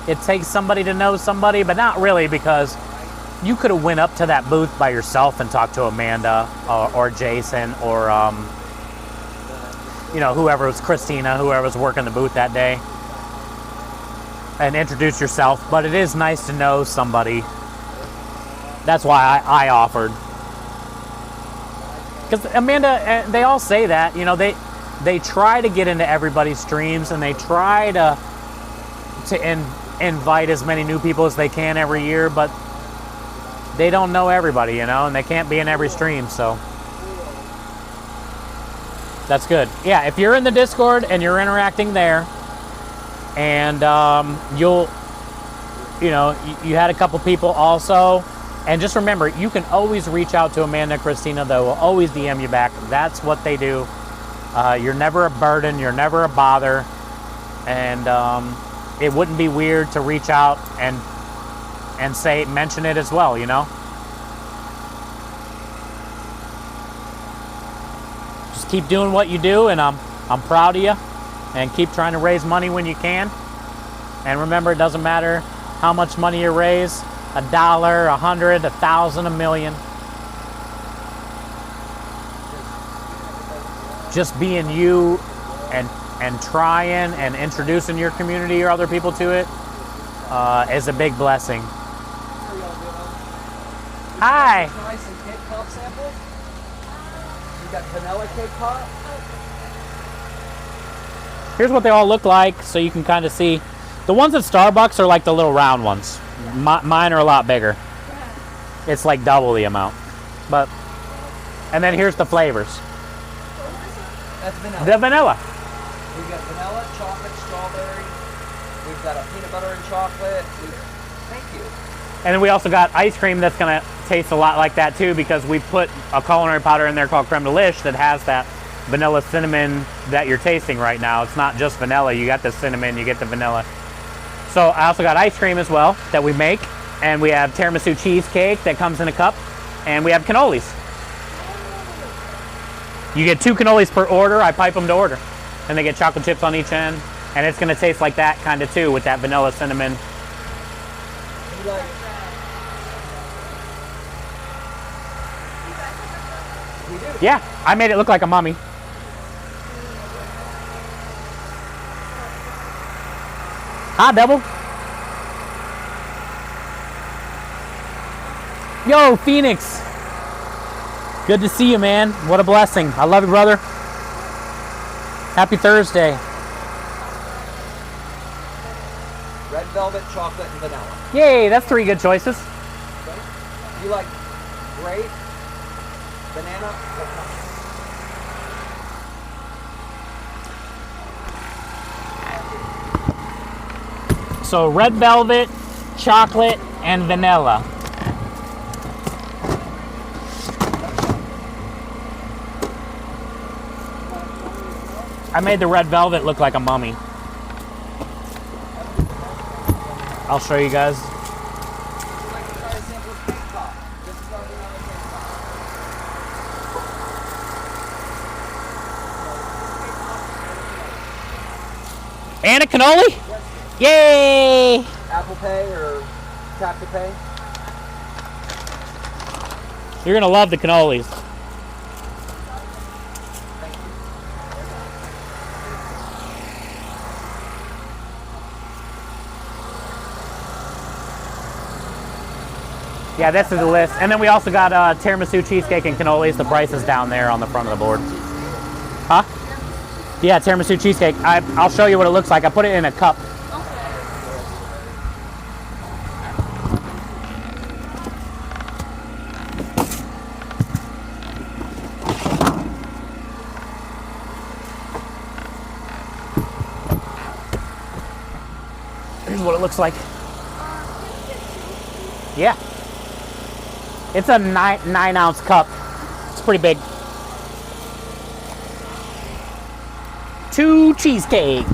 It takes somebody to know somebody, but not really, because you could have went up to that booth by yourself and talked to Amanda or Jason or whoever was Christina, whoever was working the booth that day, and introduce yourself. But it is nice to know somebody. That's why I offered. Because Amanda, they all say that, they try to get into everybody's streams, and they try to invite as many new people as they can every year, but they don't know everybody, and they can't be in every stream, so that's good. Yeah, if you're in the Discord and you're interacting there, and you had a couple people also, and just remember, you can always reach out to Amanda and Christina. They will always DM you back. That's what they do. You're never a burden. You're never a bother. And it wouldn't be weird to reach out and mention it as well, just keep doing what you do, and I'm proud of you. And keep trying to raise money when you can. And remember, it doesn't matter how much money you raise, $1, $100, $1,000, $1 million. Just being you and trying and introducing your community or other people to it is a big blessing. Hi. Nice and cake pop samples. You got vanilla cake pop. Here's what they all look like, so you can kind of see. The ones at Starbucks are like the little round ones. Mine are a lot bigger. It's like double the amount. And then here's the flavors. That's vanilla. The vanilla. We've got vanilla, chocolate, strawberry. We've got a peanut butter and chocolate. Thank you. And then we also got ice cream that's gonna taste a lot like that too, because we put a culinary powder in there called creme de lish that has that vanilla cinnamon that you're tasting right now. It's not just vanilla, you got the cinnamon, you get the vanilla. So I also got ice cream as well that we make, and we have tiramisu cheesecake that comes in a cup, and we have cannolis. You get 2 cannolis per order. I pipe them to order, and they get chocolate chips on each end, and it's gonna taste like that kind of too, with that vanilla cinnamon. Yeah, I made it look like a mummy. Hi, Double. Yo, Phoenix. Good to see you, man. What a blessing. I love you, brother. Happy Thursday. Red velvet, chocolate, and vanilla. Yay, that's 3 good choices. Okay. You like grape, banana, or pecan? So red velvet, chocolate, and vanilla. I made the red velvet look like a mummy. I'll show you guys. Would you like to try a sample of cake pop? This is our vanilla cake pop. And a cannoli? Yay! Apple Pay or Tap to Pay? You're gonna love the cannolis. Thank you. Yeah, this is the list. And then we also got tiramisu cheesecake and cannolis. The price is down there on the front of the board. Huh? Yeah, tiramisu cheesecake. I'll show you what it looks like. I put it in a cup. Here's what it looks like. Yeah. It's a 9-ounce cup. It's pretty big. 2 cheesecake.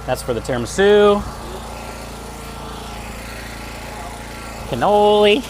That's for the tiramisu. Cannoli.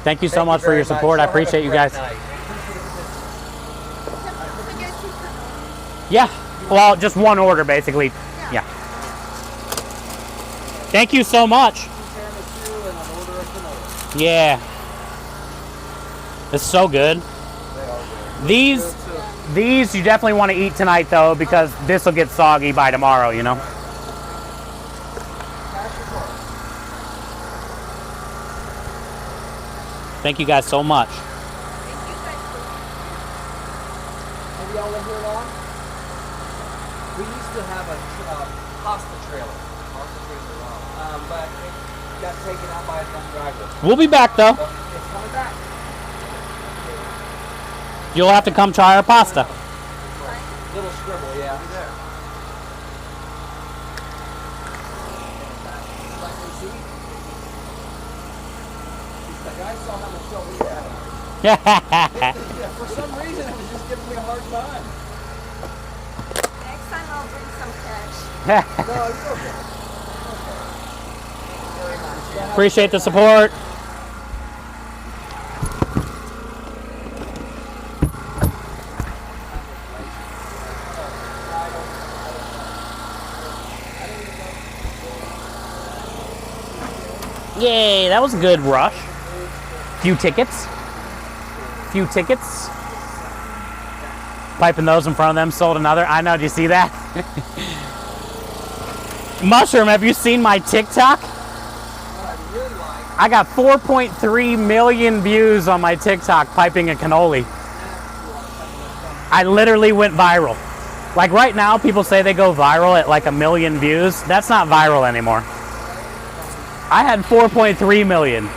Thank you so much for your support. I appreciate you guys. Yeah. Well, just one order, basically. Yeah. Thank you so much. Yeah. It's so good. They are good. These you definitely want to eat tonight though, because this will get soggy by tomorrow, you know. Thank you guys so much. Thank you guys for Have y'all lived here long? We used to have a pasta trailer. But it got taken out by a drunk driver. We'll be back though. But it's coming back. You'll have to come try our pasta. Little scribble, yeah. There. Like you see? The guy saw how much trouble we had. Yeah, for some reason, it was just giving me a hard time. next time I'll bring some cash. No, you're okay. Very much. Appreciate the support. Yay, that was a good rush. Few tickets. Piping those in front of them, sold another. I know, do you see that? Mushroom, have you seen my TikTok? I got 4.3 million views on my TikTok piping a cannoli. I literally went viral. Like right now, people say they go viral at like 1 million views. That's not viral anymore. I had 4.3 million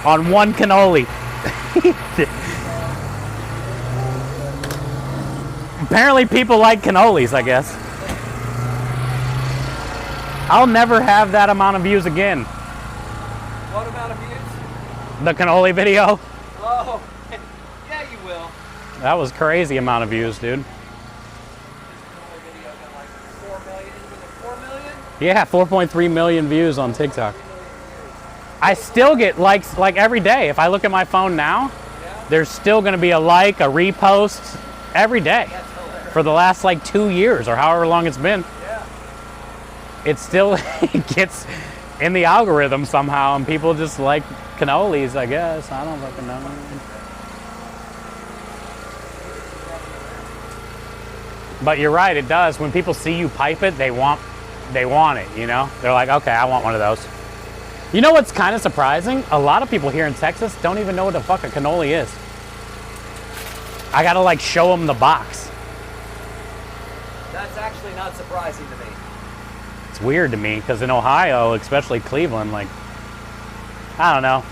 on one cannoli. Apparently people like cannolis, I guess. I'll never have that amount of views again. What amount of views? The cannoli video, Oh, yeah, you will. that was crazy amount of views, dude. This video got like 4 million. Was it 4 million? Yeah, 4.3 million views on TikTok. I still get likes like every day. If I look at my phone now, there's still gonna be a like, a repost every day for the last like 2 years or however long it's been. Yeah. It still gets in the algorithm somehow, and people just like cannolis, I guess. I don't fucking know. But you're right, it does. When people see you pipe it, they want it, you know? They're like, okay, I want one of those. You know what's kind of surprising? A lot of people here in Texas don't even know what the fuck a cannoli is. I gotta like show them the box. That's actually not surprising to me. It's weird to me because in Ohio, especially Cleveland, like, I don't know.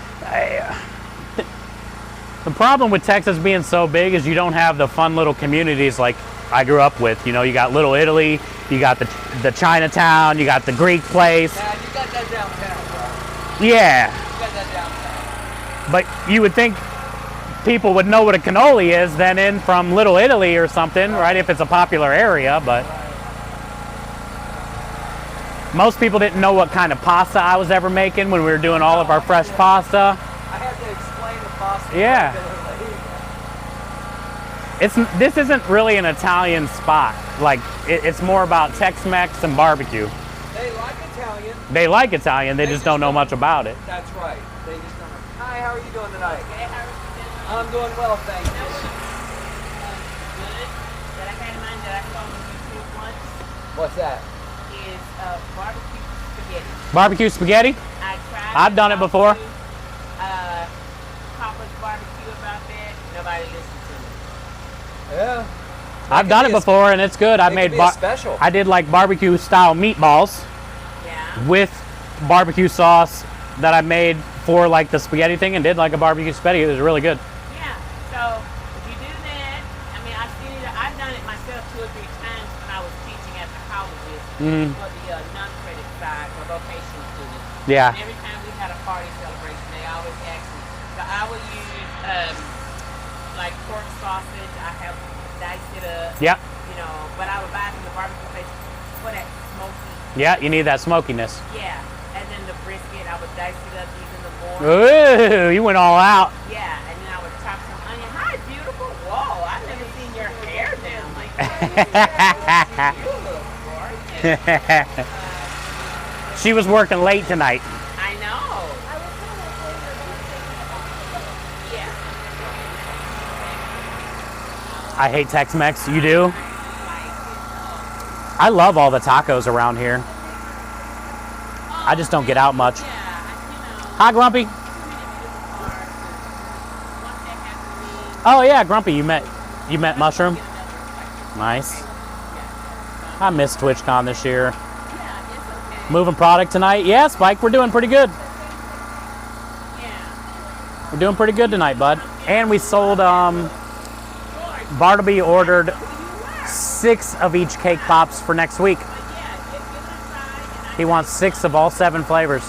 The problem with Texas being so big is you don't have the fun little communities like I grew up with. You know, you got Little Italy, you got the Chinatown, you got the Greek place. Man, you got that downtown, bro. Yeah, You got that downtown. but you would think people would know what a cannoli is then in from Little Italy or something, right? If it's a popular area, but most people didn't know what kind of pasta I was ever making when we were doing all of our fresh pasta. I had to explain the pasta. Yeah. This isn't really an Italian spot. Like, it's more about Tex-Mex and barbecue. They like Italian. They like Italian, they just don't know much about it. That's right. They just don't know. Hi, how are you doing tonight? Okay, how are you doing? I'm doing well, thank you. Good. That I had in mind that I saw on YouTube once What's that? is barbecue spaghetti. Barbecue spaghetti? I tried. I've done it before. Papa's barbecue about that. Nobody listened to me. Yeah. I've done it before and it's good. I It made could be a special. I did like barbecue style meatballs Yeah. with barbecue sauce that I made for like the spaghetti thing and did like a barbecue spaghetti. It was really good. Yeah. So if you do that, I mean, I've done it myself 2 or 3 times when I was teaching at the colleges for the non-credit side for vocational students. Yeah. And every time we had a party celebration, they always ask me. So I would use like pork sausage. I have diced it up. Yep. You know, but I would buy it from the barbecue place for that smoky. Yeah, you need that smokiness. Yeah. And then the brisket, I would dice it up even more. Ooh, you went all out. Yeah, and then I would chop some onion. Hi, beautiful. Whoa, I've never seen your hair down like that. You look gorgeous. She was working late tonight. I know. Yeah. I hate Tex-Mex. You do? I love all the tacos around here. I just don't get out much. Hi, Grumpy. Oh yeah, Grumpy. You met Mushroom. Nice. I missed TwitchCon this year. Moving product tonight. Yeah, Spike. We're doing pretty good. We're doing pretty good tonight, bud. And we sold. Bartleby ordered 6 of each cake pops for next week. He wants 6 of all 7 flavors.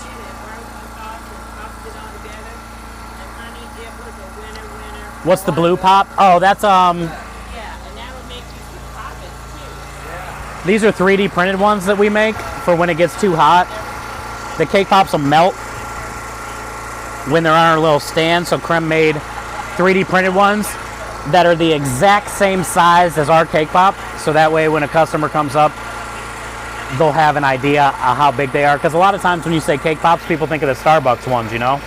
What's the blue pop? Oh, that's these are 3D printed ones that we make for when it gets too hot. The cake pops will melt when they're on our little stand. So Krem made 3D printed ones that are the exact same size as our cake pop. So that way when a customer comes up, they'll have an idea of how big they are. Because a lot of times when you say cake pops, people think of the Starbucks ones, you know?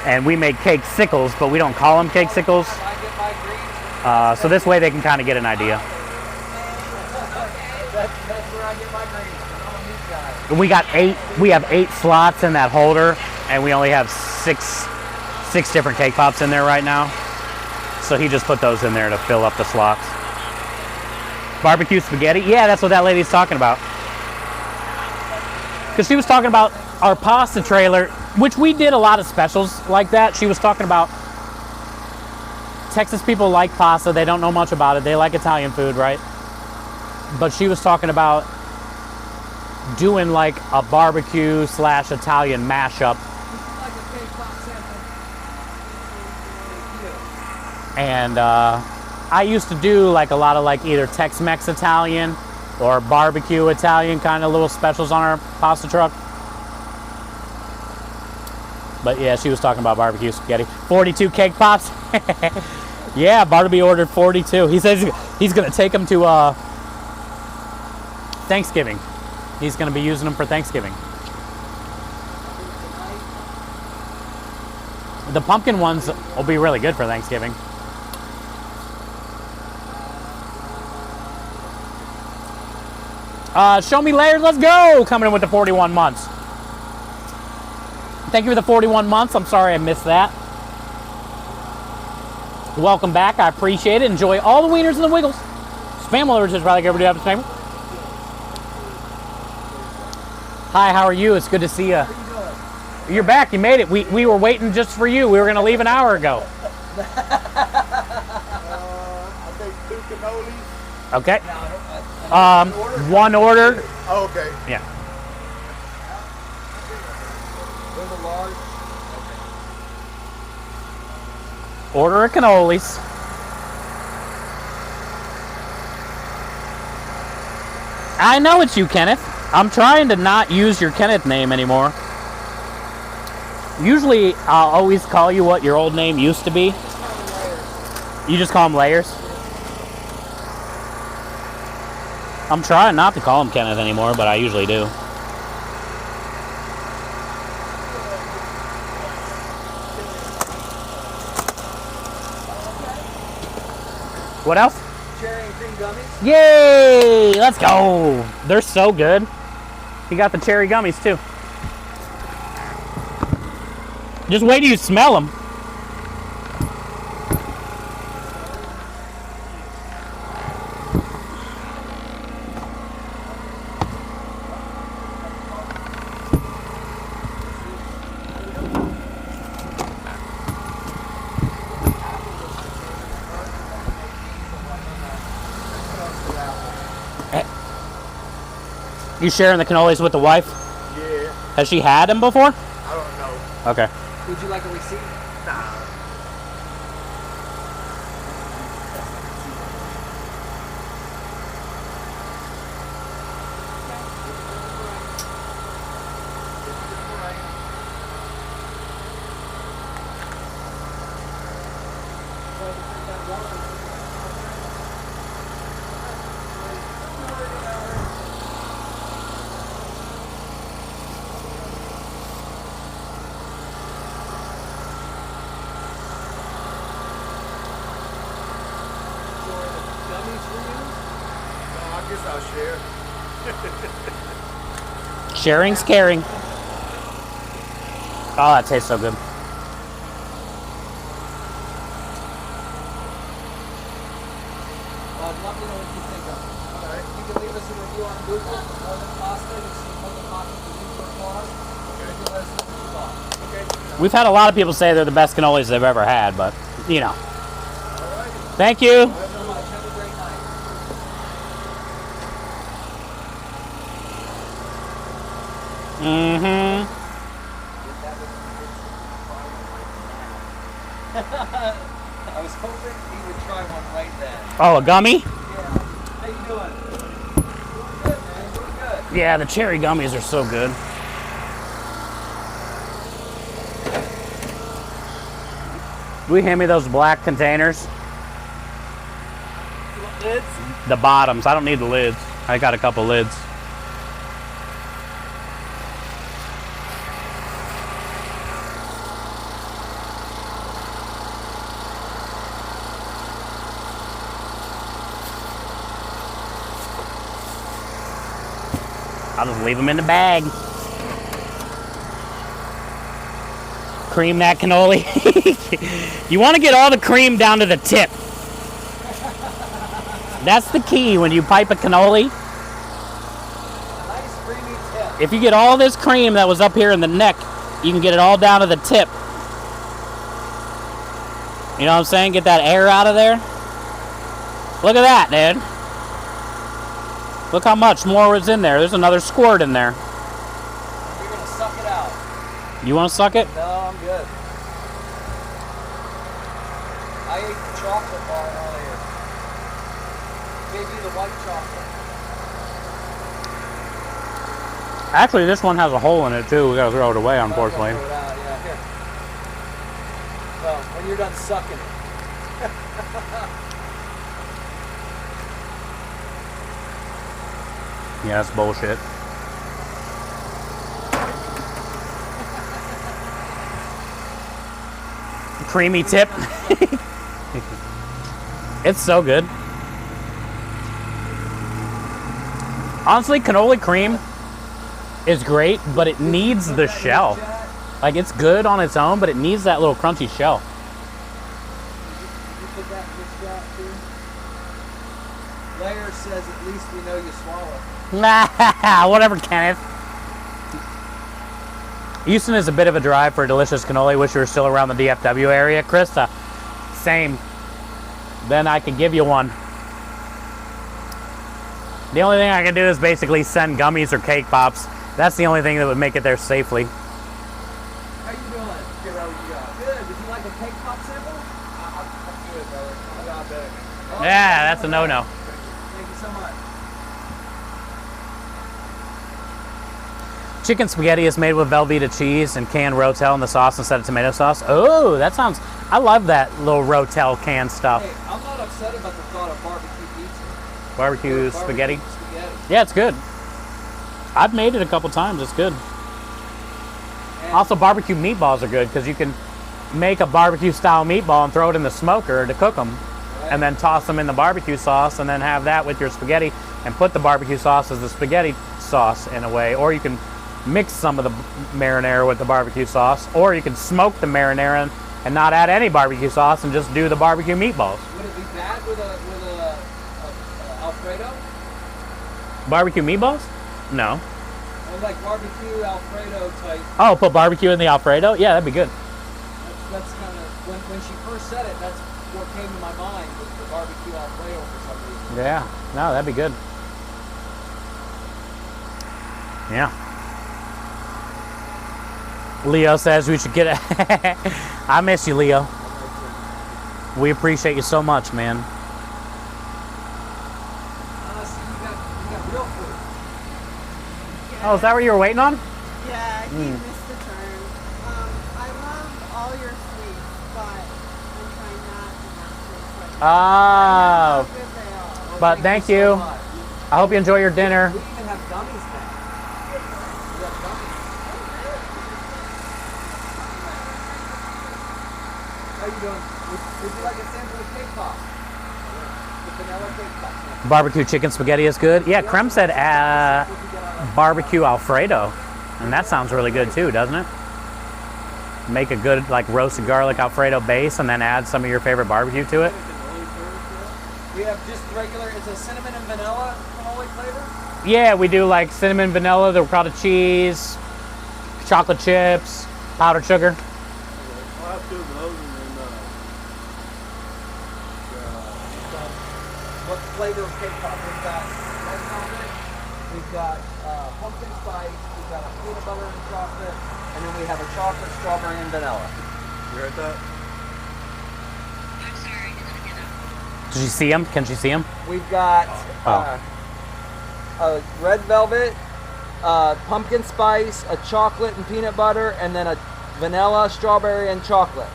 And we make cake sickles, but we don't call them cake sickles. So this way they can kind of get an idea. That's where I get my greens. I'm a meat guy. And we have 8 slots in that holder, and we only have 6 different cake pops in there right now. So he just put those in there to fill up the slots. Barbecue spaghetti? Yeah, that's what that lady's talking about. Because she was talking about our pasta trailer, which we did a lot of specials like that. She was talking about Texas people like pasta. They don't know much about it. They like Italian food, right? But she was talking about doing like a barbecue / Italian mashup. Like a cake pop sample. And I used to do like a lot of like either Tex-Mex Italian or barbecue Italian kind of little specials on our pasta truck. But yeah, she was talking about barbecue spaghetti. 42 cake pops. Yeah, Bartleby ordered 42. He says he's going to take them to Thanksgiving. He's going to be using them for Thanksgiving. The pumpkin ones will be really good for Thanksgiving. Show me layers, let's go! Coming in with the 41 months. Thank you for the 41 months. I'm sorry I missed that. Welcome back. I appreciate it. Enjoy all the wieners and the wiggles. Spam alerts is probably everybody have a spam. Hi, how are you? It's good to see you. How you doing? You're back. You made it. We were waiting just for you. We were going to leave an hour ago. I think 2 cannolis. Okay. One ordered. Oh, okay. Yeah. There's a large. Order a cannolis. I know it's you, Kenneth. I'm trying to not use your Kenneth name anymore. Usually, I'll always call you what your old name used to be. You just call him Layers? I'm trying not to call him Kenneth anymore, but I usually do. What else? Cherry and cream gummies. Yay! Let's go! They're so good. You got the cherry gummies too. Just wait till you smell them. You sharing the cannolis with the wife? Yeah. Has she had them before? I don't know. Okay. Would you like a receipt? Nah. share. Sharing's caring. Oh, that tastes so good. I'd love to know what you think of it. All right. You can leave us a review on Google, Northern Pasta. You see Northern Pasta for you for applause. Okay. You can let us know what you thought. Okay. We've had a lot of people say they're the best cannolis they've ever had, but, you know. Thank you. Thank you so much. Have a great night. Mm-hmm. I was hoping he would try one right then. Oh, a gummy? Yeah. How you doing? Doing good, man. Doing good. Yeah, the cherry gummies are so good. Will you hand me those black containers? Lids? The bottoms. I don't need the lids. I got a couple lids. I'll just leave them in the bag. Cream that cannoli. You want to get all the cream down to the tip. That's the key when you pipe a cannoli. Nice creamy tip. If you get all this cream that was up here in the neck, you can get it all down to the tip. You know what I'm saying? Get that air out of there. Look at that, dude. Look how much more is in there. There's another squirt in there. You're going to suck it out. You want to suck it? No, I'm good. I ate the chocolate bar earlier. Gave you the white chocolate. Actually, this one has a hole in it too. We gotta throw it away, unfortunately. Throw it out, yeah, here. Well, when you're done sucking it. Yeah, that's bullshit. Creamy tip. It's so good. Honestly, cannoli cream is great, but it needs the shell. Like, it's good on its own, but it needs that little crunchy shell. Did you put that in your shot too? Layer says at least we know you swallow. Whatever, Kenneth. Houston is a bit of a drive for a delicious cannoli. Wish you were still around the DFW area. Krista, same. Then I could give you one. The only thing I can do is basically send gummies or cake pops. That's the only thing that would make it there safely. How you doing? Good, how you got? Good. Would you like a cake pop sample? I'm good, brother. I got better. Oh, Yeah, that's a no-no. Thank you so much. Chicken spaghetti is made with Velveeta cheese and canned Rotel in the sauce instead of tomato sauce. Oh, that sounds... I love that little Rotel canned stuff. Hey, I'm not upset about the thought of barbecue pizza. Barbecue spaghetti. Spaghetti. Yeah, it's good. I've made it a couple times. It's good. And Also, barbecue meatballs are good because you can make a barbecue style meatball and throw it in the smoker to cook them, and then toss them in the barbecue sauce, and then have that with your spaghetti and put the barbecue sauce as the spaghetti sauce in a way. Or you can mix some of the marinara with the barbecue sauce, or you can smoke the marinara and not add any barbecue sauce and just do the barbecue meatballs. would it be bad with a Alfredo? Barbecue meatballs? No. Or like barbecue Alfredo type. Oh, put barbecue in the Alfredo? Yeah, that'd be good. That's kind of when she first said it. That's what came to my mind was the barbecue Alfredo for some reason. Yeah, no, that'd be good. Yeah. Leo says we should get it. I miss you, Leo. We appreciate you so much, man. See, you got real food. Oh, is that what you were waiting on? Yeah, he missed the turn. I love all your sweets, but I'm trying not to have sweets. Like how Oh, good they are. but thank so you. much. I hope you enjoy your dinner. We even have gummies now. We have gummies. How you doing? Would you like a sample of cake pop? The vanilla cake pop. Barbecue chicken spaghetti is good. Yeah, Krem said barbecue Alfredo, and that sounds really good too, doesn't it? Make a good like roasted garlic Alfredo base, and then add some of your favorite barbecue to it. We have just regular. It's a cinnamon and vanilla cannoli flavor. Yeah, we do like cinnamon, vanilla, the ricotta cheese, chocolate chips, powdered sugar. I'll have two of those and then What flavor of cake pop? We've got red velvet, we've got pumpkin spice, we've got a peanut butter and chocolate, and then we have a chocolate, strawberry, and vanilla. you heard that? Did you see them? Can she see them? We've got Oh. a red velvet, pumpkin spice, a chocolate and peanut butter, and then a vanilla, strawberry, and chocolate.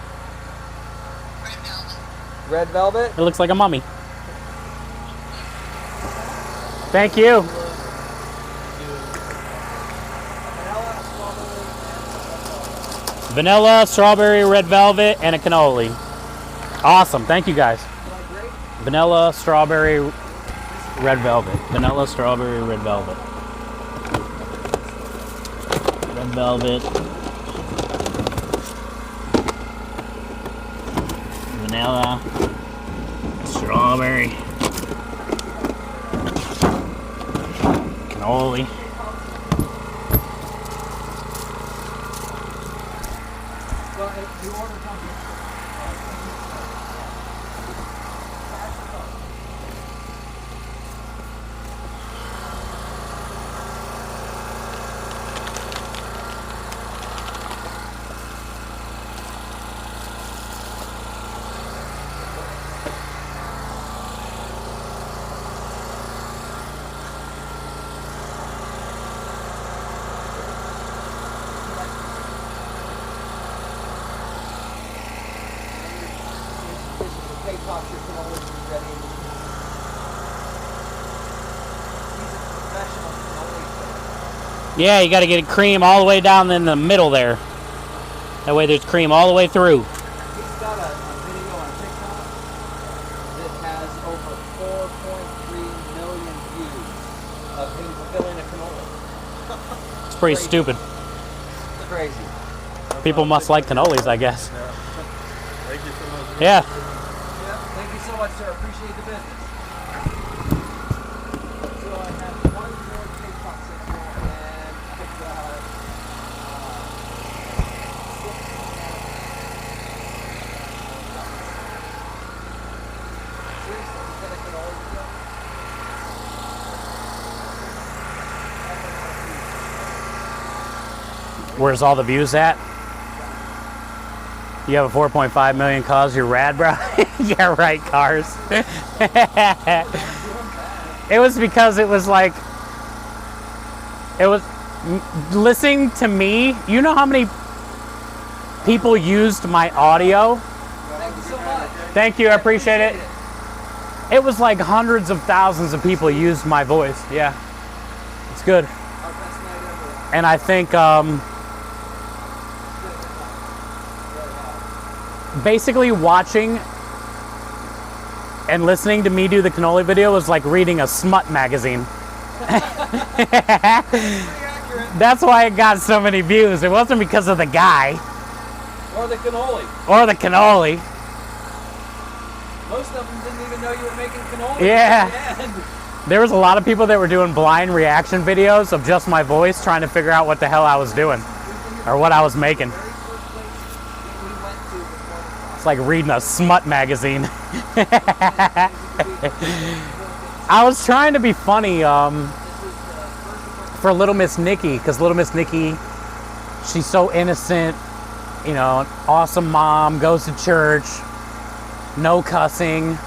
Red velvet. It looks like a mummy. Thank you. Vanilla, strawberry, red velvet, and a cannoli. Awesome. Thank you guys. Vanilla, strawberry, red velvet. Vanilla, strawberry, red velvet. Red velvet. Vanilla, strawberry, cannoli. Yeah, you got to get cream all the way down in the middle there. That way there's cream all the way through. He's got a video on TikTok that has over 4.3 million views of him fulfilling a cannoli. It's pretty stupid. It's crazy. People must like cannolis, I guess. Thank you so much. Yeah. Yep. Thank you so much, sir. Appreciate the business. So I have one more cake pop sample and I've got seriously, is that a cannoli video? Where's all the views at? You have a 4.5 million cars, you're rad, bro. Yeah, right, cars. It was because it was like, listening to me, you know how many people used my audio? Thank you so much. Thank you, I appreciate it. It was like hundreds of thousands of people used my voice. Yeah, it's good. Our best night ever. And I think basically watching and listening to me do the cannoli video was like reading a smut magazine. That's why it got so many views. It wasn't because of the guy Or the cannoli. or the cannoli. Most of them didn't even know you were making cannoli. Yeah. At the end. There was a lot of people that were doing blind reaction videos of just my voice trying to figure out what the hell I was doing or what I was making. Very first place we went to before It's like reading a smut magazine. I was trying to be funny for Little Miss Nikki, because Little Miss Nikki, she's so innocent, you know, an awesome mom, goes to church, no cussing.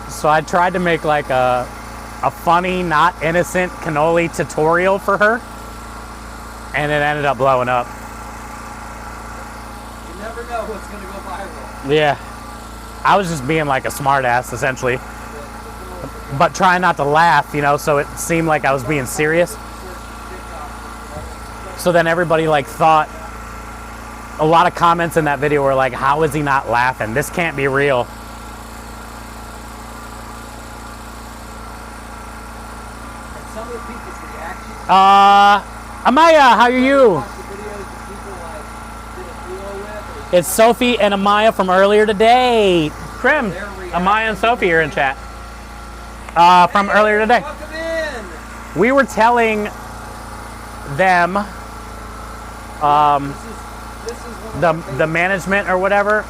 So I tried to make like a funny, not innocent cannoli tutorial for her, and it ended up blowing up. You never know what's going to go viral. Yeah, I was just being like a smart ass essentially, but trying not to laugh, you know, so it seemed like I was being serious. So then everybody like thought, a lot of comments in that video were like, how is he not laughing? This can't be real. Amaya, how are you? Watch the videos that people like did a duo with. Or It's Sophie and Amaya from earlier today. Krim, They're reacting. Amaya and Sophie are in chat. From earlier today. Welcome in. We were telling them, This is one of the management or whatever,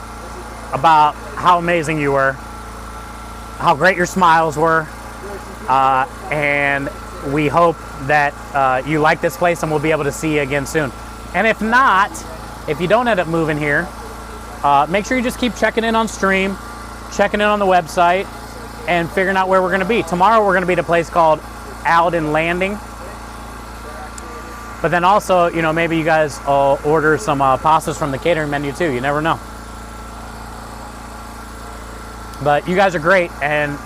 about how amazing you were, how great your smiles were, and we hope that you like this place and we'll be able to see you again soon. And if not, if you don't end up moving here, make sure you just keep checking in on stream, checking in on the website, and figuring out where we're going to be. Tomorrow we're going to be at a place called Alden Landing. But then also, you know, maybe you guys will order some pastas from the catering menu too. You never know. But you guys are great, and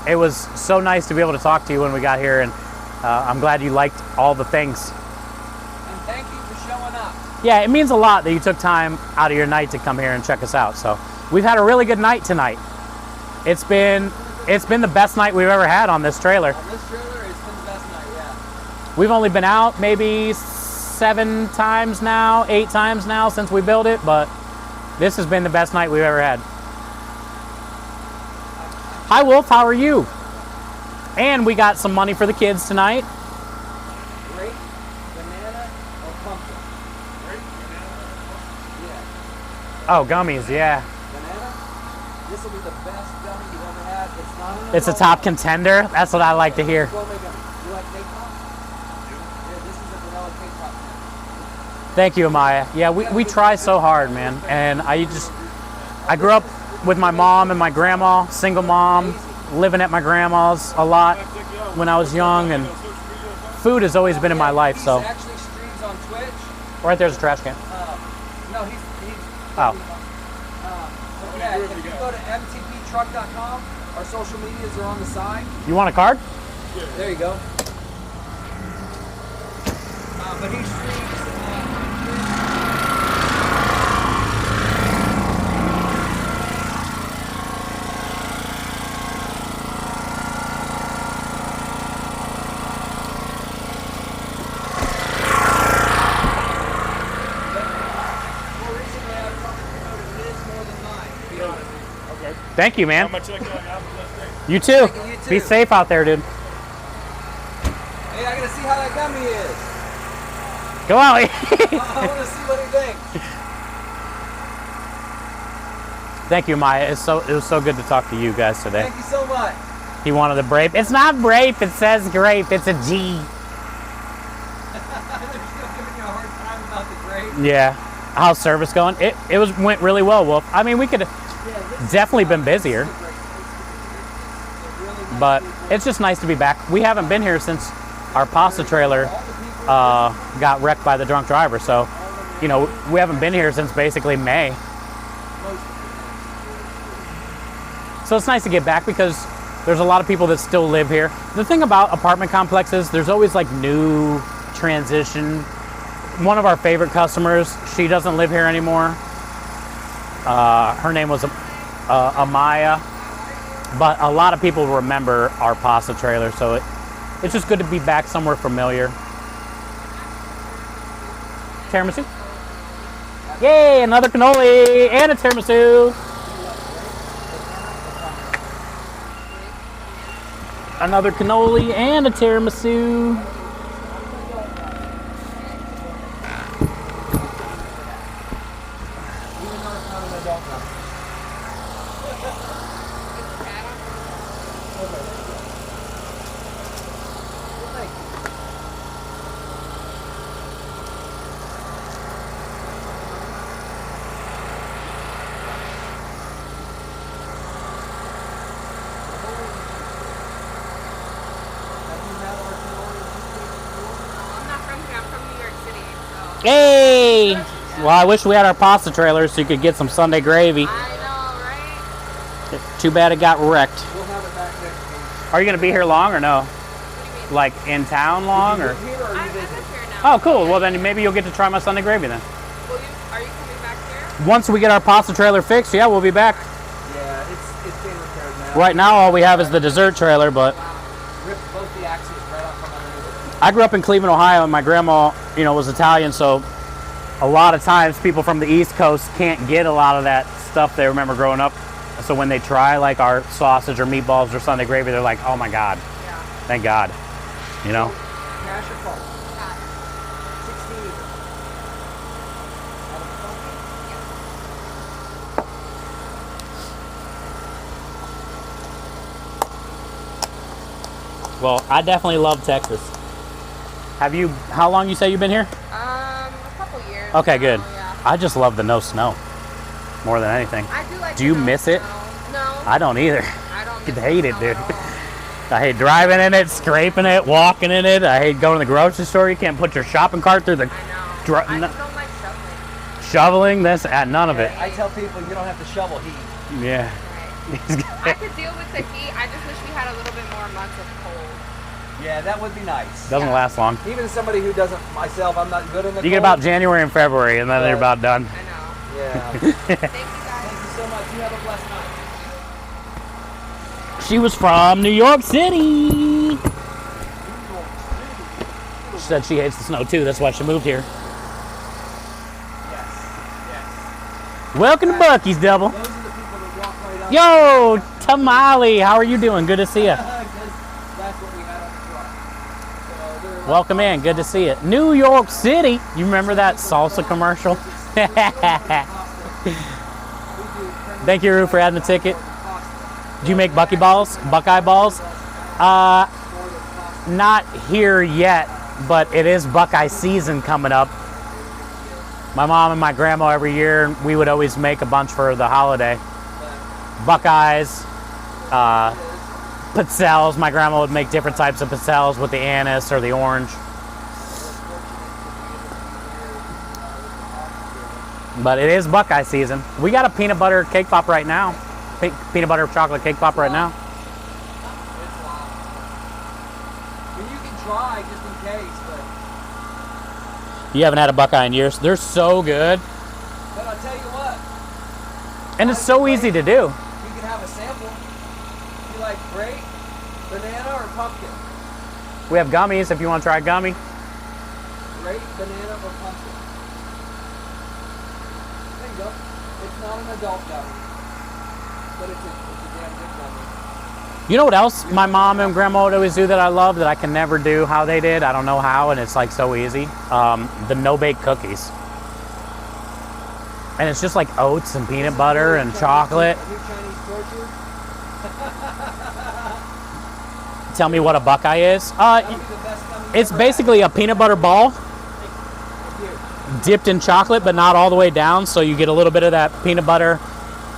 it was so nice to be able to talk to you when we got here, and I'm glad you liked all the things. And thank you for showing up. Yeah, it means a lot that you took time out of your night to come here and check us out. So we've had a really good night tonight. It's been the best night we've ever had on this trailer. On this trailer, it's been the best night, yeah. We've only been out maybe 7 times now, 8 times now since we built it, but this has been the best night we've ever had. Hi Wolf, how are you? And we got some money for the kids tonight. Grape, banana, or pumpkin? Grape, banana, yeah. Oh, gummies, yeah. Banana? This will be the best gummy you've ever had. It's not an It's a top contender. That's what I like to hear. Gourmet gummy. You like cake pop? Yeah, this is a vanilla cake pop. Thank you, Amaya. Yeah, we try so hard, man. And I grew up with my mom and my grandma, single mom, living at my grandma's a lot when I was young, and food has always been in my life. So He actually streams on Twitch. right there's a trash can. No, he's Oh, but yeah, if you go to mtptruck.com, our social medias are on the side. you want a card? There you go. But he streams. More recently, I've probably promoted his more than mine, to be honest. Thank you, man. How much like You too. You too. Be safe out there, dude. Hey, I gotta see how that gummy is. Go out. I wanna see what he thinks. Thank you, Maya. It was so good to talk to you guys today. Thank you so much. He wanted a grape. It's not grape. It says grape. It's a G. They're still giving you a hard time about the grape. Yeah. How's service going? It went really well, Wolf. I mean, we could have definitely been busier, but it's just nice to be back. We haven't been here since our pasta trailer got wrecked by the drunk driver. So, you know, we haven't been here since basically May. So it's nice to get back because there's a lot of people that still live here. The thing about apartment complexes, there's always like new transition. One of our favorite customers, she doesn't live here anymore. Her name was Amaya, but a lot of people remember our pasta trailer, so it's just good to be back somewhere familiar. Tiramisu? Yay, another cannoli and a tiramisu. Another cannoli and a tiramisu. I'm not from here. I'm from New York City. So. Hey! Well, I wish we had our pasta trailer so you could get some Sunday gravy. I know, right? Too bad it got wrecked. We'll have it back next week. Are you going to be here long or no? What do you mean? Like in town long or? Here or I you live visit? here now. Oh, cool. Well, then maybe you'll get to try my Sunday gravy then. Are you coming back here? Once we get our pasta trailer fixed, yeah, we'll be back. Yeah, it's being repaired now. Right now, all we have is the dessert trailer, but Ripped both the axles right off from underneath I grew up in Cleveland, Ohio, and my grandma, you know, was Italian, so a lot of times people from the East Coast can't get a lot of that stuff they remember growing up. So when they try like our sausage or meatballs or Sunday gravy, they're like, oh my God, thank God, you know? Cash or card? 16. Well, I definitely love Texas. Have you, how long you say you've been here? A couple years. Okay, now, good. Yeah. I just love the no snow more than anything. I do like. Do you the no miss it? snow. No. I don't either. I don't. I miss hate the it, snow dude. at all. I hate driving in it, scraping it, walking in it. I hate going to the grocery store. You can't put your shopping cart through the I know. I just don't like shoveling. shoveling. That's none of it. I tell people you don't have to shovel heat. Yeah. I could deal with the heat. I just wish we had a little bit more months of cold. Yeah, that would be nice. Doesn't last long. Even somebody who doesn't, myself, I'm not good in the You get cold. about January and February, and then you're about done. I know. Yeah. Thank you guys. Thank you so much. You have a blessed night. She was from New York City. She said she hates the snow too. That's why she moved here. Yes. Welcome to Bucky's, Double. Those are the people that walk right up. Yo, Tamale, how are you doing? Good to see you. Because that's what we had on the truck. So they're Welcome in. Good to see you. New York City. You remember that salsa commercial? Thank you, Rue, for adding the ticket. Do you make Buckeye balls? Not here yet, but it is Buckeye season coming up. My mom and my grandma every year, we would always make a bunch for the holiday. Buckeyes, pizzelles. My grandma would make different types of pizzelles with the anise or the orange. But it is Buckeye season. We got a peanut butter cake pop right now. Peanut butter chocolate cake pop right now. And you can try just in case, but You haven't had a Buckeye in years. They're so good. I'll tell you what, And it's so easy to do. you can have a sample. You like grape, banana, or pumpkin? We have gummies if you want to try gummy. Grape, banana, or pumpkin? There you go. It's not an adult gummy, but it's a damn good gummy. You know what else my mom and grandma would always do that I love that I can never do how they did? I don't know how, and it's like so easy. The no-bake cookies. And it's just like oats and peanut butter and chocolate. New Chinese torture. Tell me what a Buckeye is. That'll be the best gummy It's ever basically a peanut butter ball had. dipped in chocolate, but not all the way down, so you get a little bit of that peanut butter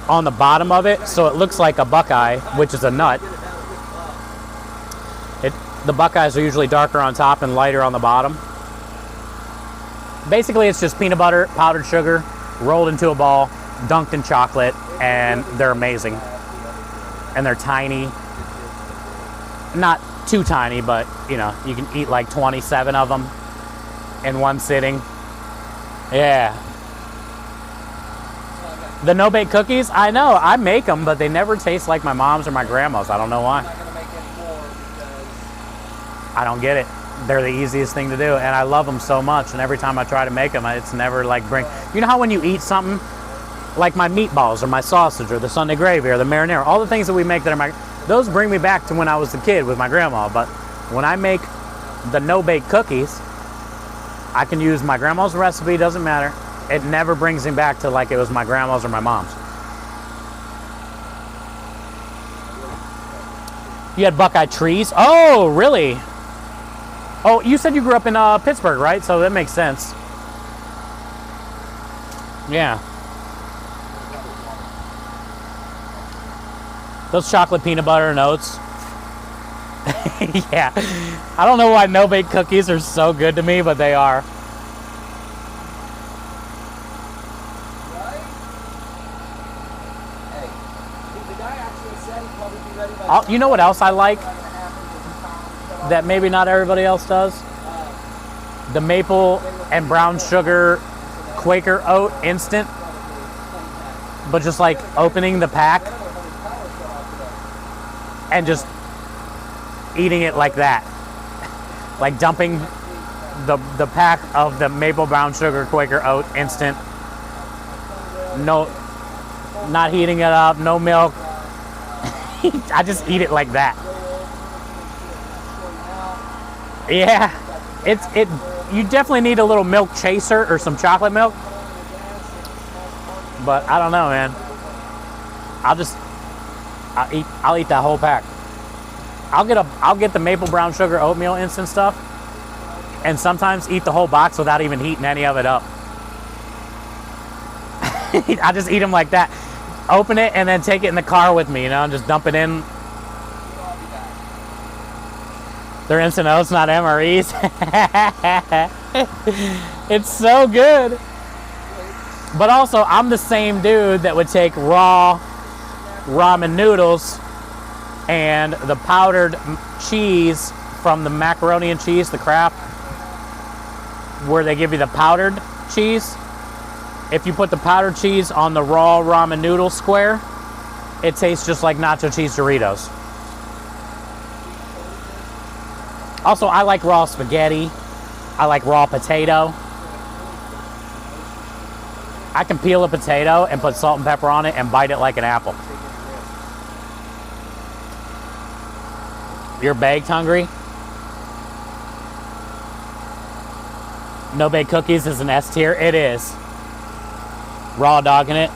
on the bottom of it, so it looks like a Buckeye, which is a nut. The Buckeyes are usually darker on top and lighter on the bottom. Basically, it's just peanut butter, powdered sugar, rolled into a ball, dunked in chocolate, and they're amazing. And they're tiny. Not too tiny, but you know, you can eat like 27 of them in one sitting. Yeah. The no-bake cookies, I know, I make them, but they never taste like my mom's or my grandma's. I don't know why. I'm not going to make any more because I don't get it. They're the easiest thing to do, and I love them so much. And every time I try to make them, it's never like bring. You know how when you eat something, like my meatballs or my sausage or the Sunday gravy or the marinara, all the things that we make that are my, those bring me back to when I was a kid with my grandma. But when I make the no-bake cookies, I can use my grandma's recipe. Doesn't matter. It never brings me back to like it was my grandma's or my mom's. You had Buckeye trees? Oh, really? Oh, you said you grew up in Pittsburgh, right? So that makes sense. Yeah. Those chocolate peanut butter and oats. Yeah. I don't know why no-bake cookies are so good to me, but they are. You know what else I like that maybe not everybody else does? The maple and brown sugar Quaker oat instant, but just like opening the pack and just eating it like that. like dumping the pack of the maple brown sugar Quaker oat instant. No, not heating it up, no milk. I just eat it like that. Yeah, you definitely need a little milk chaser or some chocolate milk. But I don't know, man. I'll eat that whole pack. I'll get the maple brown sugar oatmeal instant stuff, and sometimes eat the whole box without even heating any of it up. I just eat them like that. Open it and then take it in the car with me, and just dump it in. They're instant oats, not MREs. It's so good. But also, I'm the same dude that would take raw ramen noodles and the powdered cheese from the macaroni and cheese, the Kraft, where they give you the powdered cheese. If you put the powdered cheese on the raw ramen noodle square, it tastes just like nacho cheese Doritos. Also, I like raw spaghetti. I like raw potato. I can peel a potato and put salt and pepper on it and bite it like an apple. You're baked hungry? No baked cookies is an S tier. It is. Raw dogging it.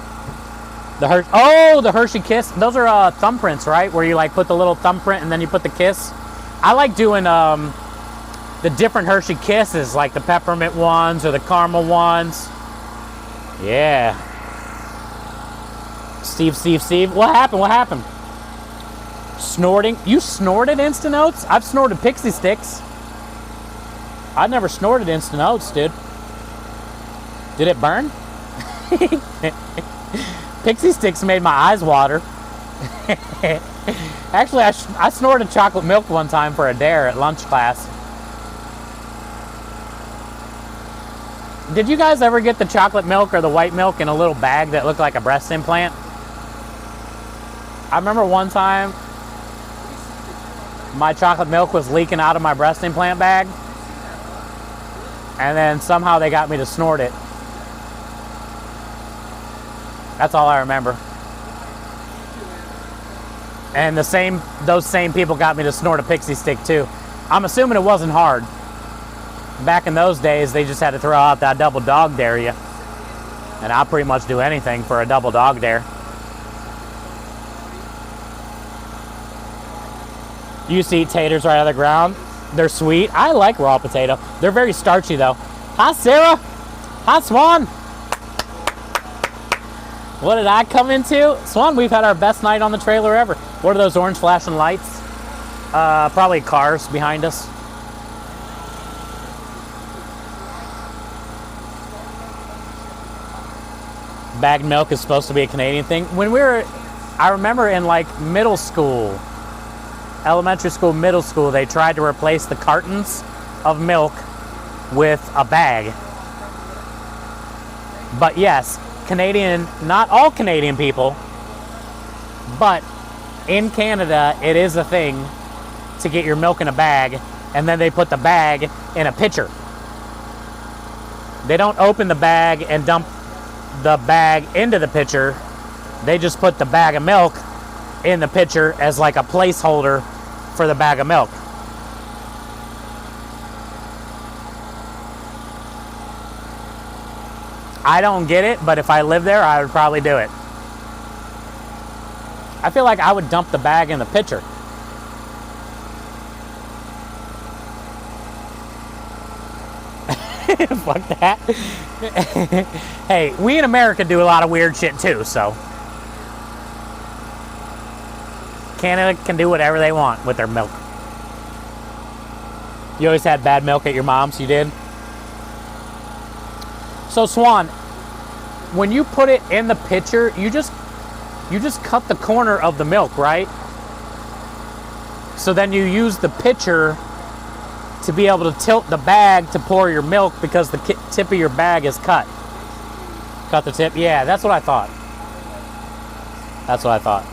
The Hershey Kiss. Those are thumbprints, right? Where you like put the little thumbprint and then you put the kiss. I like doing the different Hershey Kisses, like the peppermint ones or the caramel ones. Yeah. Steve. What happened? Snorting? You snorted Instant Oats? I've snorted Pixie Sticks. I've never snorted Instant Oats, dude. Did it burn? Pixie Sticks made my eyes water. Actually, I snorted chocolate milk one time for a dare at lunch class. Did you guys ever get the chocolate milk or the white milk in a little bag that looked like a breast implant? I remember one time my chocolate milk was leaking out of my breast implant bag, and then somehow they got me to snort it. That's all I remember. And those same people got me to snort a Pixie Stick too. I'm assuming it wasn't hard. Back in those days, they just had to throw out that double dog dare you. And I'll pretty much do anything for a double dog dare. You used to eat taters right out of the ground. They're sweet. I like raw potato. They're very starchy though. Hi, Sarah. Hi, Swan. What did I come into? Swan, we've had our best night on the trailer ever. What are those orange flashing lights? Probably cars behind us. Bagged milk is supposed to be a Canadian thing. I remember in like middle school, elementary school, middle school, they tried to replace the cartons of milk with a bag. But yes, Canadian, not all Canadian people, but in Canada, it is a thing to get your milk in a bag, and then they put the bag in a pitcher. They don't open the bag and dump the bag into the pitcher. They just put the bag of milk in the pitcher as like a placeholder for the bag of milk. I don't get it, but if I lived there, I would probably do it. I feel like I would dump the bag in the pitcher. Fuck that. Hey, we in America do a lot of weird shit too, so. Canada can do whatever they want with their milk. You always had bad milk at your mom's, you did? So Swan, when you put it in the pitcher, you just cut the corner of the milk, right? So then you use the pitcher to be able to tilt the bag to pour your milk because the tip of your bag is cut. Cut the tip? Yeah, that's what I thought. That's what I thought.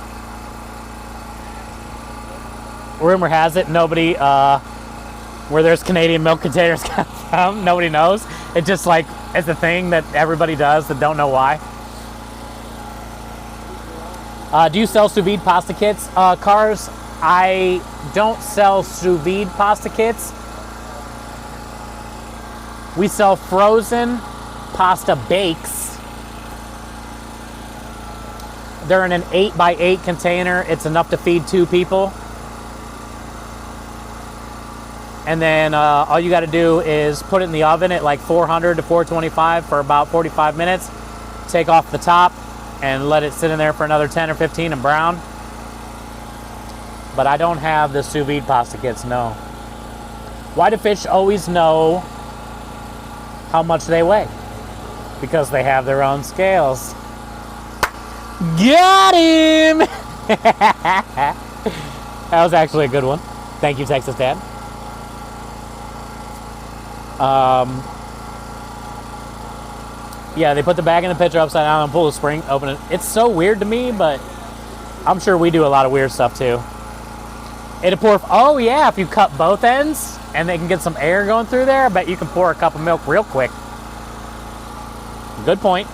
Rumor has it nobody where there's Canadian milk containers come from. Nobody knows. It just like it's a thing that everybody does that don't know why. Do you sell sous vide pasta kits? Cars, I don't sell sous vide pasta kits. We sell frozen pasta bakes. They're in an 8x8 container. It's enough to feed 2 people. And then all you got to do is put it in the oven at like 400 to 425 for about 45 minutes. Take off the top and let it sit in there for another 10 or 15 and brown. But I don't have the sous vide pasta kits, no. Why do fish always know how much they weigh? Because they have their own scales. Got him! That was actually a good one. Thank you, Texas Dad. Yeah, they put the bag in the pitcher upside down and pull the spring, open it. It's so weird to me, but I'm sure we do a lot of weird stuff too. It'll pour, oh yeah, if you cut both ends and they can get some air going through there, I bet you can pour a cup of milk real quick. Good point.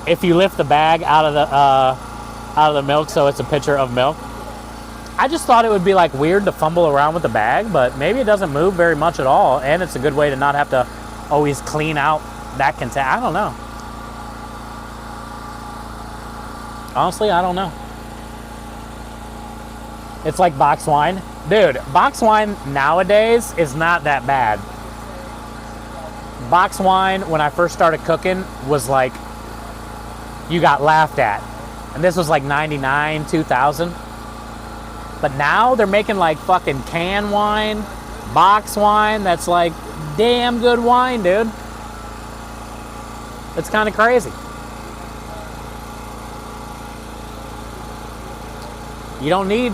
If you lift the bag out of the milk so it's a pitcher of milk. I just thought it would be like weird to fumble around with the bag, but maybe it doesn't move very much at all, and it's a good way to not have to always clean out that container. I don't know. Honestly, I don't know. It's like box wine. Dude, box wine nowadays is not that bad. Box wine, when I first started cooking, was like, you got laughed at. And this was like 99, 2000. But now they're making like fucking can wine, box wine. That's like damn good wine, dude. It's kind of crazy. You don't need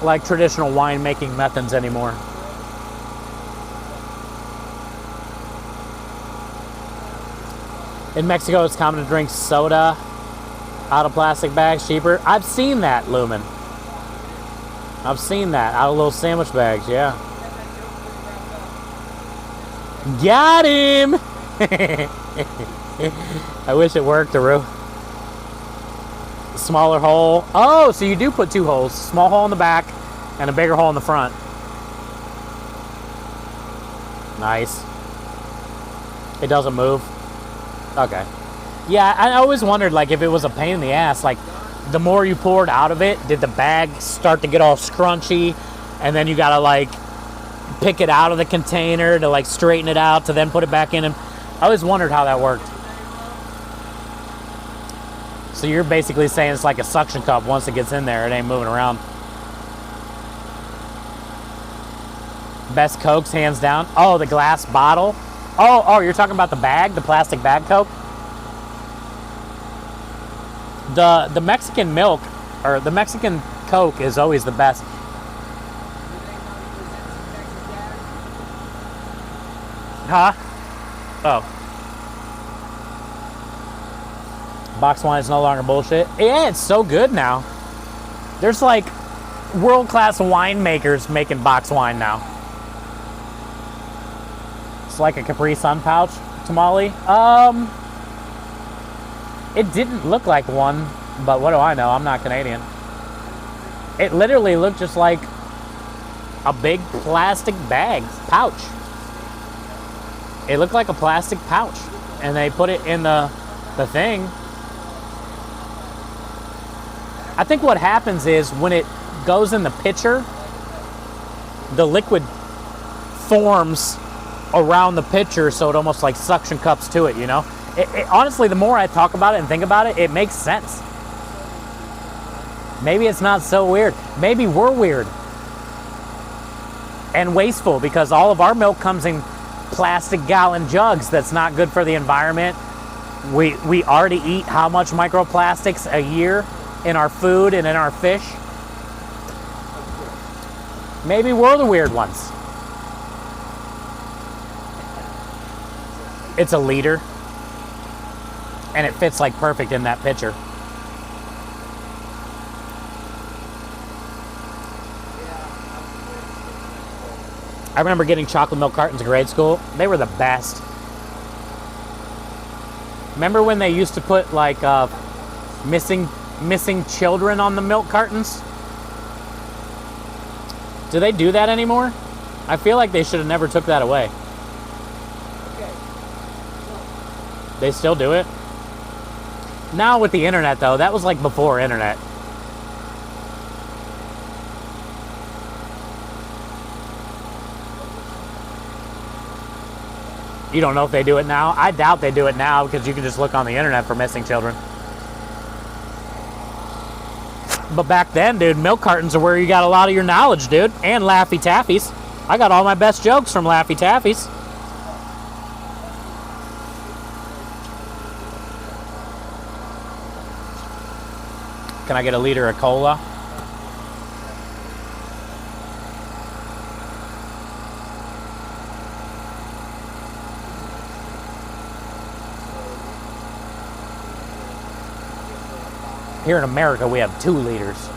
like traditional winemaking methods anymore. In Mexico, it's common to drink soda out of plastic bags cheaper. I've seen that, Lumen. I've seen that out of little sandwich bags, yeah. Got him! I wish it worked, Aru. Smaller hole. Oh, so you do put 2 holes. Small hole in the back and a bigger hole in the front. Nice. It doesn't move. Okay. Yeah, I always wondered like if it was a pain in the ass, like the more you poured out of it, did the bag start to get all scrunchy and then you gotta like pick it out of the container to like straighten it out to then put it back in? And I always wondered how that worked. So you're basically saying it's like a suction cup. Once it gets in there, it ain't moving around. Best Cokes, hands down. Oh, the glass bottle. Oh, you're talking about the bag, the plastic bag Coke? The Mexican milk, or the Mexican Coke is always the best. Huh? Oh. Box wine is no longer bullshit. Yeah, it's so good now. There's like world-class winemakers making box wine now. It's like a Capri Sun pouch tamale. It didn't look like one, but what do I know? I'm not Canadian. It literally looked just like a big plastic bag pouch. It looked like a plastic pouch, and they put it in the thing. I think what happens is when it goes in the pitcher, the liquid forms around the pitcher, so it almost like suction cups to it, you know? Honestly, the more I talk about it and think about it, it makes sense. Maybe it's not so weird. Maybe we're weird and wasteful because all of our milk comes in plastic gallon jugs. That's not good for the environment. We already eat how much microplastics a year in our food and in our fish? Maybe we're the weird ones. It's a liter, and it fits like perfect in that pitcher. I remember getting chocolate milk cartons in grade school. They were the best. Remember when they used to put like missing children on the milk cartons? Do they do that anymore? I feel like they should have never took that away. They still do it? Now with the internet though, that was like before internet. You don't know if they do it now? I doubt they do it now because you can just look on the internet for missing children. But back then, dude, milk cartons are where you got a lot of your knowledge, dude. And Laffy Taffies. I got all my best jokes from Laffy Taffies. Can I get a liter of cola? Here in America, we have 2 liters.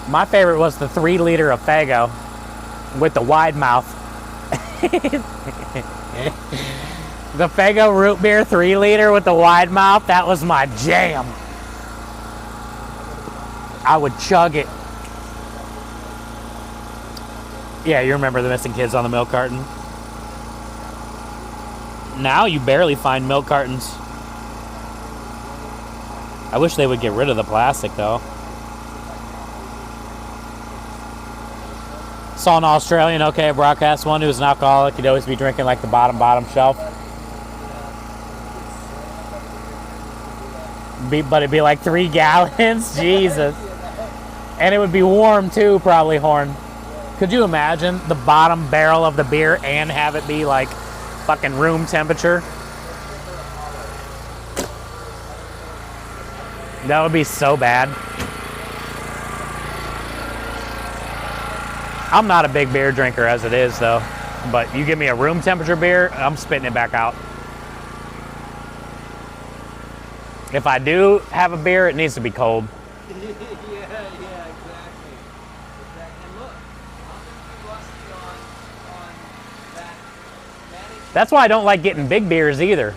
My favorite was the 3 liter of Faygo with the wide mouth. The Faygo root beer 3 liter with the wide mouth, that was my jam. I would chug it. Yeah, you remember the missing kids on the milk carton? Now you barely find milk cartons. I wish they would get rid of the plastic though. Saw an Australian OK broadcast one who was an alcoholic. He'd always be drinking like the bottom shelf. But it'd be like 3 gallons. Jesus. And it would be warm too, probably, Horn. Could you imagine the bottom barrel of the beer and have it be like fucking room temperature? That would be so bad. I'm not a big beer drinker as it is though, but you give me a room temperature beer, I'm spitting it back out. If I do have a beer, it needs to be cold. Yeah, exactly. And look, I'm rusty on that management. That's why I don't like getting big beers either.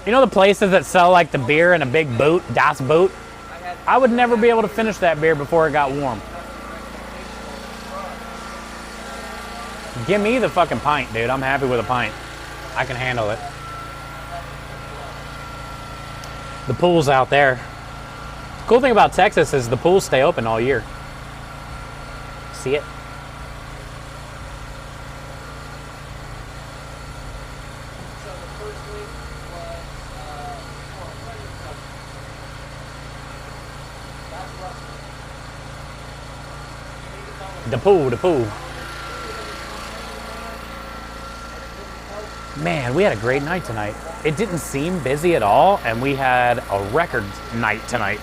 You know the places that sell like the beer in a big boot, Das Boot? I would never be able to finish that beer before it got warm. Give me the fucking pint, dude. I'm happy with a pint. I can handle it. The pool's out there. The cool thing about Texas is the pools stay open all year. See it? The pool. Man, we had a great night tonight. It didn't seem busy at all, and we had a record night tonight.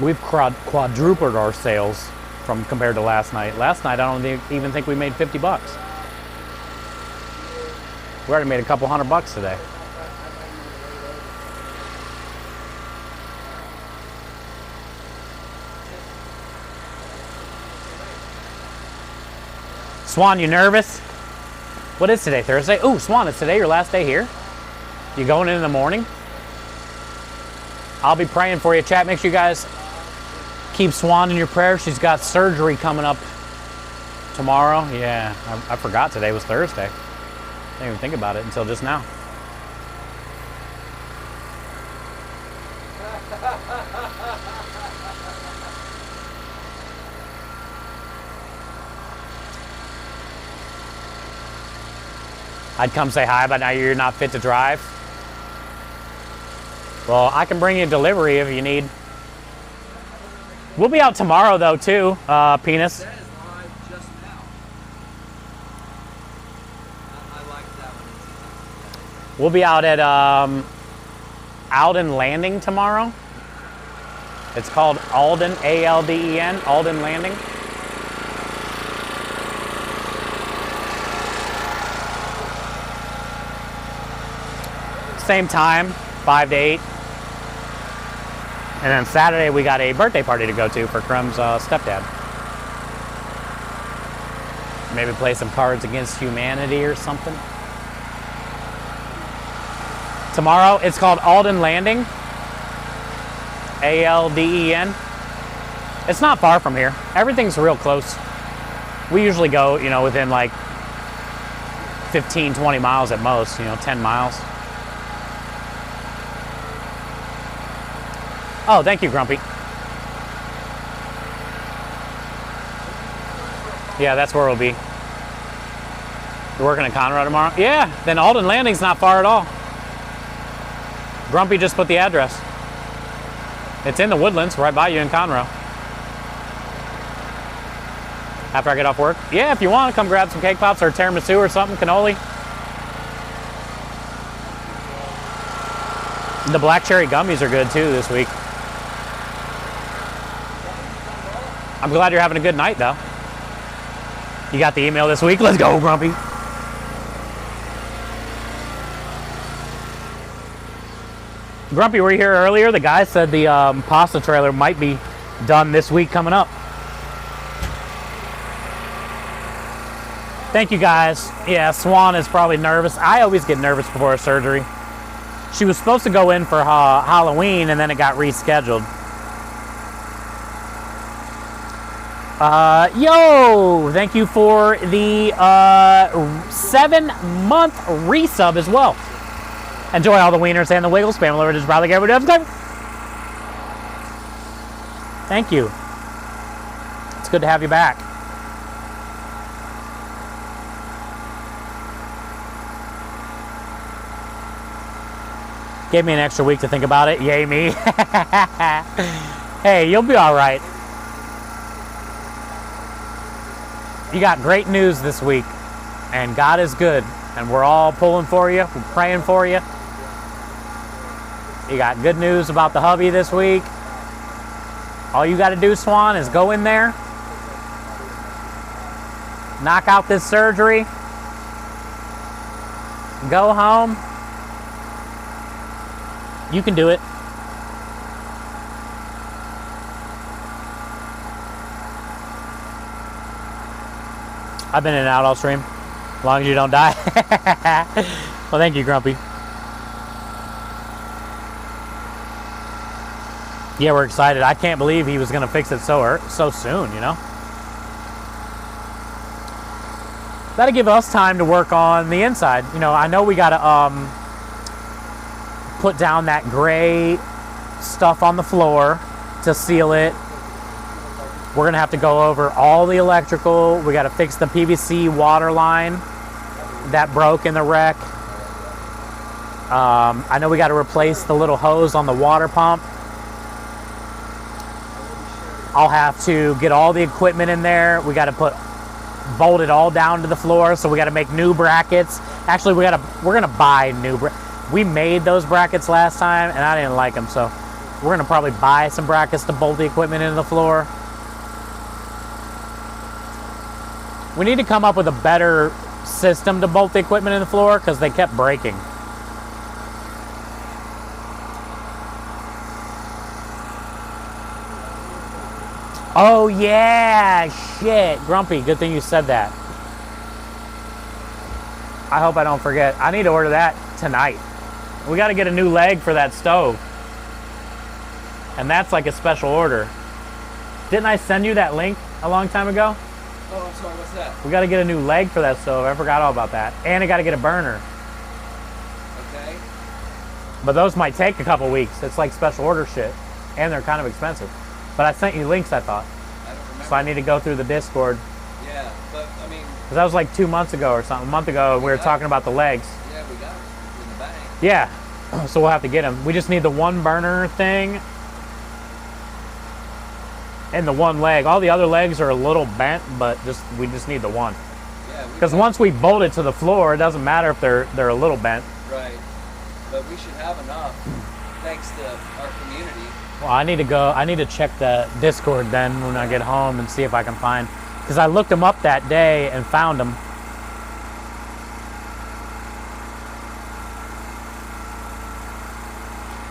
We've quadrupled our sales from compared to last night. Last night, I don't even think we made 50 bucks. We already made a couple $100 today. Swan, you nervous? What is today, Thursday? Oh, Swan, is today your last day here? You going in the morning? I'll be praying for you. Chat, make sure you guys keep Swan in your prayers. She's got surgery coming up tomorrow. Yeah, I forgot today was Thursday. I didn't even think about it until just now. I'd come say hi, but now you're not fit to drive. Well, I can bring you a delivery if you need. We'll be out tomorrow though too, Penis. That is live just now. I like that one. We'll be out at Alden Landing tomorrow. It's called Alden, A-L-D-E-N, Alden Landing. Same time, 5 to 8. And then Saturday we got a birthday party to go to for Crum's stepdad. Maybe play some Cards Against Humanity or something. Tomorrow, it's called Alden Landing. Alden. It's not far from here. Everything's real close. We usually go, you know, within like 15, 20 miles at most, you know, 10 miles. Oh, thank you, Grumpy. Yeah, that's where we'll be. You're working in Conroe tomorrow? Yeah, then Alden Landing's not far at all. Grumpy just put the address. It's in the Woodlands, right by you in Conroe. After I get off work? Yeah, if you want, come grab some cake pops or tiramisu or something, cannoli. The black cherry gummies are good too this week. I'm glad you're having a good night though. You got the email this week? Let's go, Grumpy. Grumpy, were you here earlier? The guy said the pasta trailer might be done this week coming up. Thank you guys. Yeah, Swan is probably nervous. I always get nervous before a surgery. She was supposed to go in for Halloween and then it got rescheduled. Yo, thank you for the 7-month resub as well. Enjoy all the wieners and the wiggles. Spam over to probably get everybody else. Thank you. It's good to have you back. Gave me an extra week to think about it. Yay me. Hey, you'll be all right. You got great news this week, and God is good, and we're all pulling for you. We're praying for you. You got good news about the hubby this week. All you got to do, Swan, is go in there, knock out this surgery, go home. You can do it. I've been in and out all stream. As long as you don't die. Well, thank you, Grumpy. Yeah, we're excited. I can't believe he was going to fix it so soon, you know? That'll give us time to work on the inside. You know, I know we got to put down that gray stuff on the floor to seal it. We're gonna have to go over all the electrical. We got to fix the PVC water line that broke in the wreck. I know we got to replace the little hose on the water pump. I'll have to get all the equipment in there. We got to bolt it all down to the floor. So we got to make new brackets. Actually, we're gonna buy new we made those brackets last time and I didn't like them, so we're gonna probably buy some brackets to bolt the equipment into the floor. We need to come up with a better system to bolt the equipment in the floor because they kept breaking. Oh yeah, shit. Grumpy, good thing you said that. I hope I don't forget. I need to order that tonight. We got to get a new leg for that stove. And that's like a special order. Didn't I send you that link a long time ago? Oh, I'm sorry, what's that? We got to get a new leg for that stove. I forgot all about that. And I got to get a burner. Okay. But those might take a couple weeks. It's like special order shit. And they're kind of expensive. But I sent you links, I thought. I don't remember. So I need to go through the Discord. Yeah, but I mean... Because that was like 2 months ago or something. A month ago, we were talking about the legs. Yeah, we got it in the bag. Yeah. So we'll have to get them. We just need the one burner thing. And the one leg. All the other legs are a little bent, but we just need the one. Yeah. Because once we bolt it to the floor, it doesn't matter if they're a little bent. Right. But we should have enough, thanks to our community. Well, I need to check the Discord then when I get home and see if I can find. Because I looked them up that day and found them.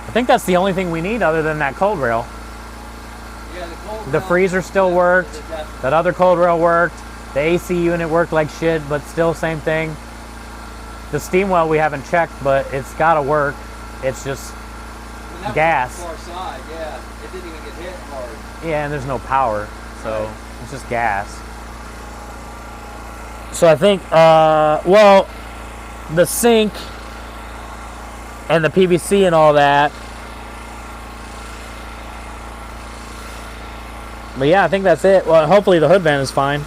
I think that's the only thing we need other than that cold rail. Yeah, the cold The rail, freezer still yeah, worked. the depth. That other cold rail worked. The AC unit worked like shit, but still same thing. The steam well we haven't checked, but it's gotta work. It's just And that gas. was on the far side, yeah. It didn't even get hit hard. Yeah, and there's no power, so Right. it's just gas. So I think, well, the sink and the PVC and all that. But yeah, I think that's it. Well, hopefully the hood vent is fine.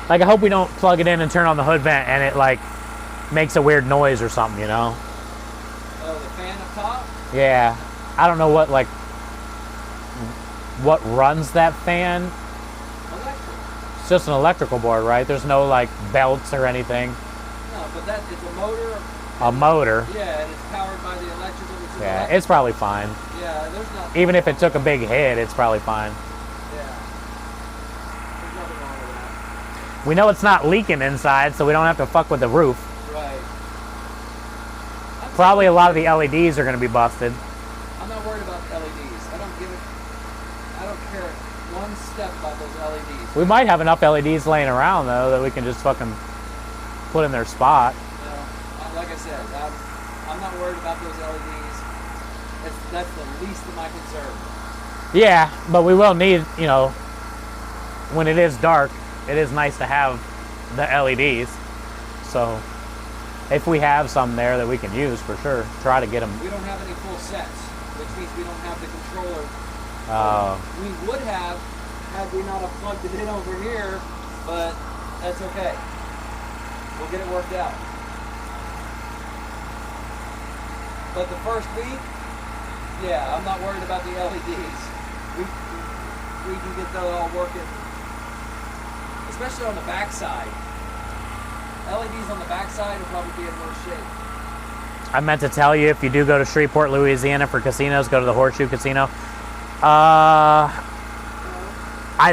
Like, I hope we don't plug it in and turn on the hood vent and it, like, makes a weird noise or something, you know? Oh, the fan up top? Yeah. I don't know what, like, what runs that fan. Electric. It's just an electrical board, right? There's no, like, belts or anything. No, but that it's a motor. A motor. Yeah, and it's powered by the electrical. Which is Yeah, electric. it's probably fine. Yeah, there's not. Even if it took a big hit, it's probably fine. Yeah. There's nothing wrong with that. We know it's not leaking inside, so we don't have to fuck with the roof. Right. Probably a lot of the LEDs are going to be busted. I'm not worried about LEDs. I don't care one step about those LEDs. We might have enough LEDs laying around, though, that we can just fucking put in their spot. You know, like I said, I'm not worried about those LEDs. That's the least of my concern. Yeah, but we will need, you know, when it is dark, it is nice to have the LEDs. So if we have some there that we can use, for sure, try to get them. We don't have any full sets, which means we don't have the controller. We would have had we not have plugged it in over here, but that's okay. We'll get it worked out. But the first week, yeah, I'm not worried about the LEDs. We can get that all working, especially on the backside. LEDs on the backside will probably be in worse shape. I meant to tell you, if you do go to Shreveport, Louisiana for casinos, go to the Horseshoe Casino. I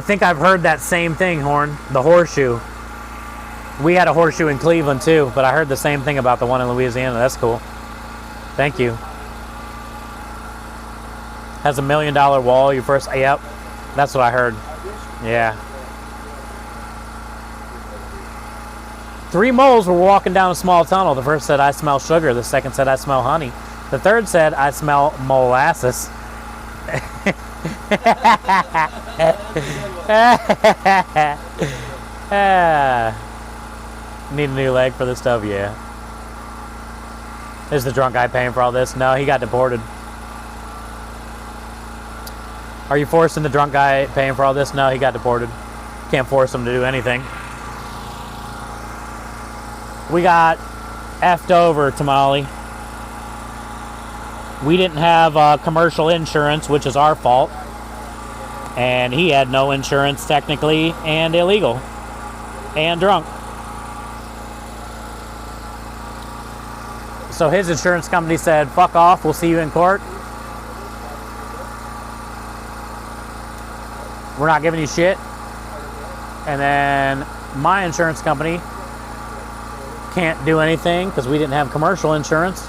think I've heard that same thing, Horn. The Horseshoe. We had a Horseshoe in Cleveland too, but I heard the same thing about the one in Louisiana. That's cool. Thank you. Has $1 million wall. Your first, yep. That's what I heard. Yeah. 3 moles were walking down a small tunnel. The first said, "I smell sugar." The second said, "I smell honey." The third said, "I smell molasses." Need a new leg for this stuff? Yeah. Is the drunk guy paying for all this? No, he got deported. Are you forcing the drunk guy paying for all this? No, he got deported. Can't force him to do anything. We got effed over, Tamale. We didn't have commercial insurance, which is our fault. And he had no insurance technically, and illegal. And drunk. So his insurance company said, "Fuck off, we'll see you in court. We're not giving you shit." And then my insurance company can't do anything because we didn't have commercial insurance.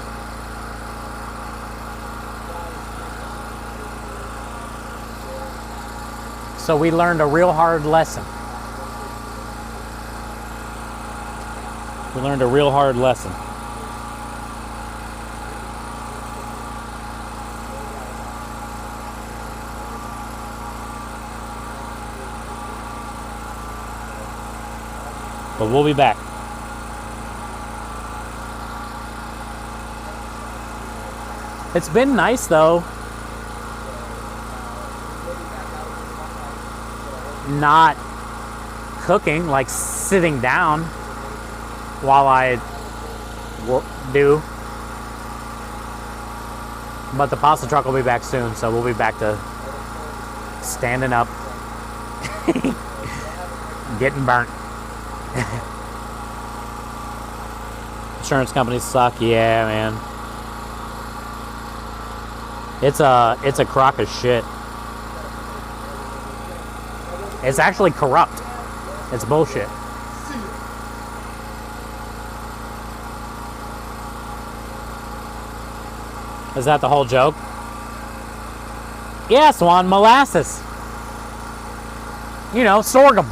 So we learned a real hard lesson. We learned a real hard lesson. But we'll be back. It's been nice though. Not cooking, like sitting down while I do. But the pasta truck will be back soon, so we'll be back to standing up, getting burnt. Insurance companies suck, yeah, man. It's a crock of shit. It's actually corrupt. It's bullshit. Is that the whole joke? Yeah, Swan, molasses. you know, sorghum.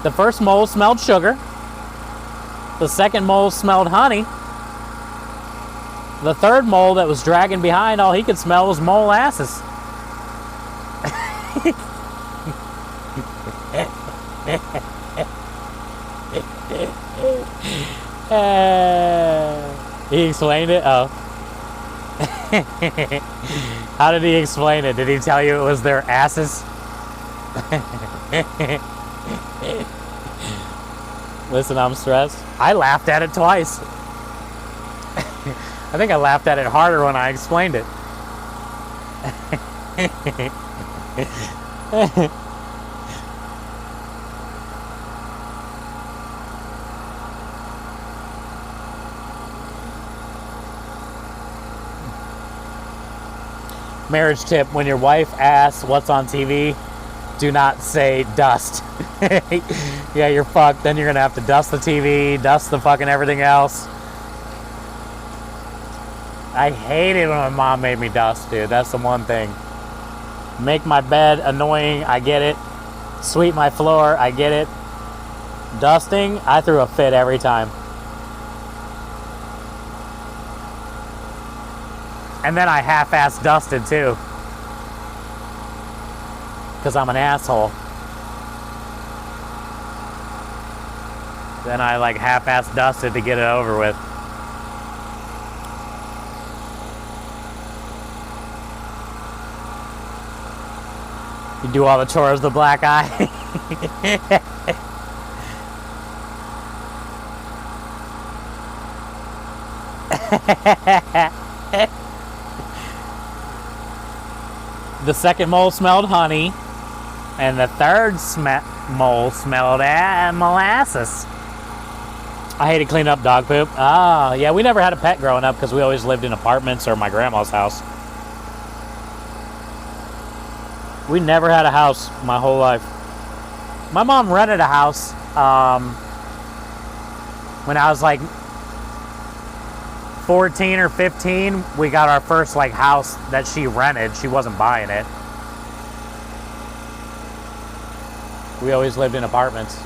The first mole smelled sugar. The second mole smelled honey. The third mole that was dragging behind, all he could smell was molasses. He explained it? Oh. How did he explain it? Did he tell you it was their asses? Listen, I'm stressed. I laughed at it twice. I think I laughed at it harder when I explained it. Marriage tip: when your wife asks what's on TV, do not say dust. Yeah, you're fucked. Then you're gonna have to dust the TV, dust the fucking everything else. I hated when my mom made me dust, dude. That's the one thing. Make my bed annoying, I get it. Sweep my floor, I get it. Dusting, I threw a fit every time. And then I half-ass dusted too. Because I'm an asshole. Then I like half-ass dusted to get it over with. You do all the chores, the black eye. The second mole smelled honey, and the third mole smelled molasses. I hated cleaning up dog poop. Ah, yeah, we never had a pet growing up because we always lived in apartments or my grandma's house. We never had a house my whole life. My mom rented a house when I was like 14 or 15. We got our first like house that she rented. She wasn't buying it. We always lived in apartments.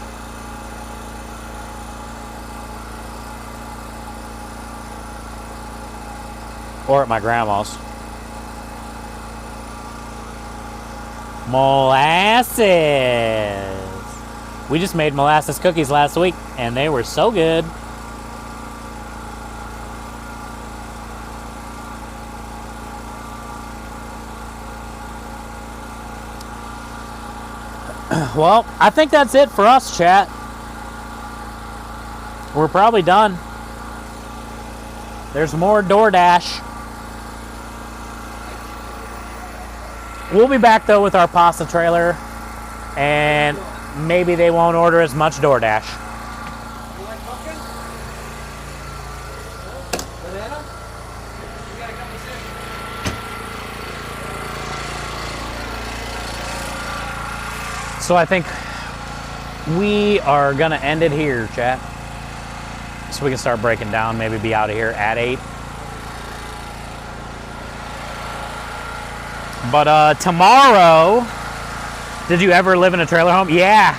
Or at my grandma's. Molasses. We just made molasses cookies last week, and they were so good. Well, I think that's it for us, chat. We're probably done. There's more DoorDash. We'll be back though with our pasta trailer, and maybe they won't order as much DoorDash. You like pumpkin? Banana? You got a couple of sticks. So I think we are gonna end it here, chat. So we can start breaking down, maybe be out of here at 8. But tomorrow, did you ever live in a trailer home? Yeah.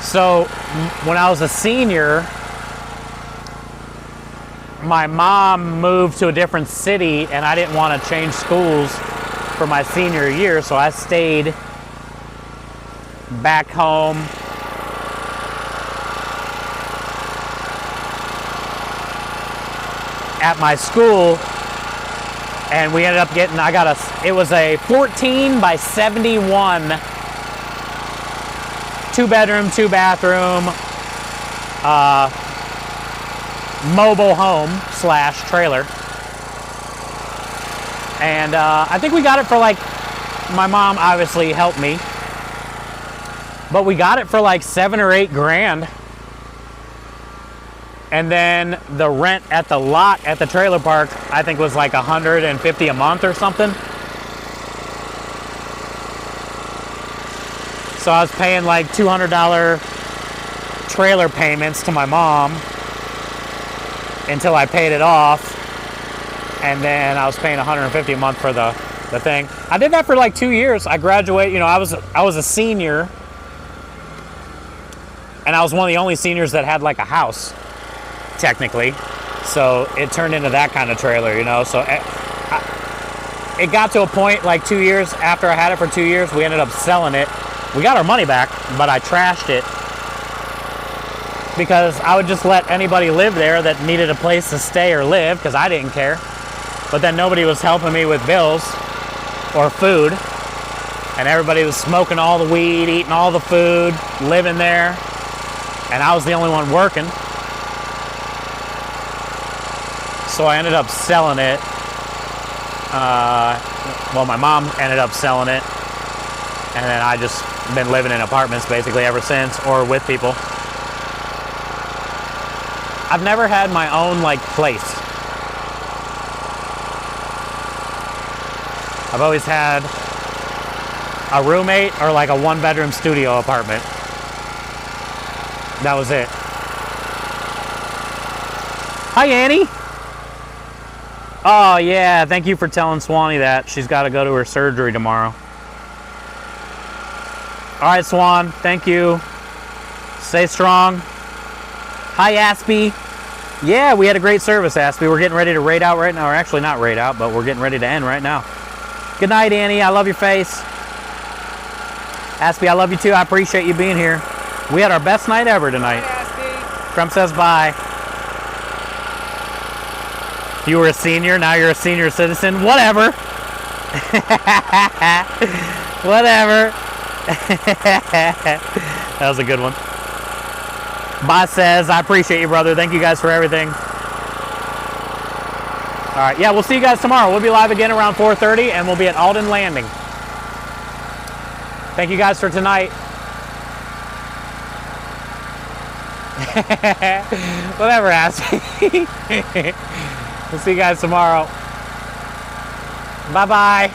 So when I was a senior, my mom moved to a different city and I didn't want to change schools for my senior year, so I stayed back home. At my school, and we ended up getting, it was a 14 by 71 2-bedroom, 2-bathroom mobile home / trailer. And I think we got it for like, my mom obviously helped me, but we got it for like $7 or $8 grand. And then the rent at the lot at the trailer park, I think was like $150 a month or something. So I was paying like $200 trailer payments to my mom until I paid it off. And then I was paying $150 a month for the the thing. I did that for like 2 years. I graduated, I was a senior, and I was one of the only seniors that had like a house, technically. So it turned into that kind of trailer, So it got to a point like 2 years after I had it for 2 years, we ended up selling it. We got our money back, but I trashed it because I would just let anybody live there that needed a place to stay or live because I didn't care. But then nobody was helping me with bills or food, and everybody was smoking all the weed, eating all the food, living there, and I was the only one working. So I ended up selling it. Well, my mom ended up selling it, and then I just been living in apartments basically ever since, or with people. I've never had my own like place. I've always had a roommate or like a 1-bedroom studio apartment. That was it. Hi, Annie. Oh, yeah. Thank you for telling Swanee that. She's got to go to her surgery tomorrow. All right, Swan. Thank you. Stay strong. Hi, Aspie. Yeah, we had a great service, Aspie. We're getting ready to raid out right now. Or actually not raid out, but we're getting ready to end right now. Good night, Annie. I love your face. Aspie, I love you too. I appreciate you being here. We had our best night ever tonight. Hi, Aspie. Trump says bye. You were a senior, now you're a senior citizen. Whatever. Whatever. That was a good one. Boss says, I appreciate you, brother. Thank you guys for everything. All right, yeah, we'll see you guys tomorrow. We'll be live again around 4:30, and we'll be at Alden Landing. Thank you guys for tonight. Whatever, Aspie. We'll see you guys tomorrow. Bye-bye.